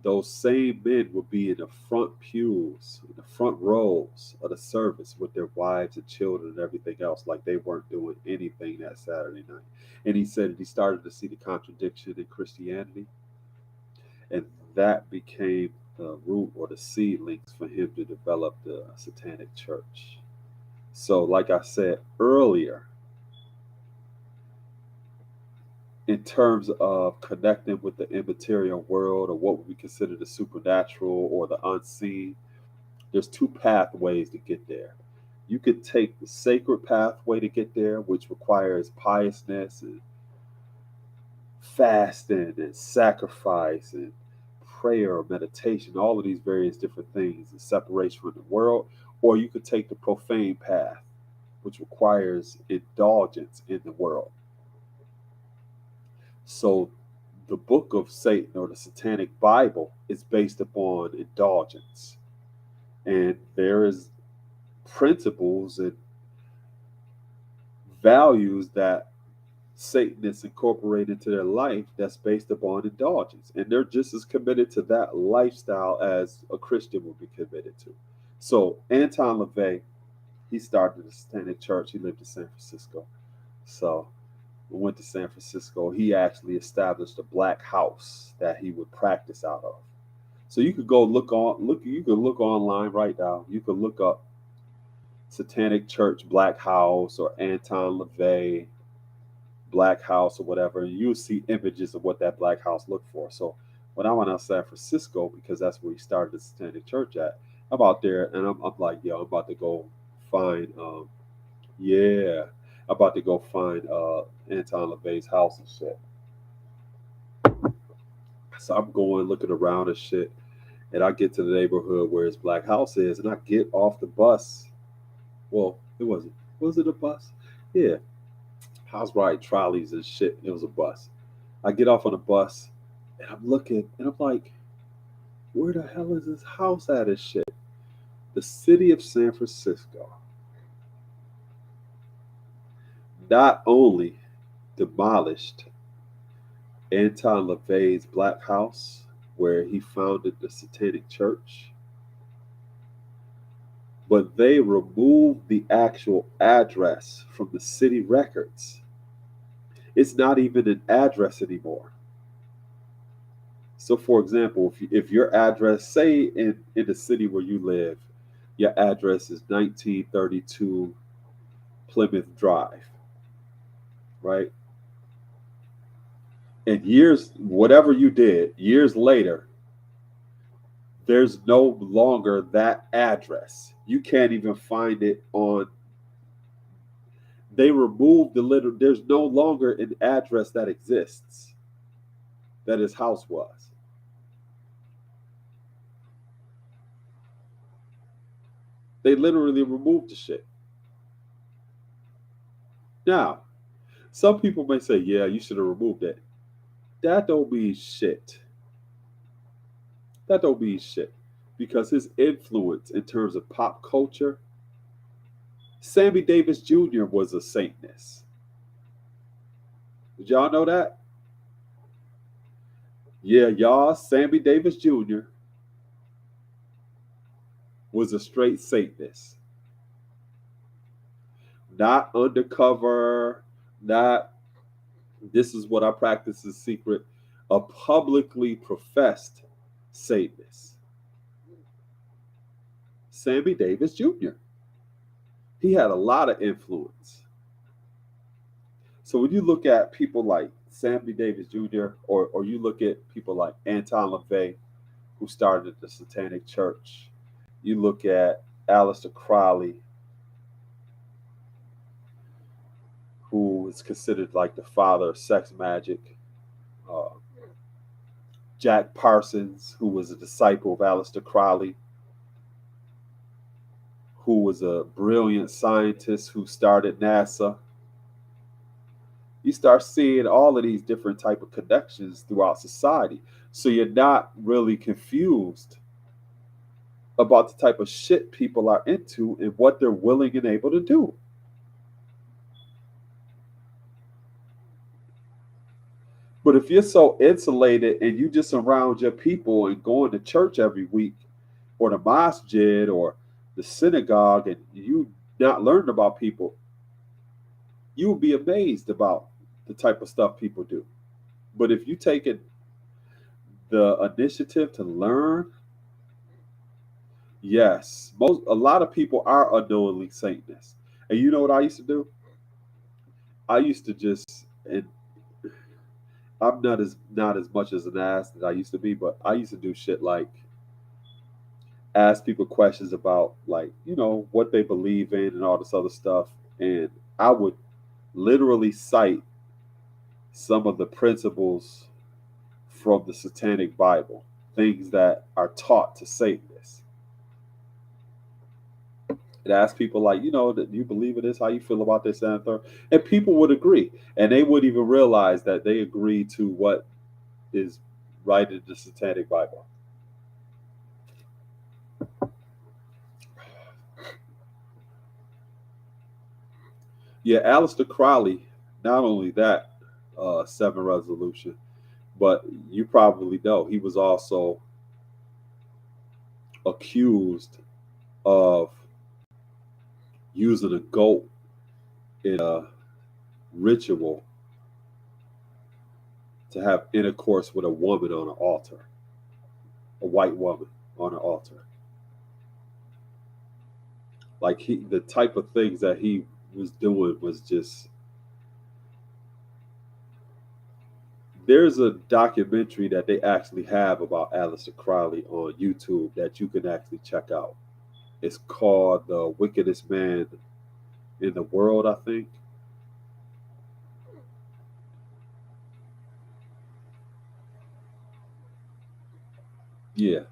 those same men would be in the front pews, in the front rows of the service with their wives and children and everything else, like they weren't doing anything that Saturday night. And he said that he started to see the contradiction in Christianity, and that became the root or the seedlings for him to develop the Satanic Church. So, like I said earlier, in terms of connecting with the immaterial world or what we consider the supernatural or the unseen, there's two pathways to get there. You could take the sacred pathway to get there, which requires piousness and fasting and sacrifice and prayer or meditation, all of these various different things, and separation from the world. Or you could take the profane path, which requires indulgence in the world. So the book of Satan or the Satanic Bible is based upon indulgence. And there is principles and values that Satanists incorporate into their life that's based upon indulgence. And they're just as committed to that lifestyle as a Christian would be committed to. So Anton LaVey, he started the Satanic Church. He lived in San Francisco. So we went to San Francisco. He actually established a black house that he would practice out of. So you could go you could look online right now. You could look up Satanic Church Black House or Anton LaVey Black House or whatever, and you'll see images of what that Black House looked for. So when I went out to San Francisco, because that's where he started the Satanic Church at, I'm out there and I'm like, yo, I'm about to go find, yeah, I'm about to go find Anton LaVey's house and shit. So I'm going looking around and shit, and I get to the neighborhood where his Black House is, and I get off the bus. Well, it wasn't. Was it a bus? Yeah. I was riding trolleys and shit. It was a bus. I get off on a bus and I'm looking and I'm like, where the hell is this house at and shit? The city of San Francisco not only demolished Anton LaVey's Black House, where he founded the Satanic Church, but they removed the actual address from the city records. It's not even an address anymore. So, for example, if your address, say in the city where you live, your address is 1932 Plymouth Drive, right? And whatever you did, years later, there's no longer that address. You can't even find it on. They removed there's no longer an address that exists that his house was. They literally removed the shit. Now, some people may say, yeah, you should have removed it. That don't mean shit. That don't mean shit. Because his influence in terms of pop culture, Sammy Davis Jr. was a Satanist. Did y'all know that? Yeah, y'all, Sammy Davis Jr. was a straight Satanist. Not undercover, not this is what I practice in secret, a publicly professed Satanist. Sammy Davis Jr. He had a lot of influence. So when you look at people like Sammy Davis Jr. or you look at people like Anton LaVey, who started the Satanic Church, you look at Aleister Crowley, who is considered like the father of sex magic, Jack Parsons, who was a disciple of Aleister Crowley, who was a brilliant scientist who started NASA. You start seeing all of these different type of connections throughout society. So you're not really confused about the type of shit people are into and what they're willing and able to do. But if you're so insulated and you just around your people and going to church every week or the masjid or the synagogue and you not learning about people, you will be amazed about the type of stuff people do. But if you take the initiative to learn, yes, a lot of people are unknowingly Satanists. And you know what I used to do? I used to just, and I'm not as much as an ass that I used to be, but I used to do shit like ask people questions about like, what they believe in and all this other stuff. And I would literally cite some of the principles from the Satanic Bible, things that are taught to Satanists. And ask people like, that you believe in this, how you feel about this and third. And people would agree. And they wouldn't even realize that they agree to what is right in the Satanic Bible. Yeah, Aleister Crowley, not only that 7 resolution, but you probably know he was also accused of using a goat in a ritual to have intercourse with a woman on an altar. a white woman on an altar. Like the type of things that he was doing was just. There's a documentary that they actually have about Aleister Crowley on YouTube that you can actually check out. It's called The Wickedest Man in the World, I think. Yeah.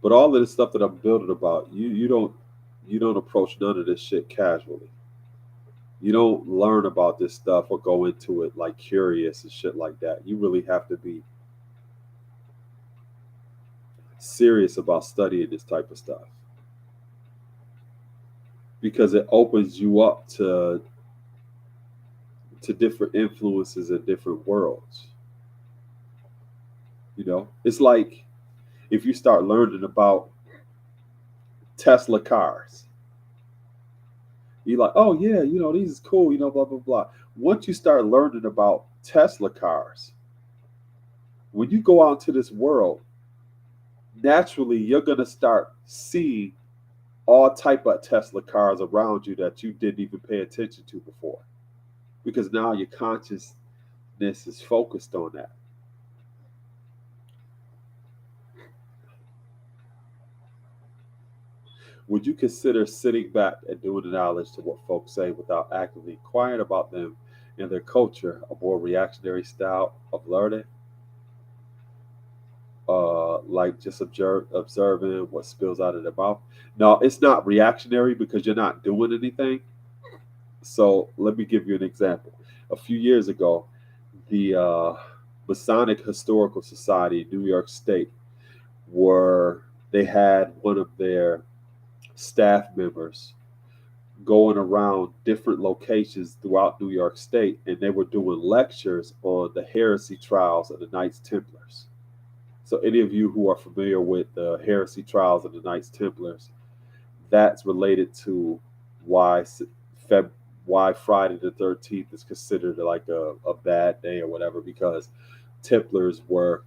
But all of the stuff that I'm building about, you don't approach none of this shit casually. You don't learn about this stuff or go into it like curious and shit like that. You really have to be serious about studying this type of stuff because it opens you up to different influences in different worlds. It's like if you start learning about Tesla cars, you're like, oh yeah, these is cool, blah blah blah. Once you start learning about Tesla cars, when you go out into this world, naturally you're gonna start seeing all type of Tesla cars around you that you didn't even pay attention to before, because now your consciousness is focused on that. Would you consider sitting back and doing the knowledge to what folks say without actively inquiring about them and their culture a more reactionary style of learning? Like just observing what spills out of their mouth. No, it's not reactionary because you're not doing anything. So let me give you an example. A few years ago, the Masonic Historical Society in New York State were they had one of their staff members going around different locations throughout New York State, and they were doing lectures on the heresy trials of the Knights Templars. So, any of you who are familiar with the heresy trials of the Knights Templars, that's related to why why Friday the 13th is considered like a bad day or whatever, because Templars were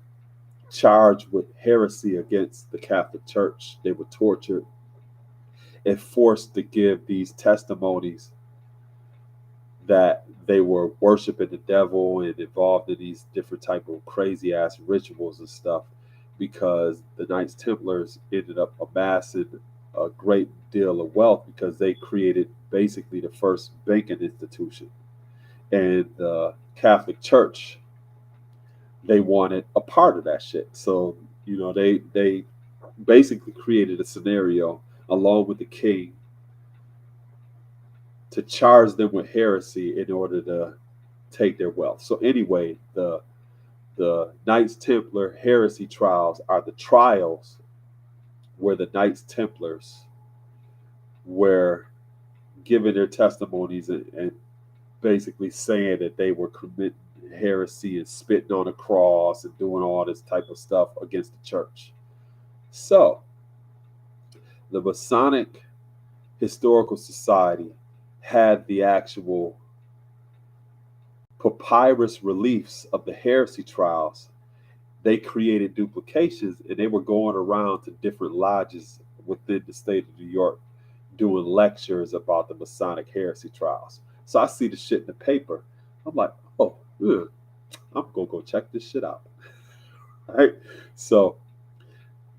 charged with heresy against the Catholic Church. They were tortured and forced to give these testimonies that they were worshiping the devil and involved in these different type of crazy ass rituals and stuff, because the Knights Templars ended up amassing a great deal of wealth because they created basically the first banking institution. And the Catholic Church, they wanted a part of that shit. So, they basically created a scenario along with the king to charge them with heresy in order to take their wealth. So anyway, the Knights Templar heresy trials are the trials where the Knights Templars were giving their testimonies and basically saying that they were committing heresy and spitting on a cross and doing all this type of stuff against the church. So the Masonic Historical Society had the actual papyrus reliefs of the heresy trials. They created duplications and they were going around to different lodges within the state of New York doing lectures about the Masonic heresy trials. So I see the shit in the paper. I'm like, oh, I'm going to go check this shit out. Right? So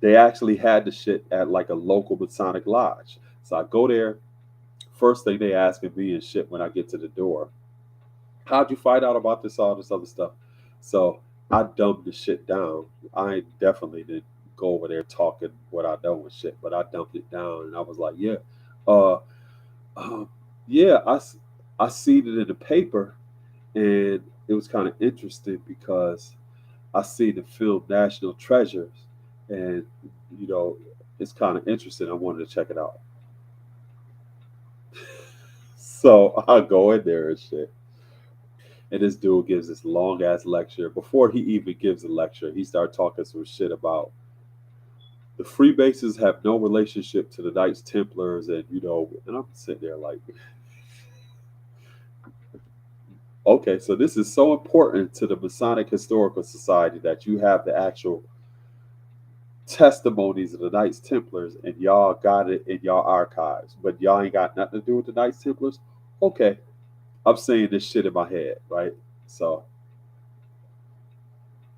they actually had the shit at like a local Masonic lodge. So I go there. First thing they asking me and shit when I get to the door, how'd you find out about this, all this other stuff? So I dumbed the shit down. I definitely didn't go over there talking what I know and shit, but I dumped it down and I was like, yeah, uh, um, yeah, I seen it in the paper, and it was kind of interesting because I seen the film National Treasures, and it's kind of interesting. I wanted to check it out. So I go in there and shit. And this dude gives this long ass lecture. Before he even gives a lecture, he started talking some shit about the Freemasons have no relationship to the Knights Templars, and and I'm sitting there like, Okay, so this is so important to the Masonic Historical Society that you have the actual testimonies of the Knights Templars and y'all got it in y'all archives, but y'all ain't got nothing to do with the Knights Templars. Okay, I'm saying this shit in my head, right? So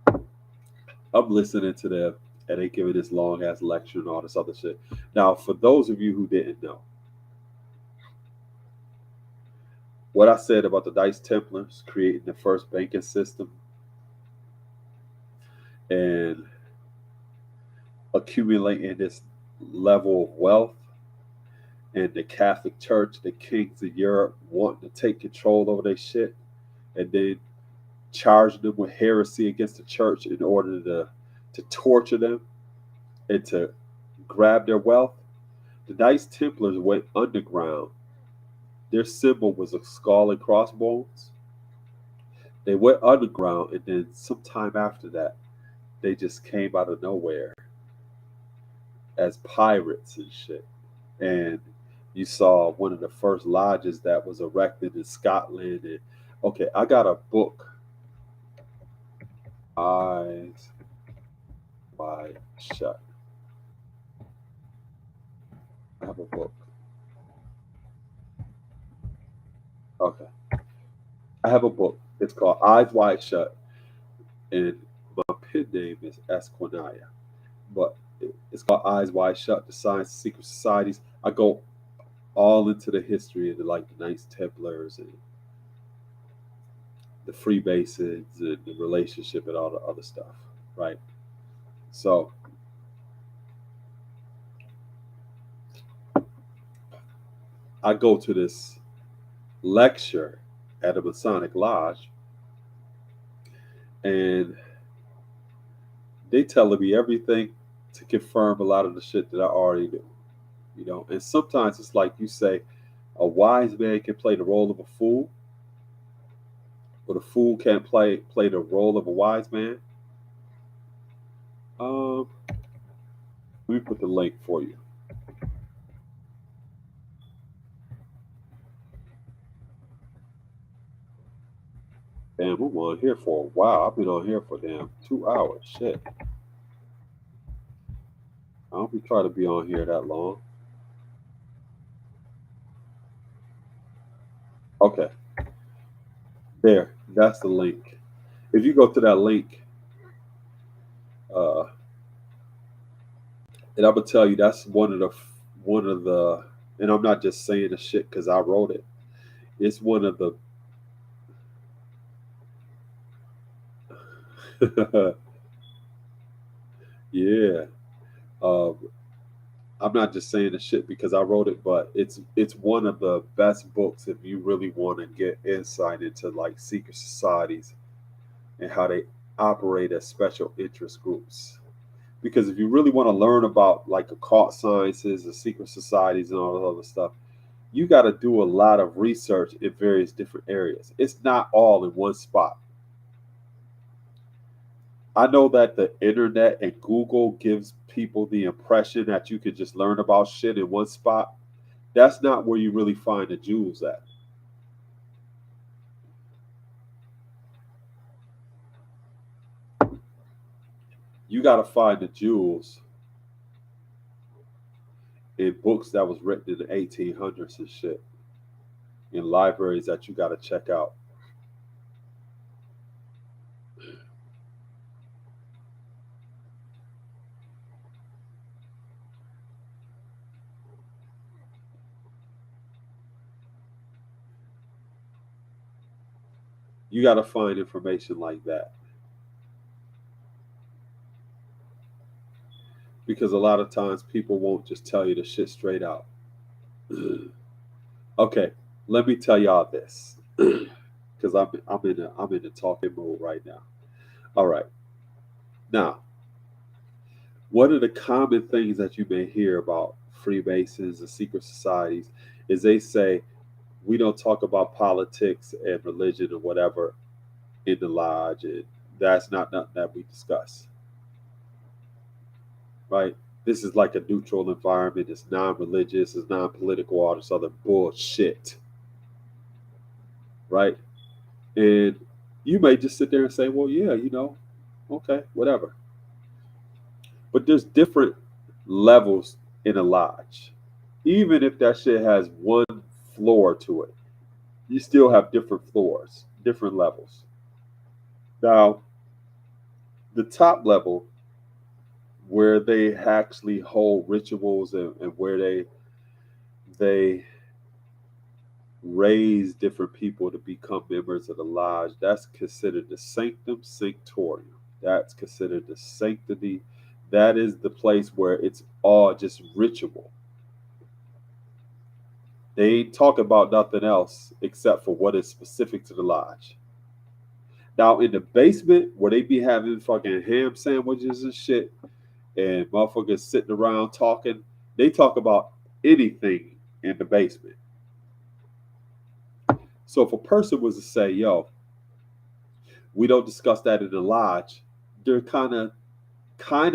I'm listening to them and they giving this long ass lecture and all this other shit. Now, for those of you who didn't know, what I said about the Knights Templars creating the first banking system and accumulating this level of wealth, and the Catholic Church, the kings of Europe wanting to take control over their shit, and then charging them with heresy against the church in order to torture them and to grab their wealth. The Knights Templars went underground. Their symbol was a skull and crossbones. They went underground, and then sometime after that, they just came out of nowhere as pirates and shit. And you saw one of the first lodges that was erected in Scotland. And okay, I got a book, Eyes Wide Shut. I have a book. Okay, I have a book. It's called Eyes Wide Shut, and my pen name is Esquinaya, but it's called Eyes Wide Shut: The Science of Secret Societies. I go all into the history of the Knights Templars and the Freemasons and the relationship and all the other stuff, right? So I go to this lecture at a Masonic lodge, and they telling me everything to confirm a lot of the shit that I already knew, you know. And sometimes it's like you say, a wise man can play the role of a fool, but a fool can't play the role of a wise man. Um, Let me put the link for you. Damn, I'm on here for a while. I've been on here for damn 2 hours. Shit, I don't be trying to be on here that long. Okay, there. That's the link. If you go to that link, uh, and I'm gonna tell you that's one of the, and I'm not just saying the shit because I wrote it. It's one of the yeah. Um, I'm not just saying the shit because I wrote it, but it's one of the best books if you really want to get insight into like secret societies and how they operate as special interest groups. Because if you really want to learn about like occult sciences and secret societies and all that other stuff, you got to do a lot of research in various different areas. It's not all in one spot. I know that the internet and Google gives people the impression that you could just learn about shit in one spot. That's not where you really find the jewels at. You got to find the jewels in books that was written in the 1800s and shit, in libraries that you got to check out. You got to find information like that because a lot of times people won't just tell you the shit straight out. Okay, let me tell y'all this because I'm in the talking mode right now. All right, now one of the common things that you may hear about Freemasons and secret societies is they say we don't talk about politics and religion or whatever in the lodge, and that's not nothing that we discuss, right? This is like a neutral environment. It's non-religious. It's non-political. All this other bullshit, right? And you may just sit there and say, well, yeah, okay, whatever. But there's different levels in a lodge. Even if that shit has one floor to it, you still have different floors, different levels. Now, the top level, where they actually hold rituals and where they raise different people to become members of the lodge, that's considered the sanctum sanctorum. That's considered the sanctity. That is the place where it's all just ritual. They ain't talk about nothing else except for what is specific to the lodge. Now in the basement where they be having fucking ham sandwiches and shit and motherfuckers sitting around talking, they talk about anything in the basement. So if a person was to say, yo, we don't discuss that in the lodge, they're kind of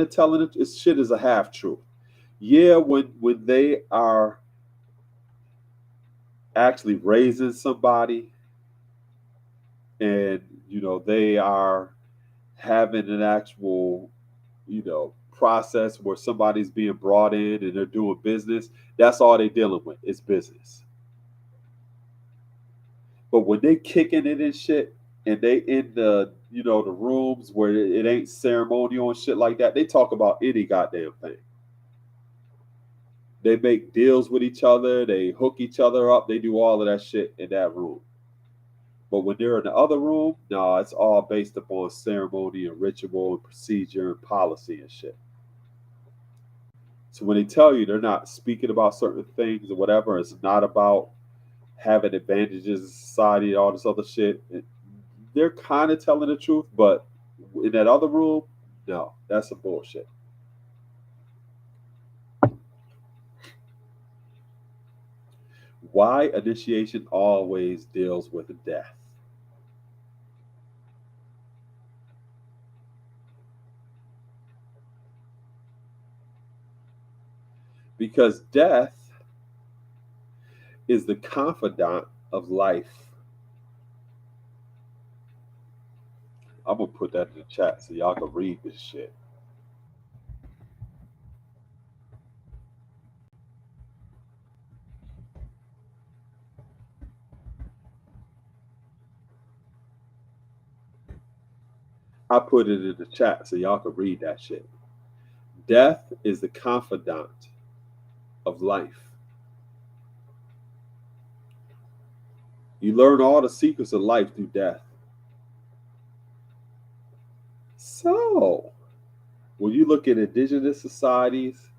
telling it. This shit is a half truth. Yeah, when they are actually raising somebody, and they are having an actual process where somebody's being brought in and they're doing business. That's all they're dealing with. It's business. But when they kicking it and shit, and they in the rooms where it ain't ceremonial and shit like that, they talk about any goddamn thing. They make deals with each other. They hook each other up. They do all of that shit in that room. But when they're in the other room, no, it's all based upon ceremony and ritual and procedure and policy and shit. So when they tell you they're not speaking about certain things or whatever, it's not about having advantages in society and all this other shit. They're kind of telling the truth, but in that other room, no, that's some bullshit. Why initiation always deals with death? Because death is the confidant of life. I'm gonna put that in the chat so y'all can read this shit. I put it in the chat so y'all can read that shit. Death is the confidant of life. You learn all the secrets of life through death. So, when you look at indigenous societies,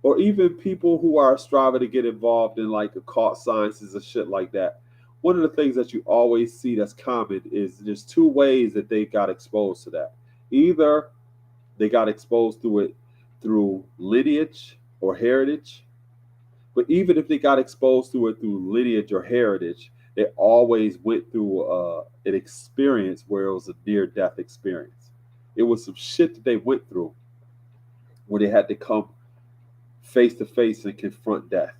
or even people who are striving to get involved in like occult sciences and shit like that, one of the things that you always see that's common is there's two ways that they got exposed to that. Either they got exposed through it through lineage or heritage, but even if they got exposed to it through lineage or heritage, they always went through an experience where it was a near-death experience. It was some shit that they went through where they had to come face to face and confront death.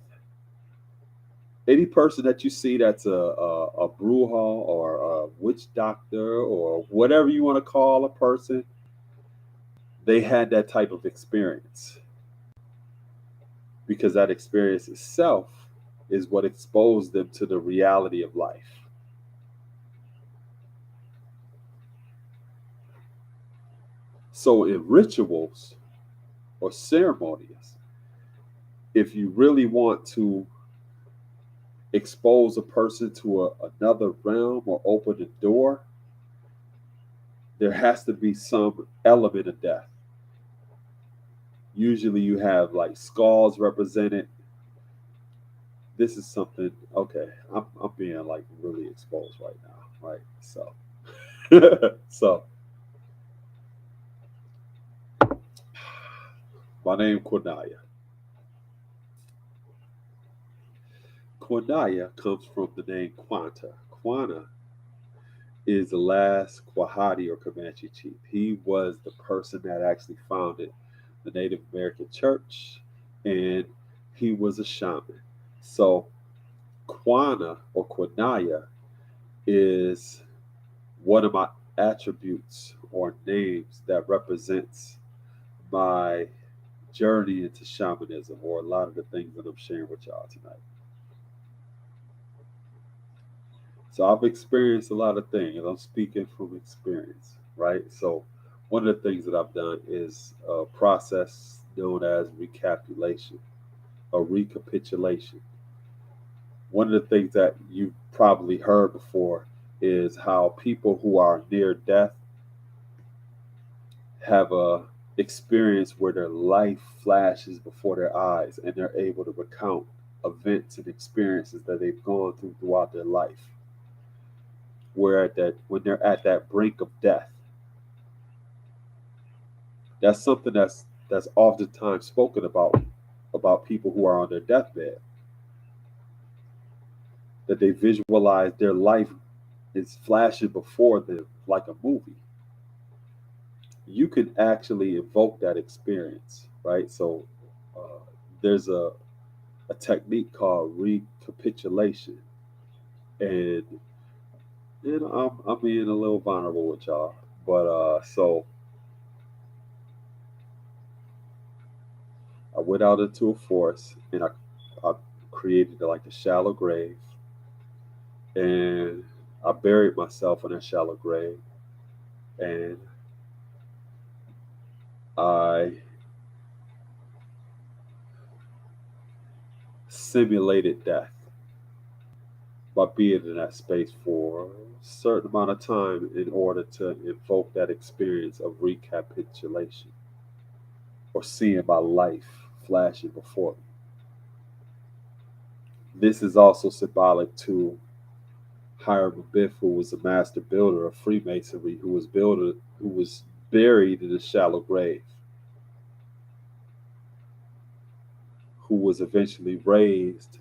Any person that you see that's a bruja or a witch doctor or whatever you want to call a person, they had that type of experience. Because that experience itself is what exposed them to the reality of life. So in rituals or ceremonies, if you really want to expose a person to another realm or open the door, there has to be some element of death. Usually you have like skulls represented. This is something, okay, I'm being like really exposed right now, right? So, so my name Quinaya. Quinaya comes from the name Quanta. Quanta is the last Quahati or Comanche chief. He was the person that actually founded the Native American church, and he was a shaman. So Quana or Quinaya is one of my attributes or names that represents my journey into shamanism, or a lot of the things that I'm sharing with y'all tonight. So I've experienced a lot of things, and I'm speaking from experience, right? So one of the things that I've done is a process known as recapitulation, or recapitulation. One of the things that you've probably heard before is how people who are near death have a experience where their life flashes before their eyes, and they're able to recount events and experiences that they've gone through throughout their life. Where at that when they're at that brink of death, that's something that's oftentimes spoken about people who are on their deathbed, that they visualize their life is flashing before them like a movie. You can actually evoke that experience, right? So uh, there's a technique called recapitulation, and I'm being a little vulnerable with y'all, but so I went out into a forest, and I created like a shallow grave, and I buried myself in a shallow grave, and I simulated death by being in that space for a certain amount of time in order to evoke that experience of recapitulation, or seeing my life flashing before me. This is also symbolic to Hiram Abiff, who was a master builder of Freemasonry, who was buried in a shallow grave, who was eventually raised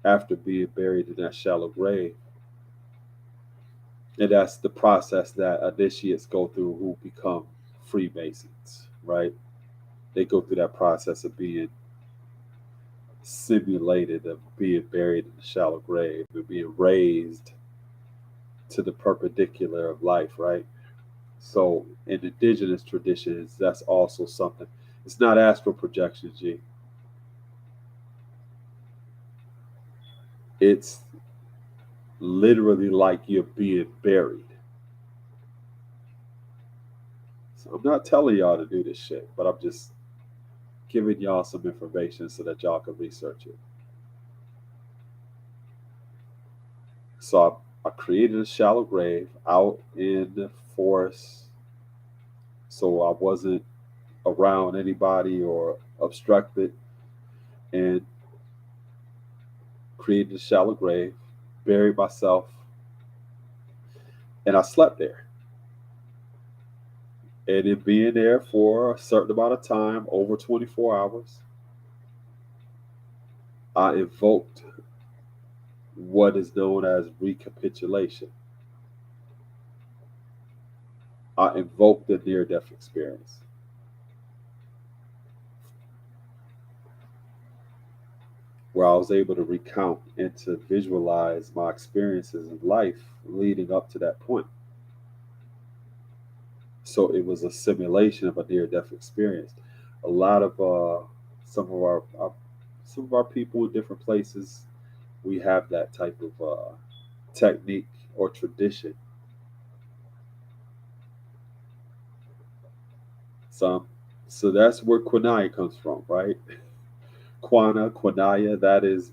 after being buried in that shallow grave. And that's the process that initiates go through who become Freemasons, right? They go through that process of being simulated, of being buried in a shallow grave, and being raised to the perpendicular of life, right? So in indigenous traditions, that's also something. It's not astral projection, G. It's literally like you're being buried. So I'm not telling y'all to do this shit, but I'm just giving y'all some information so that y'all can research it. So I created a shallow grave out in the forest, so I wasn't around anybody or obstructed, and created a shallow grave, buried myself, and I slept there. And it being there for a certain amount of time, over 24 hours, I invoked what is known as recapitulation. I invoked the near death experience, where I was able to recount and to visualize my experiences in life leading up to that point. So it was a simulation of a near death experience. A lot of some of our people in different places, we have that type of technique or tradition. So, so that's where Quinaya comes from, right? Quinaya, that is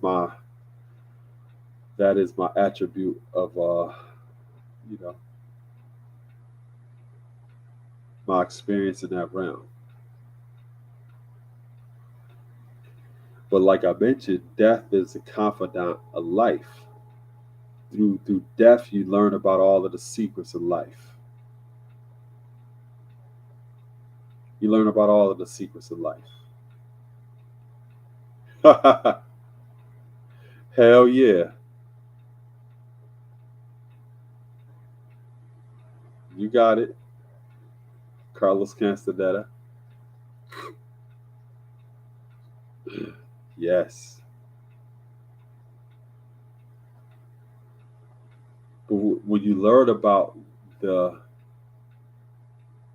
my attribute of you know, my experience in that realm. But like I mentioned, death is a confidant of life. Through death, you learn about all of the secrets of life. You learn about all of the secrets of life. Hell yeah. You got it. Carlos Castaneda. Yes. But when you learn about the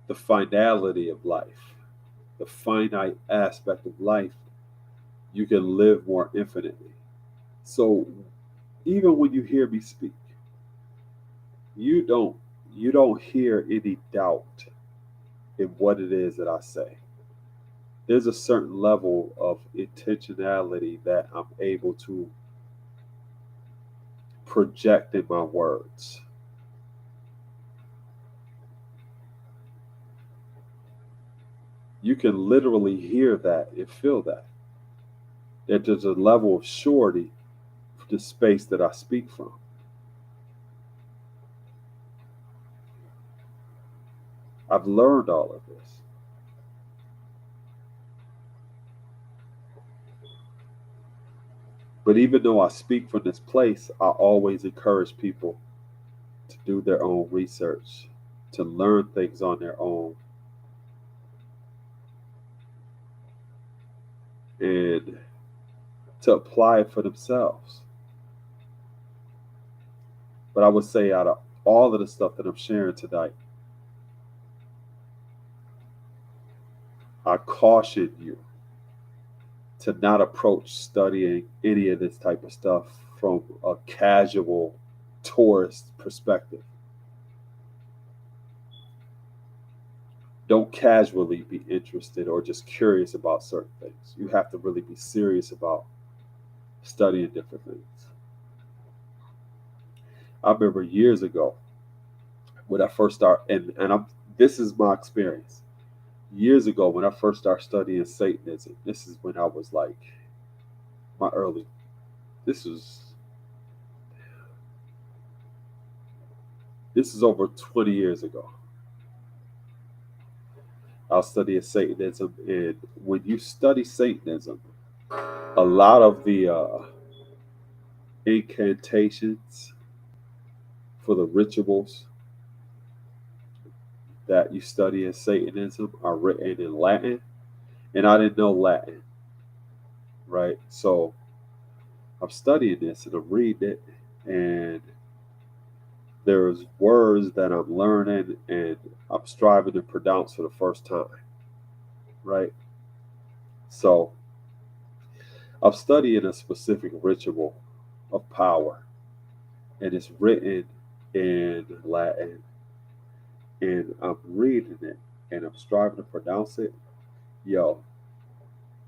the finality of life, the finite aspect of life, you can live more infinitely. So even when you hear me speak, you don't you don't hear any doubt in what it is that I say. There's a certain level of intentionality that I'm able to project in my words. You can literally hear that and feel that. That there's a level of surety for the space that I speak from. I've learned all of this. But even though I speak from this place, I always encourage people to do their own research, to learn things on their own, and to apply it for themselves. But I would say, out of all of the stuff that I'm sharing tonight, I caution you to not approach studying any of this type of stuff from a casual tourist perspective. Don't casually be interested or just curious about certain things. You have to really be serious about studying different things. I remember years ago when I first started, and this is my experience. Years ago when I first started studying Satanism, this is when I was like my early. This was this is over 20 years ago. I was studying Satanism, and when you study Satanism, a lot of the incantations for the rituals that you study in Satanism are written in Latin, and I didn't know Latin, right? So I'm studying this and I'm reading it, and there's words that I'm learning and I'm striving to pronounce for the first time, right? So I'm studying a specific ritual of power, and it's written in Latin, and I'm reading it and I'm striving to pronounce it. Yo,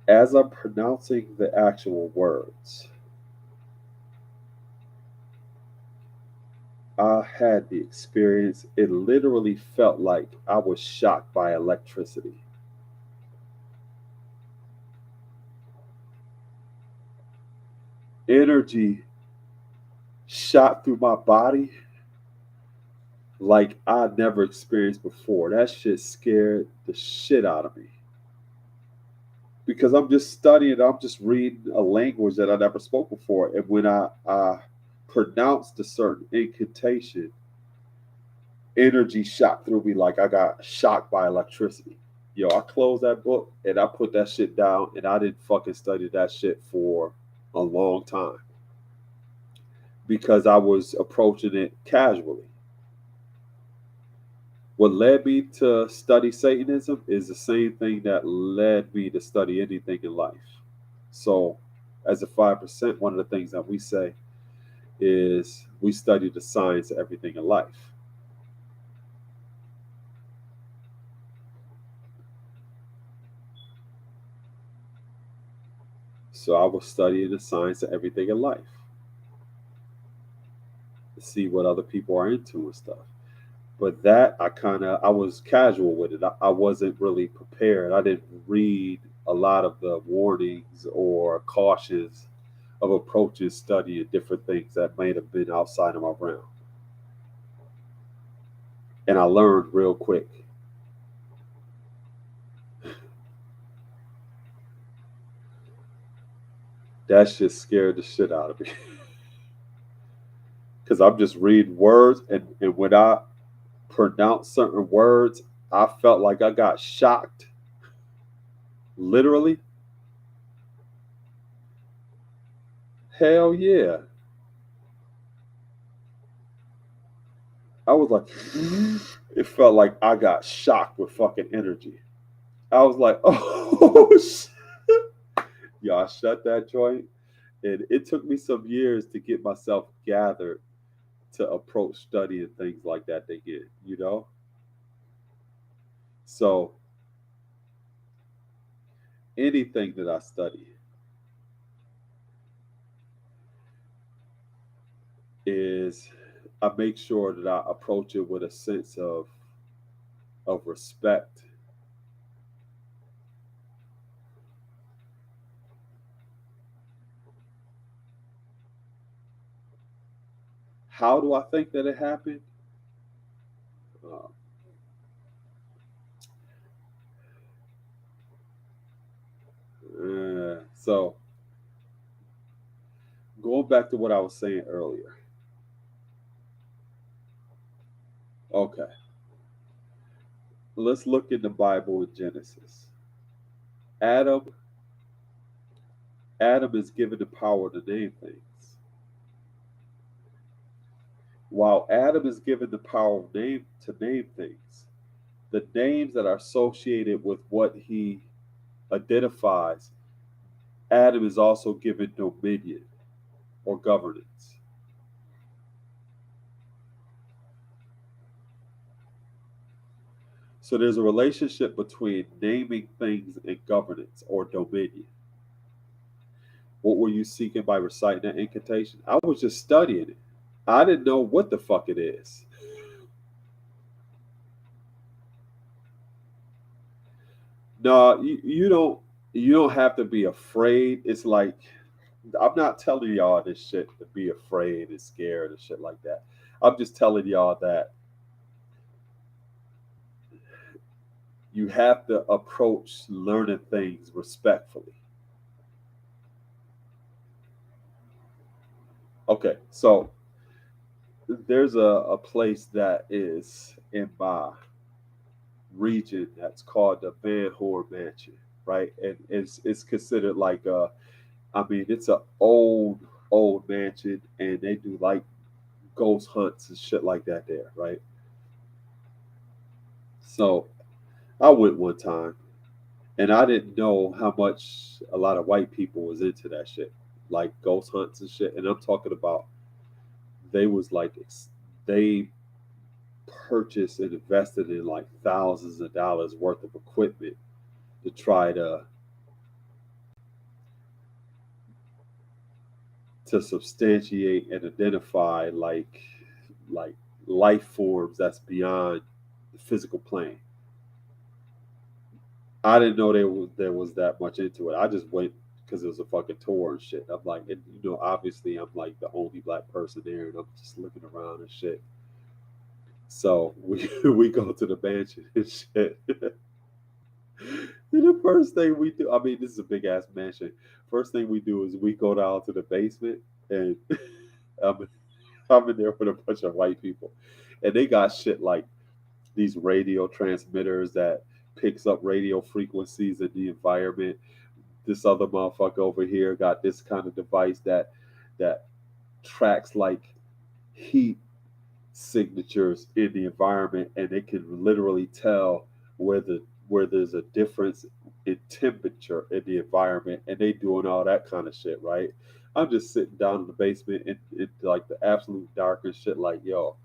as I'm pronouncing the actual words, I had the experience. It literally felt like I was shocked by electricity. Energy shot through my body like I never experienced before. That shit scared the shit out of me because I'm just studying, I'm just reading a language that I never spoke before. And when I pronounced a certain incantation, energy shot through me like I got shocked by electricity. Yo, I closed that book and I put that shit down, and I didn't fucking study that shit for a long time because I was approaching it casually. What led me to study Satanism is the same thing that led me to study anything in life. So, as a 5%, one of the things that we say is we study the science of everything in life. So, I was studying the science of everything in life to see what other people are into and stuff. But that I was casual with it. I wasn't really prepared. I didn't read a lot of the warnings or cautions of approaching studying different things that may have been outside of my realm. And I learned real quick. That shit scared the shit out of me. Because I'm just reading words, and when I pronounce certain words, I felt like I got shocked. Literally. Hell yeah. I was like, it felt like I got shocked with fucking energy. I was like, oh shit. Y'all shut that joint. And it took me some years to get myself gathered to approach studying things like that again, you know? So anything that I study is I make sure that I approach it with a sense of respect. How do I think that it happened? Uh, so going back to what I was saying earlier. Okay, let's look in the Bible in Genesis. Adam, Adam is given the power to name things. While Adam is given the power of name to name things, the names that are associated with what he identifies, Adam is also given dominion or governance. So there's a relationship between naming things and governance or dominion. What were you seeking by reciting that incantation? I was just studying it. I didn't know what the fuck it is. No, you don't have to be afraid. It's like I'm not telling y'all this shit to be afraid and scared and shit like that. I'm just telling y'all that you have to approach learning things respectfully. Okay, so there's a place that is in my region that's called the Van Horn Mansion, right? And it's considered like I mean, it's an old mansion, and they do like ghost hunts and shit like that there, right? So I went one time, and I didn't know how much a lot of white people was into that shit, like ghost hunts and shit. And I'm talking about they was like they purchased and invested in like thousands of dollars worth of equipment to try to substantiate and identify like life forms that's beyond the physical plane. I didn't know there was that much into it. I just went because it was a fucking tour and shit. I'm like, and obviously I'm like the only black person there, and I'm just looking around and shit. So we we go to the mansion and shit. And the first thing we do, I mean, this is a big ass mansion. First thing we do is we go down to the basement, and I'm, I'm in there with a bunch of white people, and they got shit like these radio transmitters that picks up radio frequencies in the environment. This other motherfucker over here got this kind of device that tracks like heat signatures in the environment, and it can literally tell where there's a difference in temperature in the environment, and they doing all that kind of shit, right? I'm just sitting down in the basement in like the absolute darkest shit, like, yo,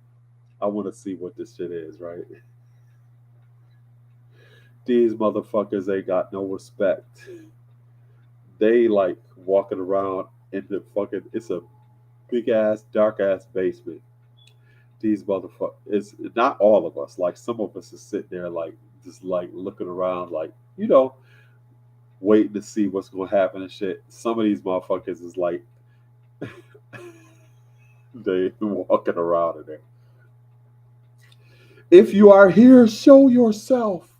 I want to see what this shit is, right? These motherfuckers ain't got no respect. They like walking around in the fucking, it's a big ass, dark ass basement. These motherfuckers, it's not all of us. Like some of us is sitting there, like just like looking around, like waiting to see what's gonna happen and shit. Some of these motherfuckers is like they walking around in there. If you are here, show yourself.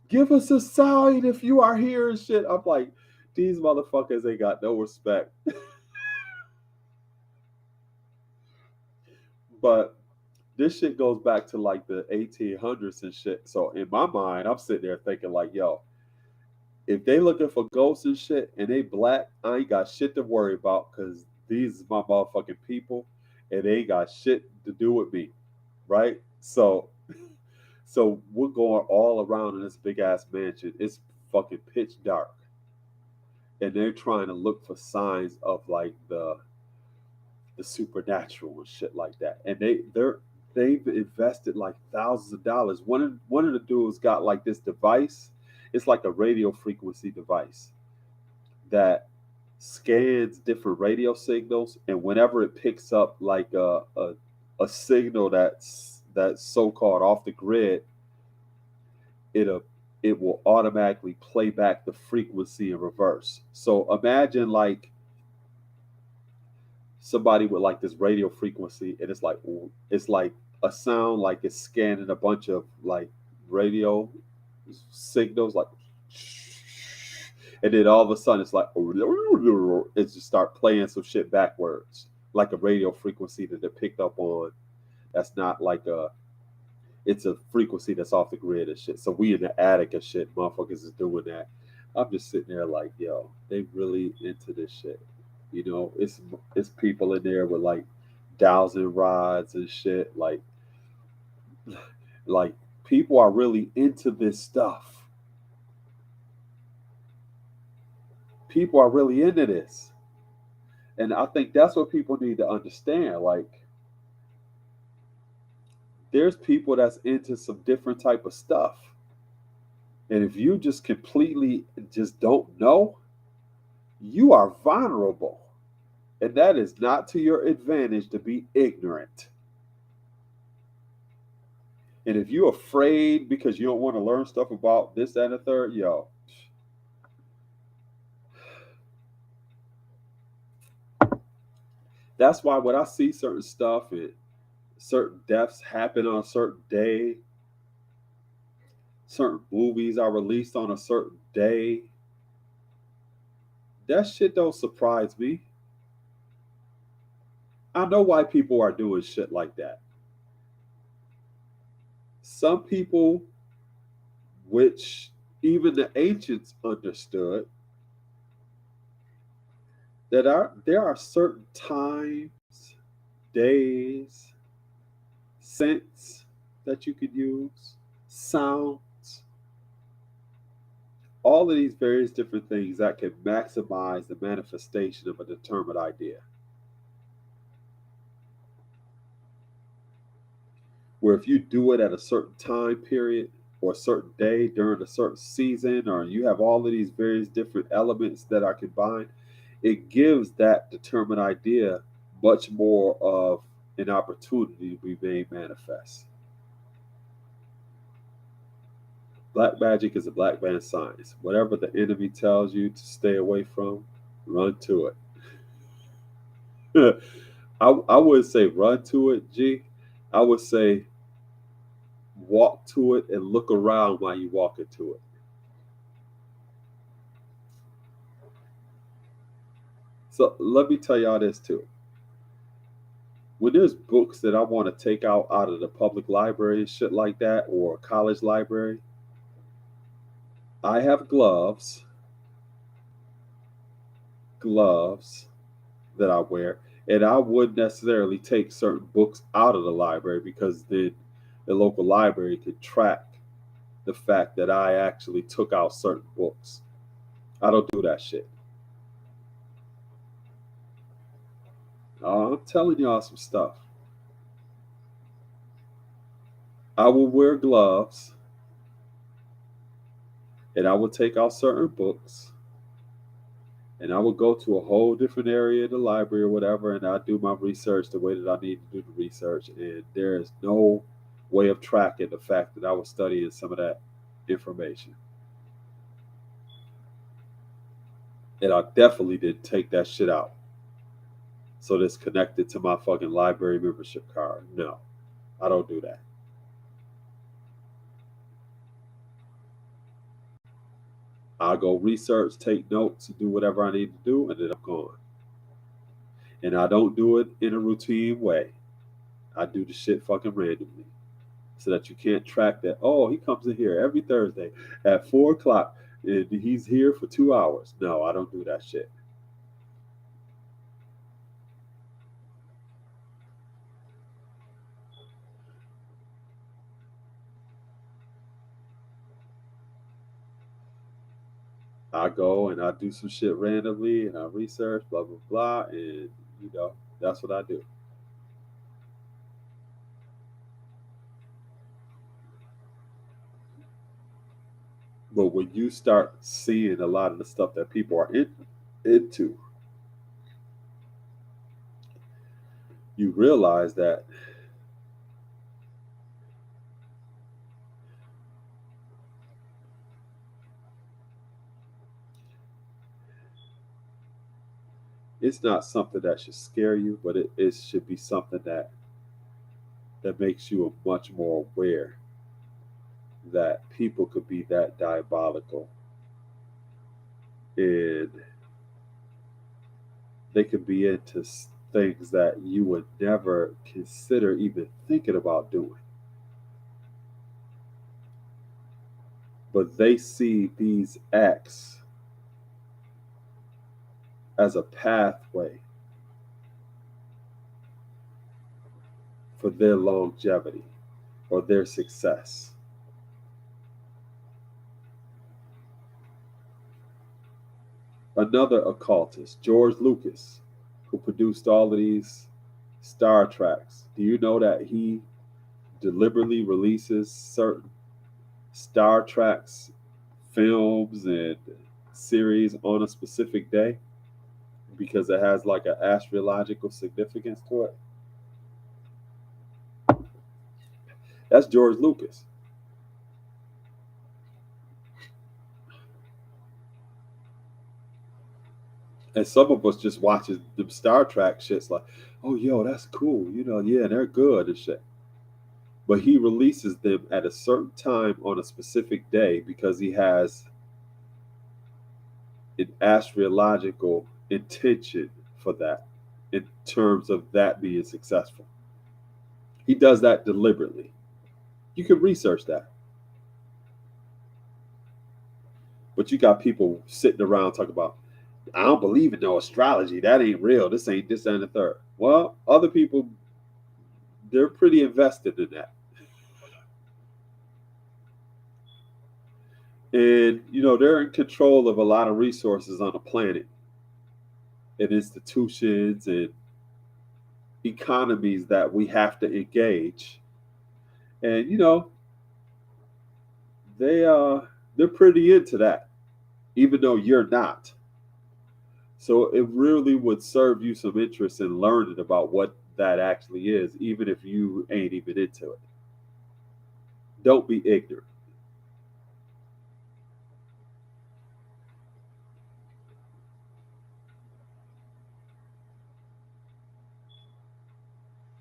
Give us a sign if you are here and shit. I'm like, these motherfuckers ain't got no respect. But this shit goes back to like the 1800s and shit. So in my mind, I'm sitting there thinking like, yo, if they looking for ghosts and shit and they black, I ain't got shit to worry about because these is my motherfucking people. and they ain't got shit to do with me, right? So we're going all around in this big ass mansion. It's fucking pitch dark, and they're trying to look for signs of like the supernatural and shit like that. And they've invested like thousands of dollars. One of the dudes got like this device. It's like a radio frequency device that scans different radio signals, and whenever it picks up like a signal that's so called off the grid, it'll it will automatically play back the frequency in reverse. So imagine like somebody with like this radio frequency, and it's like a sound like it's scanning a bunch of like radio signals, like, and then all of a sudden it's like it just start playing some shit backwards, like a radio frequency that it picked up on. That's not like it's a frequency that's off the grid and shit. So we in the attic and shit, motherfuckers is doing that. I'm just sitting there like, yo, they really into this shit. You know, it's people in there with like dowsing rods and shit. Like people are really into this stuff. People are really into this. And I think that's what people need to understand. Like there's people that's into some different type of stuff. And if you just completely just don't know, you are vulnerable. And that is not to your advantage to be ignorant. And if you're afraid because you don't want to learn stuff about this, that, and the third, yo. That's why when I see certain stuff and certain deaths happen on a certain day, certain movies are released on a certain day, that shit don't surprise me. I know why people are doing shit like that. Some people, which even the ancients understood, there are certain times, days, scents that you could use, sounds, all of these various different things that can maximize the manifestation of a determined idea. Where if you do it at a certain time period or a certain day during a certain season, or you have all of these various different elements that are combined, it gives that determined idea much more of an opportunity to be made manifest. Black magic is a black man science. Whatever the enemy tells you to stay away from, run to it. I would say run to it, G. I would say walk to it and look around while you walk into it. So let me tell y'all this too. When there's books that I want to take out of the public library and shit like that, or a college library, I have gloves that I wear, and I wouldn't necessarily take certain books out of the library because then the local library could track the fact that I actually took out certain books. I don't do that shit. I'm telling y'all some stuff. I will wear gloves and I will take out certain books and I will go to a whole different area in the library or whatever, and I do my research the way that I need to do the research. And there is no way of tracking the fact that I was studying some of that information. And I definitely didn't take that shit out. So that's connected to my fucking library membership card. No, I don't do that. I'll go research, take notes, do whatever I need to do, and then I'm gone. And I don't do it in a routine way. I do the shit fucking randomly. So that you can't track that, oh, he comes in here every Thursday at 4 o'clock and he's here for 2 hours. No, I don't do that shit. I go and I do some shit randomly and I research, blah blah blah, and that's what I do. But when you start seeing a lot of the stuff that people are into, you realize that it's not something that should scare you, but it should be something that makes you much more aware that people could be that diabolical and they could be into things that you would never consider even thinking about doing. But they see these acts as a pathway for their longevity or their success. Another occultist, George Lucas, who produced all of these Star Treks. Do you know that he deliberately releases certain Star Treks films and series on a specific day because it has like an astrological significance to it? That's George Lucas. And some of us just watches the Star Trek shits like, oh yo, that's cool, yeah, they're good and shit. But he releases them at a certain time on a specific day because he has an astrological intention for that in terms of that being successful. He does that deliberately. You can research that. But you got people sitting around talking about, I don't believe in no astrology. That ain't real. This ain't this and the third. Well, other people, they're pretty invested in that. And, they're in control of a lot of resources on the planet and institutions and economies that we have to engage. And, they they're pretty into that, even though you're not. So it really would serve you some interest in learning about what that actually is, even if you ain't even into it. Don't be ignorant.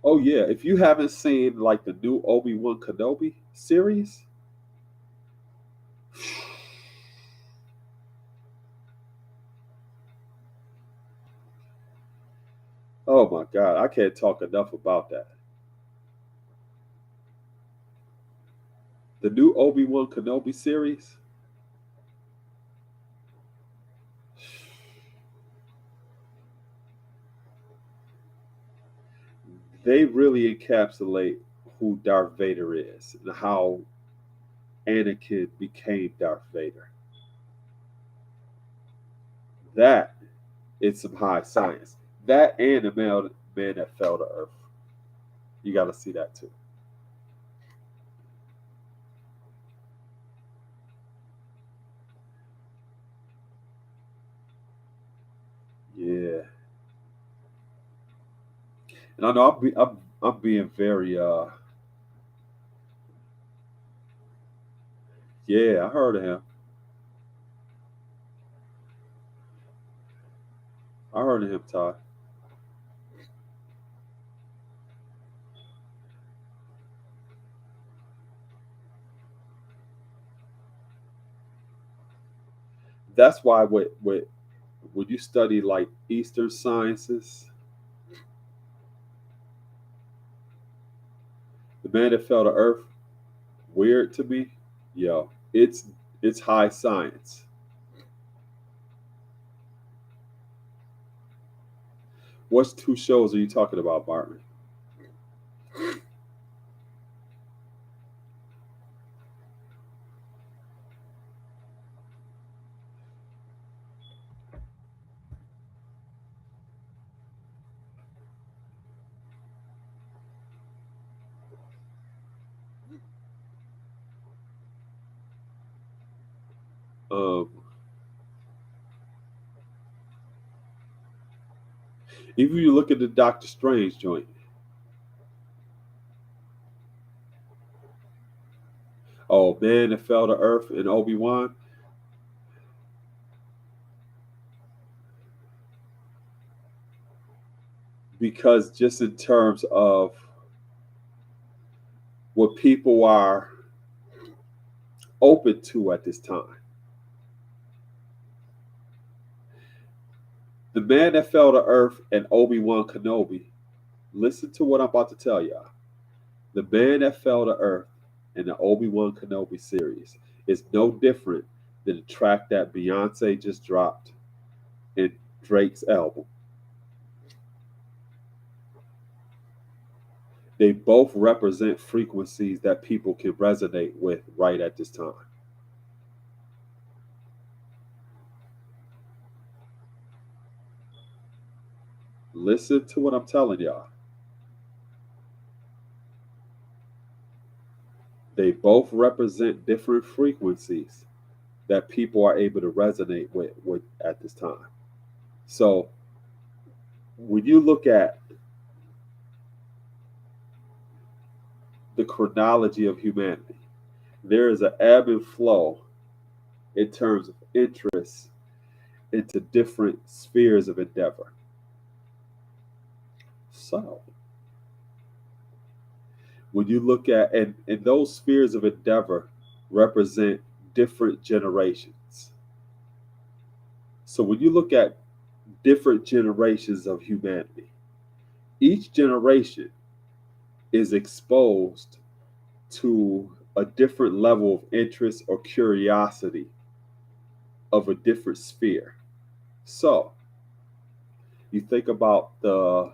Oh yeah, if you haven't seen like the new Obi-Wan Kenobi series, oh my god, I can't talk enough about that. The new Obi-Wan Kenobi series, they really encapsulate who Darth Vader is and how Anakin became Darth Vader. That is some high science. That and the man that fell to Earth. You got to see that too. Yeah, and I know I'm being very yeah, I heard of him. I heard of him, Todd. That's why with when you study like Eastern sciences, the man that fell to Earth, weird to me. Yo, it's high science. What two shows are you talking about, Barton? Um, Even if you look at the Doctor Strange joint, oh man, that fell to Earth in Obi-Wan. Because just in terms of what people are open to at this time, the man that fell to Earth and Obi-Wan Kenobi. Listen to what I'm about to tell y'all. The man that fell to Earth in the Obi-Wan Kenobi series is no different than the track that Beyonce just dropped in Drake's album. They both represent frequencies that people can resonate with right at this time. Listen to what I'm telling y'all. They both represent different frequencies that people are able to resonate with at this time. So when you look at the chronology of humanity, there is an ebb and flow in terms of interest into different spheres of endeavor. So when you look at, and those spheres of endeavor represent different generations. So when you look at different generations of humanity, each generation is exposed to a different level of interest or curiosity of a different sphere. So you think about the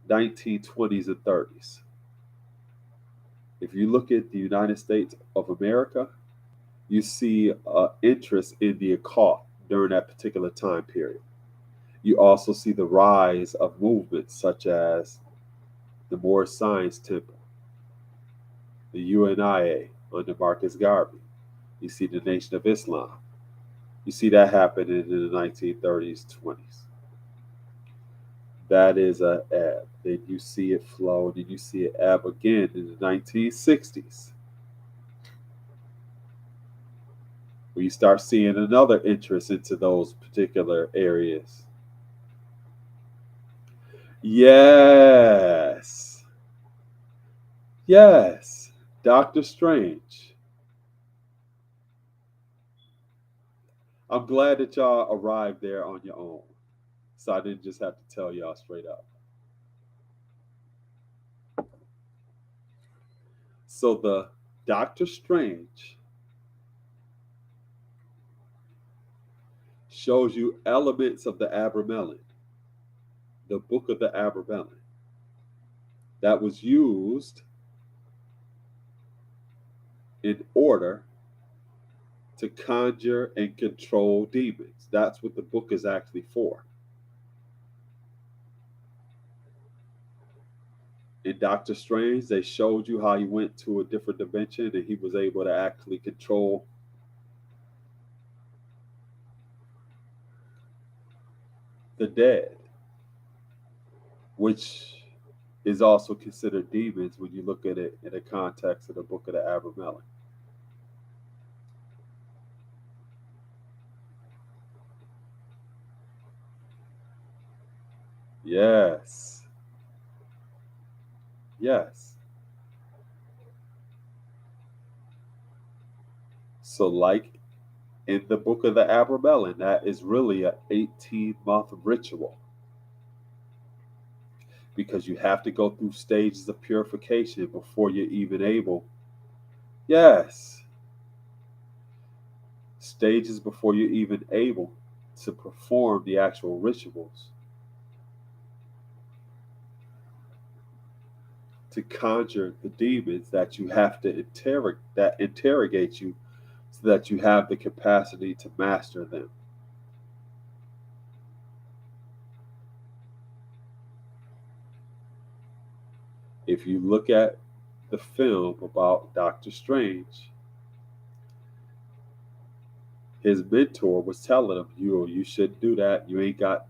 1920s and 30s. If you look at the United States of America, you see interest in the occult during that particular time period. You also see the rise of movements such as the Moorish Science Temple, the UNIA under Marcus Garvey. You see the Nation of Islam. You see that happen in the 1930s, 20s. That is a ebb. Then you see it flow, and then you see it ebb again in the 1960s. Where you start seeing another interest into those particular areas. Yes. Yes. Doctor Strange. I'm glad that y'all arrived there on your own. So I didn't just have to tell y'all straight up. So the Doctor Strange shows you elements of the Abramelin, the book of the Abramelin, that was used in order to conjure and control demons. That's what the book is actually for. In Doctor Strange, they showed you how he went to a different dimension and he was able to actually control the dead, which is also considered demons when you look at it in the context of the book of the Abramelin. Yes. Yes. So, like in the book of the Abramelin, that is really an 18-month ritual because you have to go through stages of purification before you're even able. Yes. Stages before you're even able to perform the actual rituals to conjure the demons that you have to interrogate you so that you have the capacity to master them. If you look at the film about Doctor Strange, his mentor was telling him, you shouldn't do that. You ain't got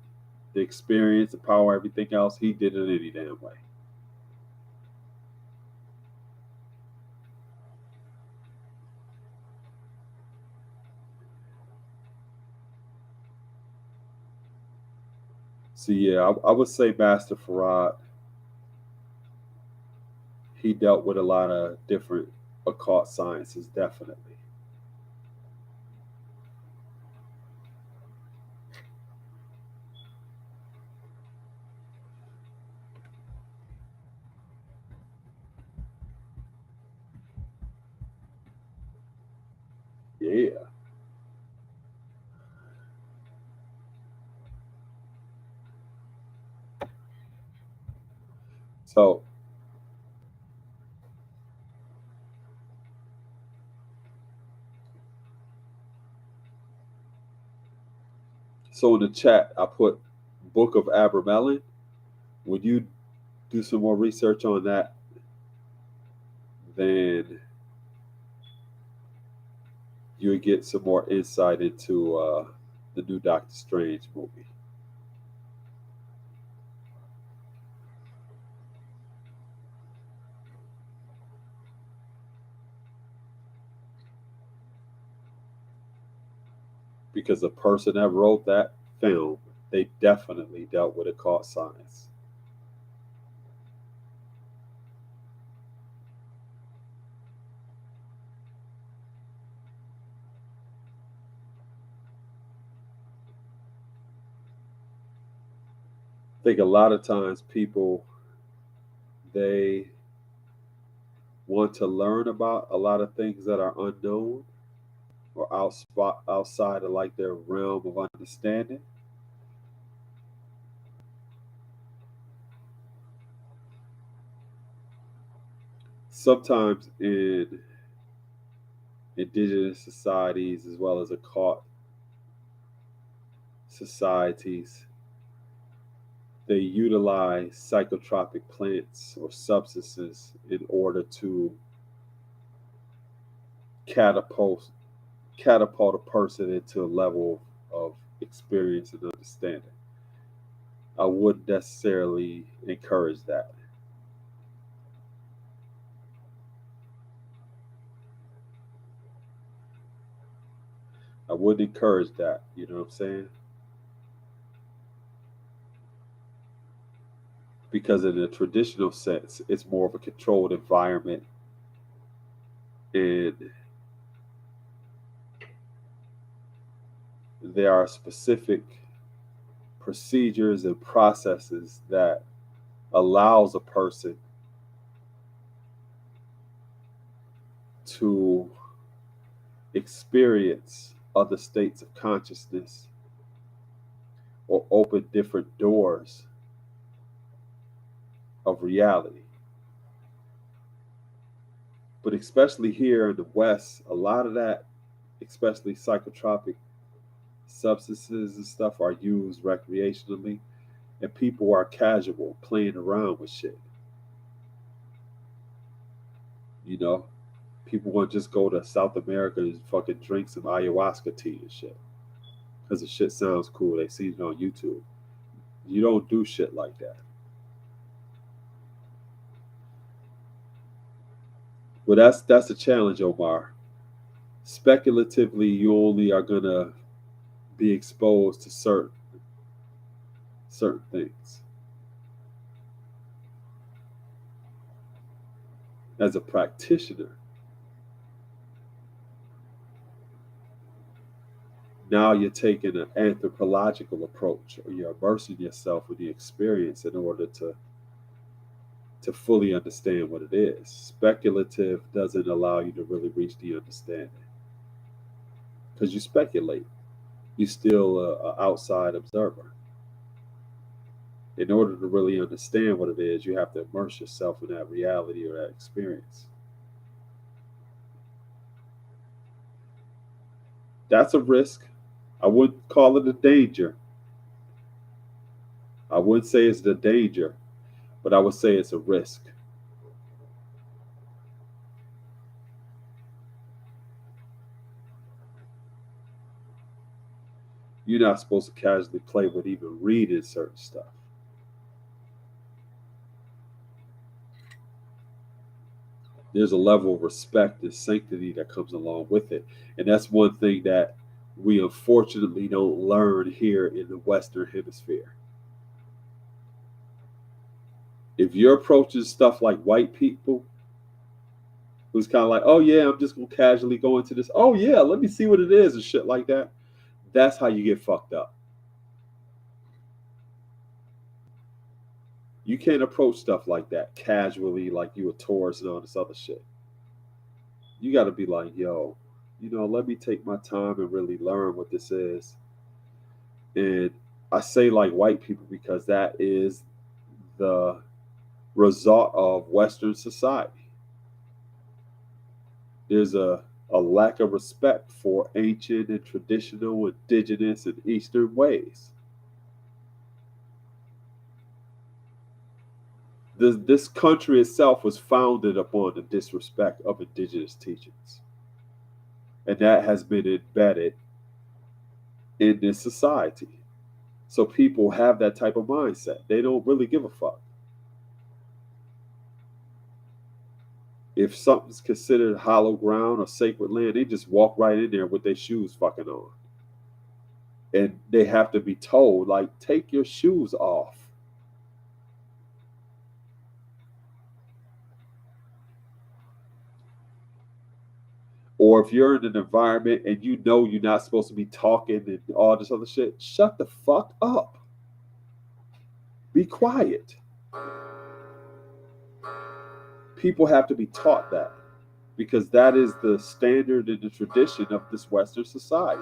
the experience, the power, everything else. He did it any damn way. So yeah, I would say Master Farad, he dealt with a lot of different occult sciences, definitely. Yeah. So so in the chat, I put Book of Abramelin. When you do some more research on that, then you would get some more insight into the new Doctor Strange movie. Because the person that wrote that film, they definitely dealt with occult science. I think a lot of times people, they want to learn about a lot of things that are unknown or outside of like their realm of understanding. Sometimes in indigenous societies as well as occult societies, they utilize psychotropic plants or substances in order to catapult catapult a person into a level of experience and understanding. I wouldn't necessarily encourage that. I wouldn't encourage that. You know what I'm saying? Because in a traditional sense, it's more of a controlled environment, and there are specific procedures and processes that allows a person to experience other states of consciousness or open different doors of reality. But especially here in the West, a lot of that, especially psychotropic substances and stuff, are used recreationally, and people are casual playing around with shit. You know, people want to just go to South America and fucking drink some ayahuasca tea and shit because the shit sounds cool. They see it on YouTube. You don't do shit like that. Well, that's the challenge, Omar. Speculatively, you only are gonna be exposed to certain things. As a practitioner, now you're taking an anthropological approach, or you're immersing yourself in the experience in order to fully understand what it is. Speculative doesn't allow you to really reach the understanding because you speculate. You're still an outside observer. In order to really understand what it is, you have to immerse yourself in that reality or that experience. That's a risk. I wouldn't call it a danger. I wouldn't say it's the danger, but I would say it's a risk. you're not supposed to casually play with even reading certain stuff. There's a level of respect and sanctity that comes along with it. And that's one thing that we unfortunately don't learn here in the Western Hemisphere. If you're approaching stuff like white people, who's kind of like, oh yeah, I'm just gonna casually go into this. Oh yeah, let me see what it is and shit like that. That's how you get fucked up. You can't approach stuff like that casually, like you a tourist and all this other shit. You got to be like, yo, let me take my time and really learn what this is. And I say like white people because that is the result of Western society. There's a lack of respect for ancient and traditional indigenous and Eastern ways. This country itself was founded upon the disrespect of indigenous teachings. And that has been embedded in this society. So people have that type of mindset. They don't really give a fuck. If something's considered hollow ground or sacred land, they just walk right in there with their shoes fucking on. And they have to be told, like, take your shoes off. Or if you're in an environment and you know you're not supposed to be talking and all this other shit, shut the fuck up. Be quiet. People have to be taught that because that is the standard and the tradition of this Western society.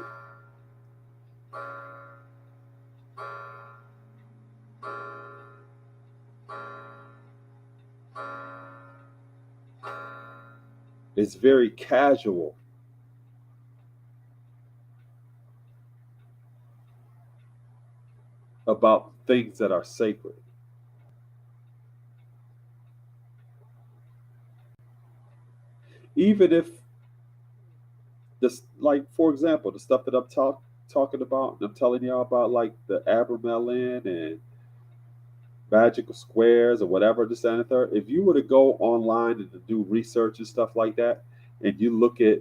It's very casual. About things that are sacred. Even if this, like, for example, the stuff that I'm talking about, and I'm telling y'all about, like the Abramelin and magical squares or whatever, this and the third. If you were to go online and to do research and stuff like that, and you look at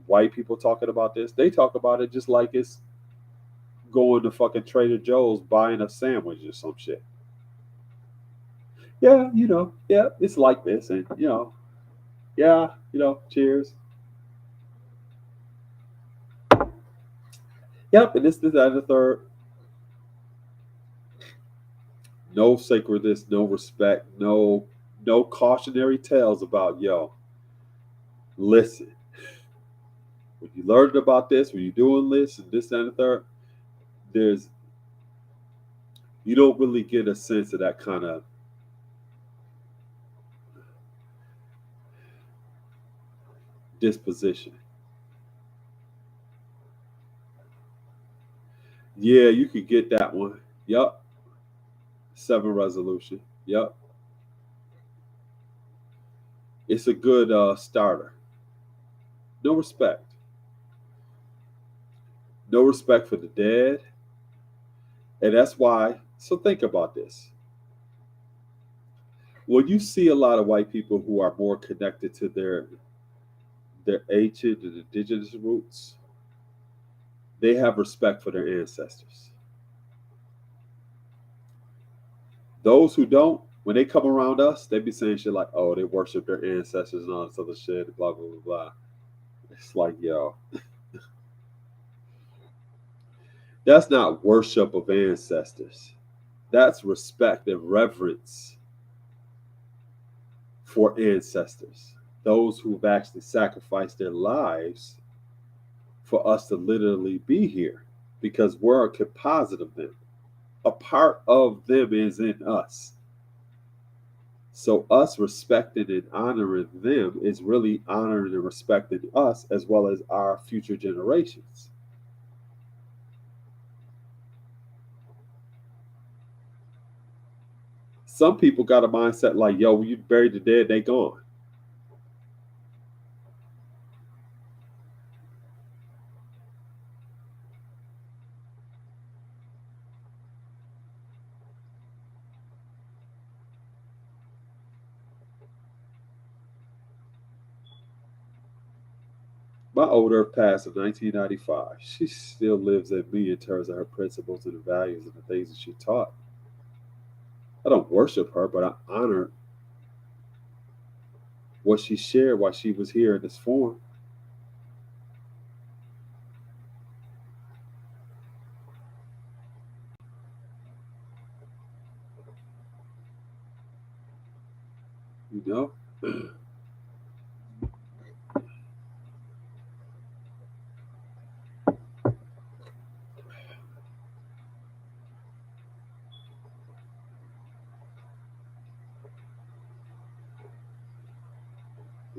white people talking about this, they talk about it just like it's going to fucking Trader Joe's buying a sandwich or some shit. Yeah, yeah, it's like this, and yeah, cheers. Yep, and this, and the third. No sacredness, no respect, no cautionary tales about, yo, listen, when you learned about this, when you're doing this and this and the third, you don't really get a sense of that kind of disposition. Yeah, you could get that one. Yup. 7 resolution. Yup. It's a good starter. No respect. No respect for the dead. And that's why, so think about this. When you see a lot of white people who are more connected to their ancient and indigenous roots, they have respect for their ancestors. Those who don't, when they come around us, they be saying shit like, oh, they worship their ancestors and all this other shit, blah, blah, blah, blah. It's like, yo, that's not worship of ancestors. That's respect and reverence for ancestors. Those who've actually sacrificed their lives for us to literally be here because we're a composite of them. A part of them is in us. So us respecting and honoring them is really honoring and respecting us as well as our future generations. Some people got a mindset like, yo, when you bury the dead, they gone. My older passed in 1995. She still lives in me in terms of her principles and the values and the things that she taught. I don't worship her, but I honor what she shared while she was here in this form. You know,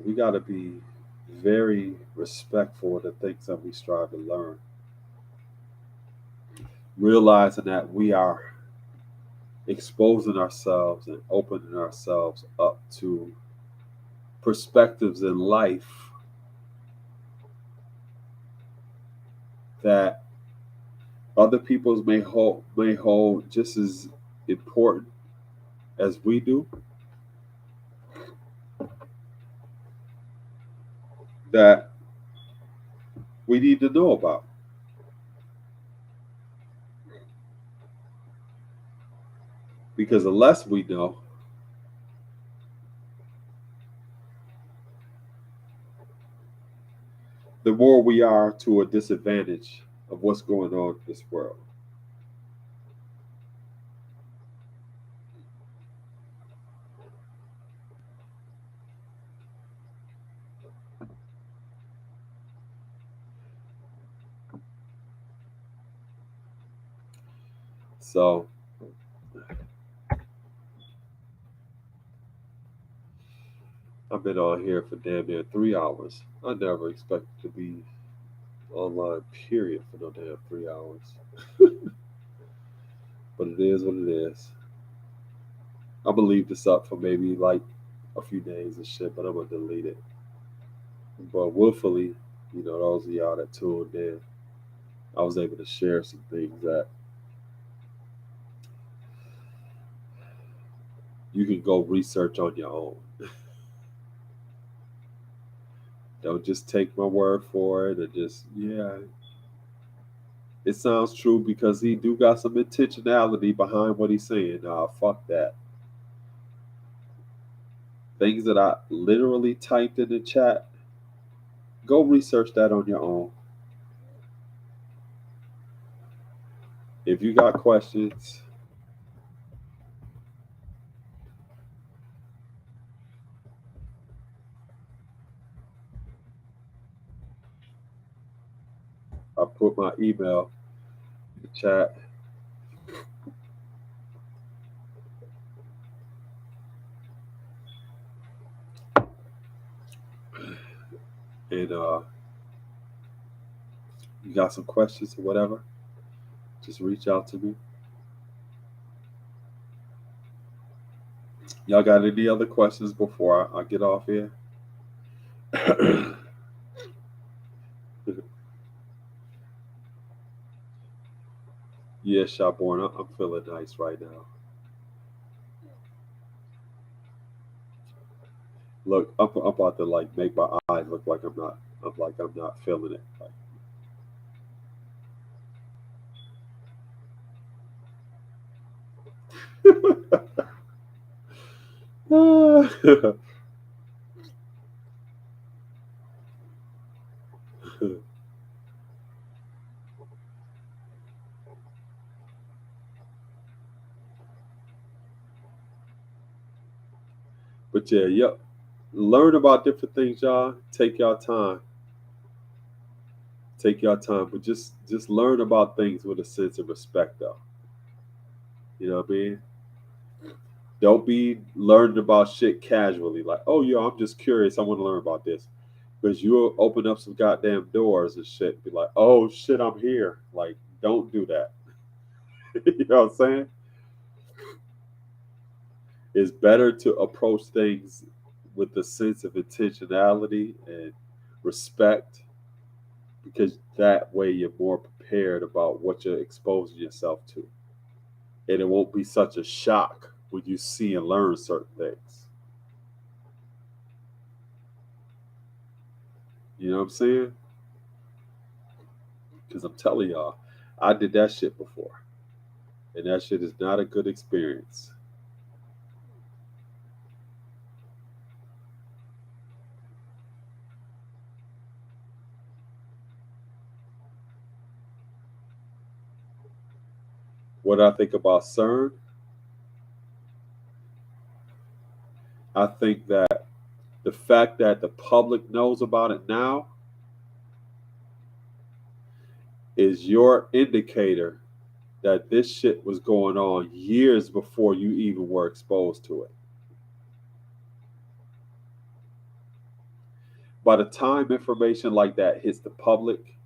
we got to be very respectful of the things that we strive to learn, realizing that we are exposing ourselves and opening ourselves up to perspectives in life that other people's may hold just as important as we do, that we need to know about. Because the less we know, the more we are to a disadvantage of what's going on in this world. So I've been on here for damn near 3 hours. I never expected to be online, period, for no damn 3 hours. But it is what it is. I'm gonna leave this up for maybe like a few days and shit, but I'm gonna delete it. But willfully, those of y'all that tuned in, I was able to share some things that you can go research on your own. Don't just take my word for it and just, yeah, it sounds true because he do got some intentionality behind what he's saying. Nah, fuck that. Things that I literally typed in the chat, go research that on your own. If you got questions, I put my email in the chat. And you got some questions or whatever, just reach out to me. Y'all got any other questions before I get off here? Yeah, Shopborn, I'm feeling nice right now. Look, I'm about to like make my eyes look like I'm not feeling it. Like, but yeah, learn about different things, y'all. Take your time. Take your time, but just learn about things with a sense of respect, though. You know what I mean? Don't be learning about shit casually, like, oh yeah, I'm just curious. I want to learn about this, because you'll open up some goddamn doors and shit. And be like, oh shit, I'm here. Like, don't do that. You know what I'm saying? It's better to approach things with a sense of intentionality and respect, because that way you're more prepared about what you're exposing yourself to. And it won't be such a shock when you see and learn certain things. You know what I'm saying? Because I'm telling y'all, I did that shit before. And that shit is not a good experience. What I think about CERN, I think that the fact that the public knows about it now is your indicator that this shit was going on years before you even were exposed to it. By the time information like that hits the public,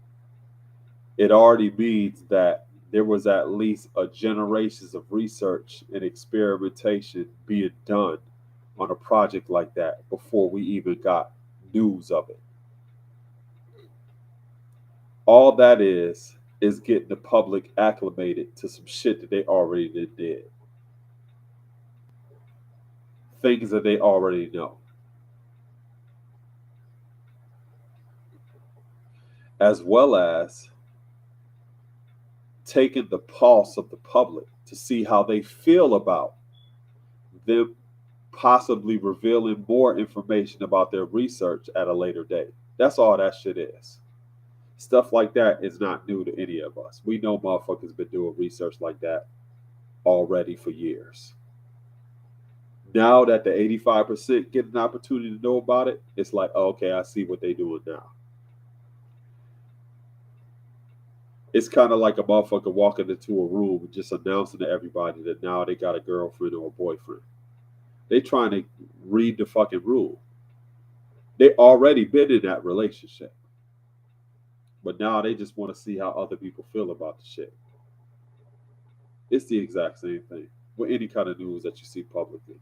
it already means that there was at least a generations of research and experimentation being done on a project like that before we even got news of it. All that is getting the public acclimated to some shit that they already did, things that they already know, as well as taking the pulse of the public to see how they feel about them possibly revealing more information about their research at a later date. That's all that shit is. Stuff like that is not new to any of us. We know motherfuckers been doing research like that already for years. Now that the 85% get an opportunity to know about it, it's like, oh, okay, I see what they doing now. It's kind of like a motherfucker walking into a room and just announcing to everybody that now they got a girlfriend or a boyfriend. They trying to read the fucking rule. They already been in that relationship. But now they just want to see how other people feel about the shit. It's the exact same thing with any kind of news that you see publicly.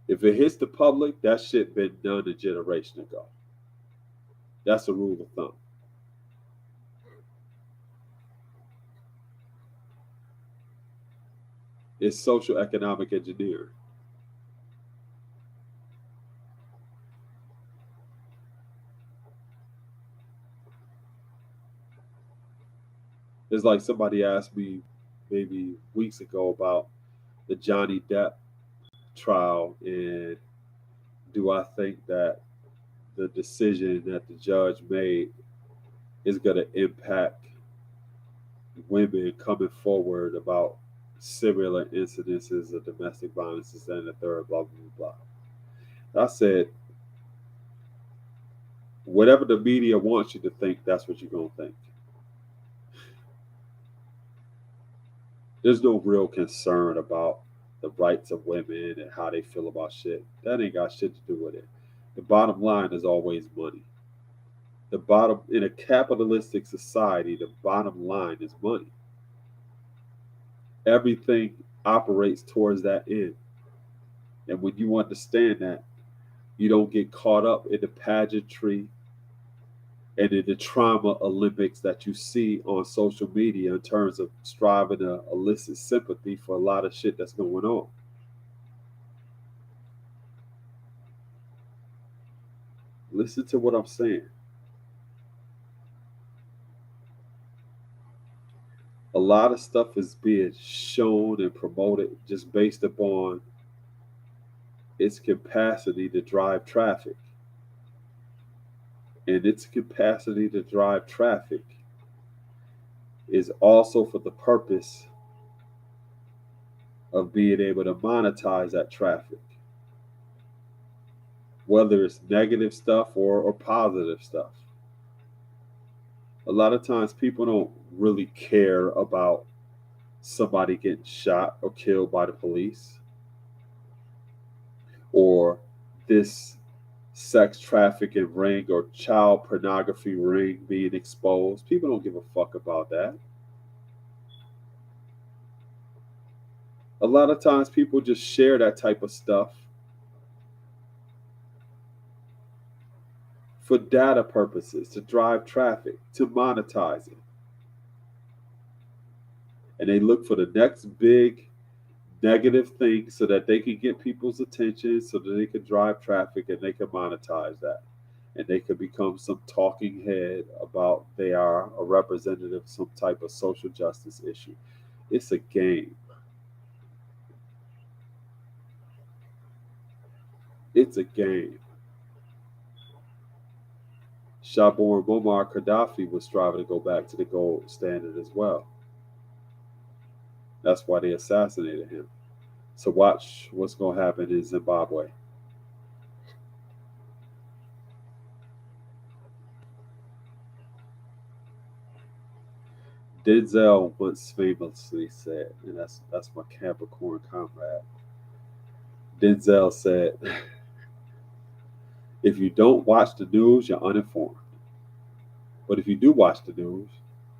If it hits the public, that shit been done a generation ago. That's a rule of thumb. It's social economic engineering. It's like somebody asked me maybe weeks ago about the Johnny Depp trial, and do I think that the decision that the judge made is going to impact women coming forward about similar incidences of domestic violence and the third, blah, blah, blah. I said, whatever the media wants you to think, that's what you're going to think. There's no real concern about the rights of women and how they feel about shit. That ain't got shit to do with it. The bottom line is always money. The bottom, in a capitalistic society, the bottom line is money. Everything operates towards that end. And when you understand that, you don't get caught up in the pageantry and in the trauma Olympics that you see on social media in terms of striving to elicit sympathy for a lot of shit that's going on. Listen to what I'm saying. A lot of stuff is being shown and promoted just based upon its capacity to drive traffic. And its capacity to drive traffic is also for the purpose of being able to monetize that traffic, whether it's negative stuff or positive stuff. A lot of times people don't really care about somebody getting shot or killed by the police, or this sex trafficking ring or child pornography ring being exposed. People don't give a fuck about that. A lot of times people just share that type of stuff for data purposes, to drive traffic, to monetize it. And they look for the next big negative thing so that they can get people's attention, so that they can drive traffic and they can monetize that. and they could become some talking head about they are a representative of some type of social justice issue. It's a game. It's a game. Shabour Muammar Gaddafi was striving to go back to the gold standard as well. That's why they assassinated him. So watch what's going to happen in Zimbabwe. Denzel once famously said, and that's my Capricorn comrade. Denzel said, if you don't watch the news, you're uninformed. But if you do watch the news,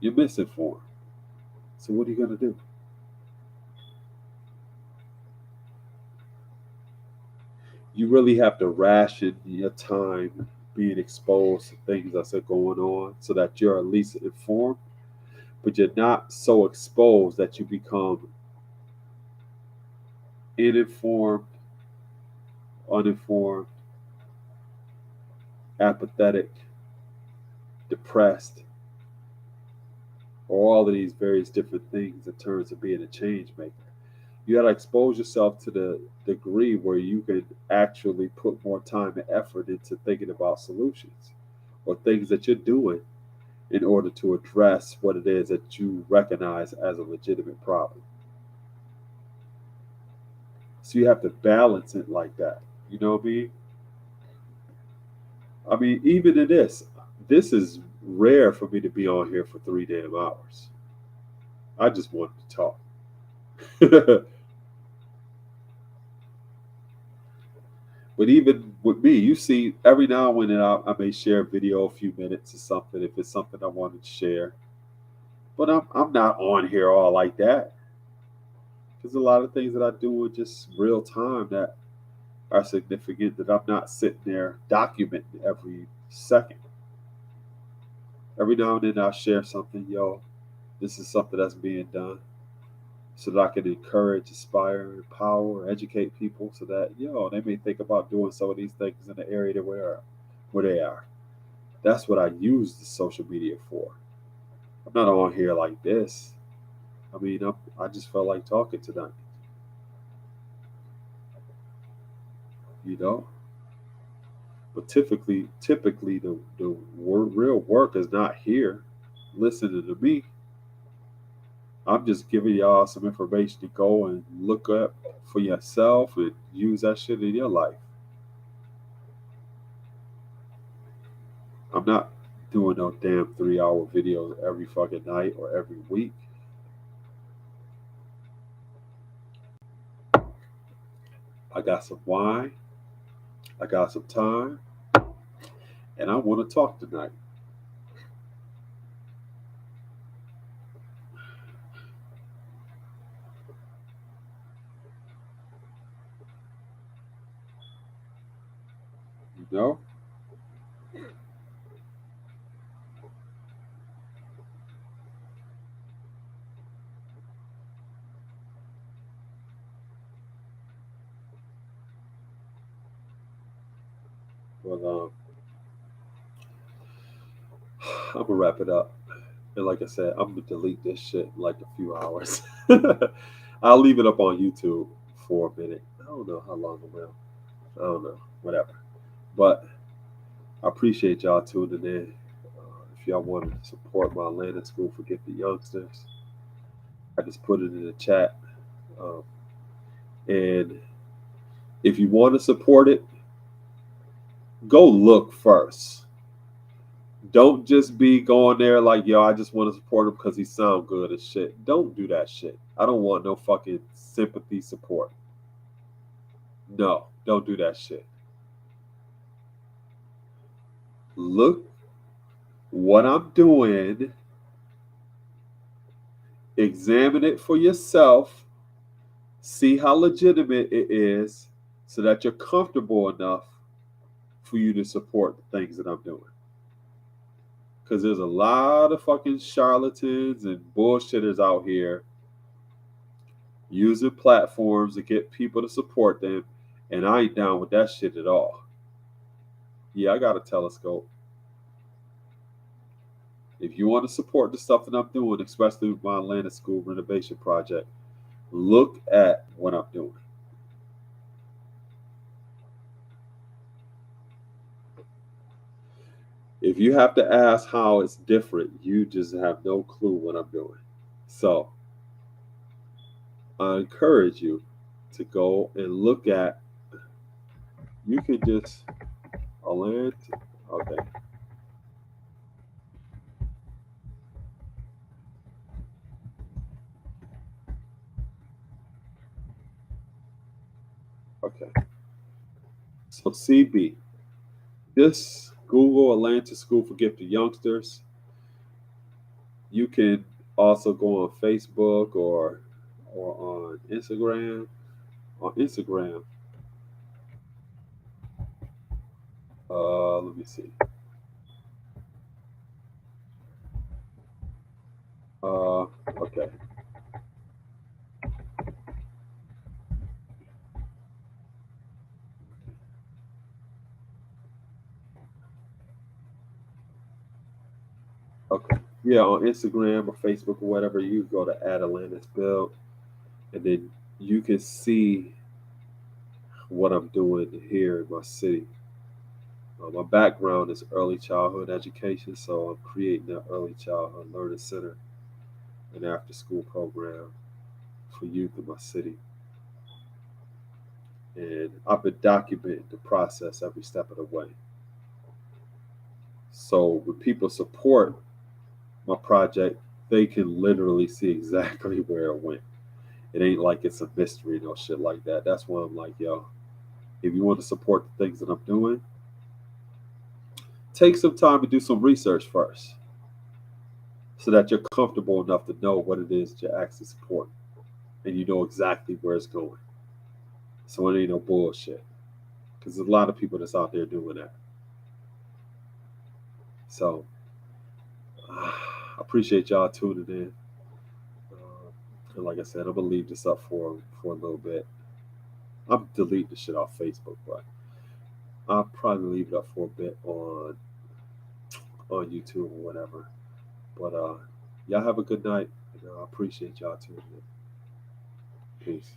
you're misinformed. So what are you going to do? You really have to ration your time being exposed to things that's going on so that you're at least informed, but you're not so exposed that you become uninformed, uninformed, apathetic, depressed, or all of these various different things in terms of being a change maker. You got to expose yourself to the degree where you can actually put more time and effort into thinking about solutions or things that you're doing in order to address what it is that you recognize as a legitimate problem. So you have to balance it like that. You know what I mean? I mean, even in this is rare for me to be on here for 3 damn hours. I just wanted to talk. But even with me, you see, every now and then I may share a video, a few minutes or something, if it's something I wanted to share. But I'm not on here all like that. There's a lot of things that I do in just real time that are significant that I'm not sitting there documenting every second. Every now and then I'll share something, yo, this is something that's being done so that I can encourage, inspire, empower, educate people so that, they may think about doing some of these things in the area where they are. That's what I use the social media for. I'm not on here like this. I mean, I just felt like talking tonight. You know? But typically the real work is not here listening to me. I'm just giving y'all some information to go and look up for yourself and use that shit in your life. I'm not doing no damn 3 hour videos every fucking night or every week. I got some wine, I got some time, and I want to talk tonight. You know? Well, I'm gonna wrap it up. And like I said, I'm gonna delete this shit in like a few hours. I'll leave it up on YouTube for a minute. I don't know how long it will. I don't know. Whatever. But I appreciate y'all tuning in. If y'all want to support my Atlanta School for Gifted Youngsters, I just put it in the chat. Um, and if you want to support it, go look first. Don't just be going there like, yo, I just want to support him because he sound good as shit. Don't do that shit. I don't want no fucking sympathy support. No, don't do that shit. Look what I'm doing. Examine it for yourself. See how legitimate it is so that you're comfortable enough for you to support the things that I'm doing. Because there's a lot of fucking charlatans and bullshitters out here using platforms to get people to support them. And I ain't down with that shit at all. Yeah, I got a telescope. If you want to support the stuff that I'm doing, especially with my Atlantis School renovation project, look at what I'm doing. If you have to ask how it's different, you just have no clue what I'm doing. So I encourage you to go and look at. You can just Atlantis. Okay. Okay. So CB, this Google Atlantis School for Gifted Youngsters. You can also go on Facebook or on Instagram. On Instagram, let me see. Okay. Okay. Yeah, on Instagram or Facebook or whatever, you go to Add Atlantis Build, and then you can see what I'm doing here in my city. My background is early childhood education, so I'm creating an early childhood learning center and after school program for youth in my city. And I've been documenting the process every step of the way. So when people support my project, they can literally see exactly where it went. It ain't like it's a mystery, no shit like that. That's why I'm like, yo, if you want to support the things that I'm doing, take some time to do some research first so that you're comfortable enough to know what it is that you're actually supporting and you know exactly where it's going. So it ain't no bullshit. Because there's a lot of people that's out there doing that. So I appreciate y'all tuning in. And like I said, I'm gonna leave this up for a little bit. I'm deleting the shit off Facebook, but I'll probably leave it up for a bit on YouTube or whatever. But y'all have a good night, and I appreciate y'all tuning in. Peace.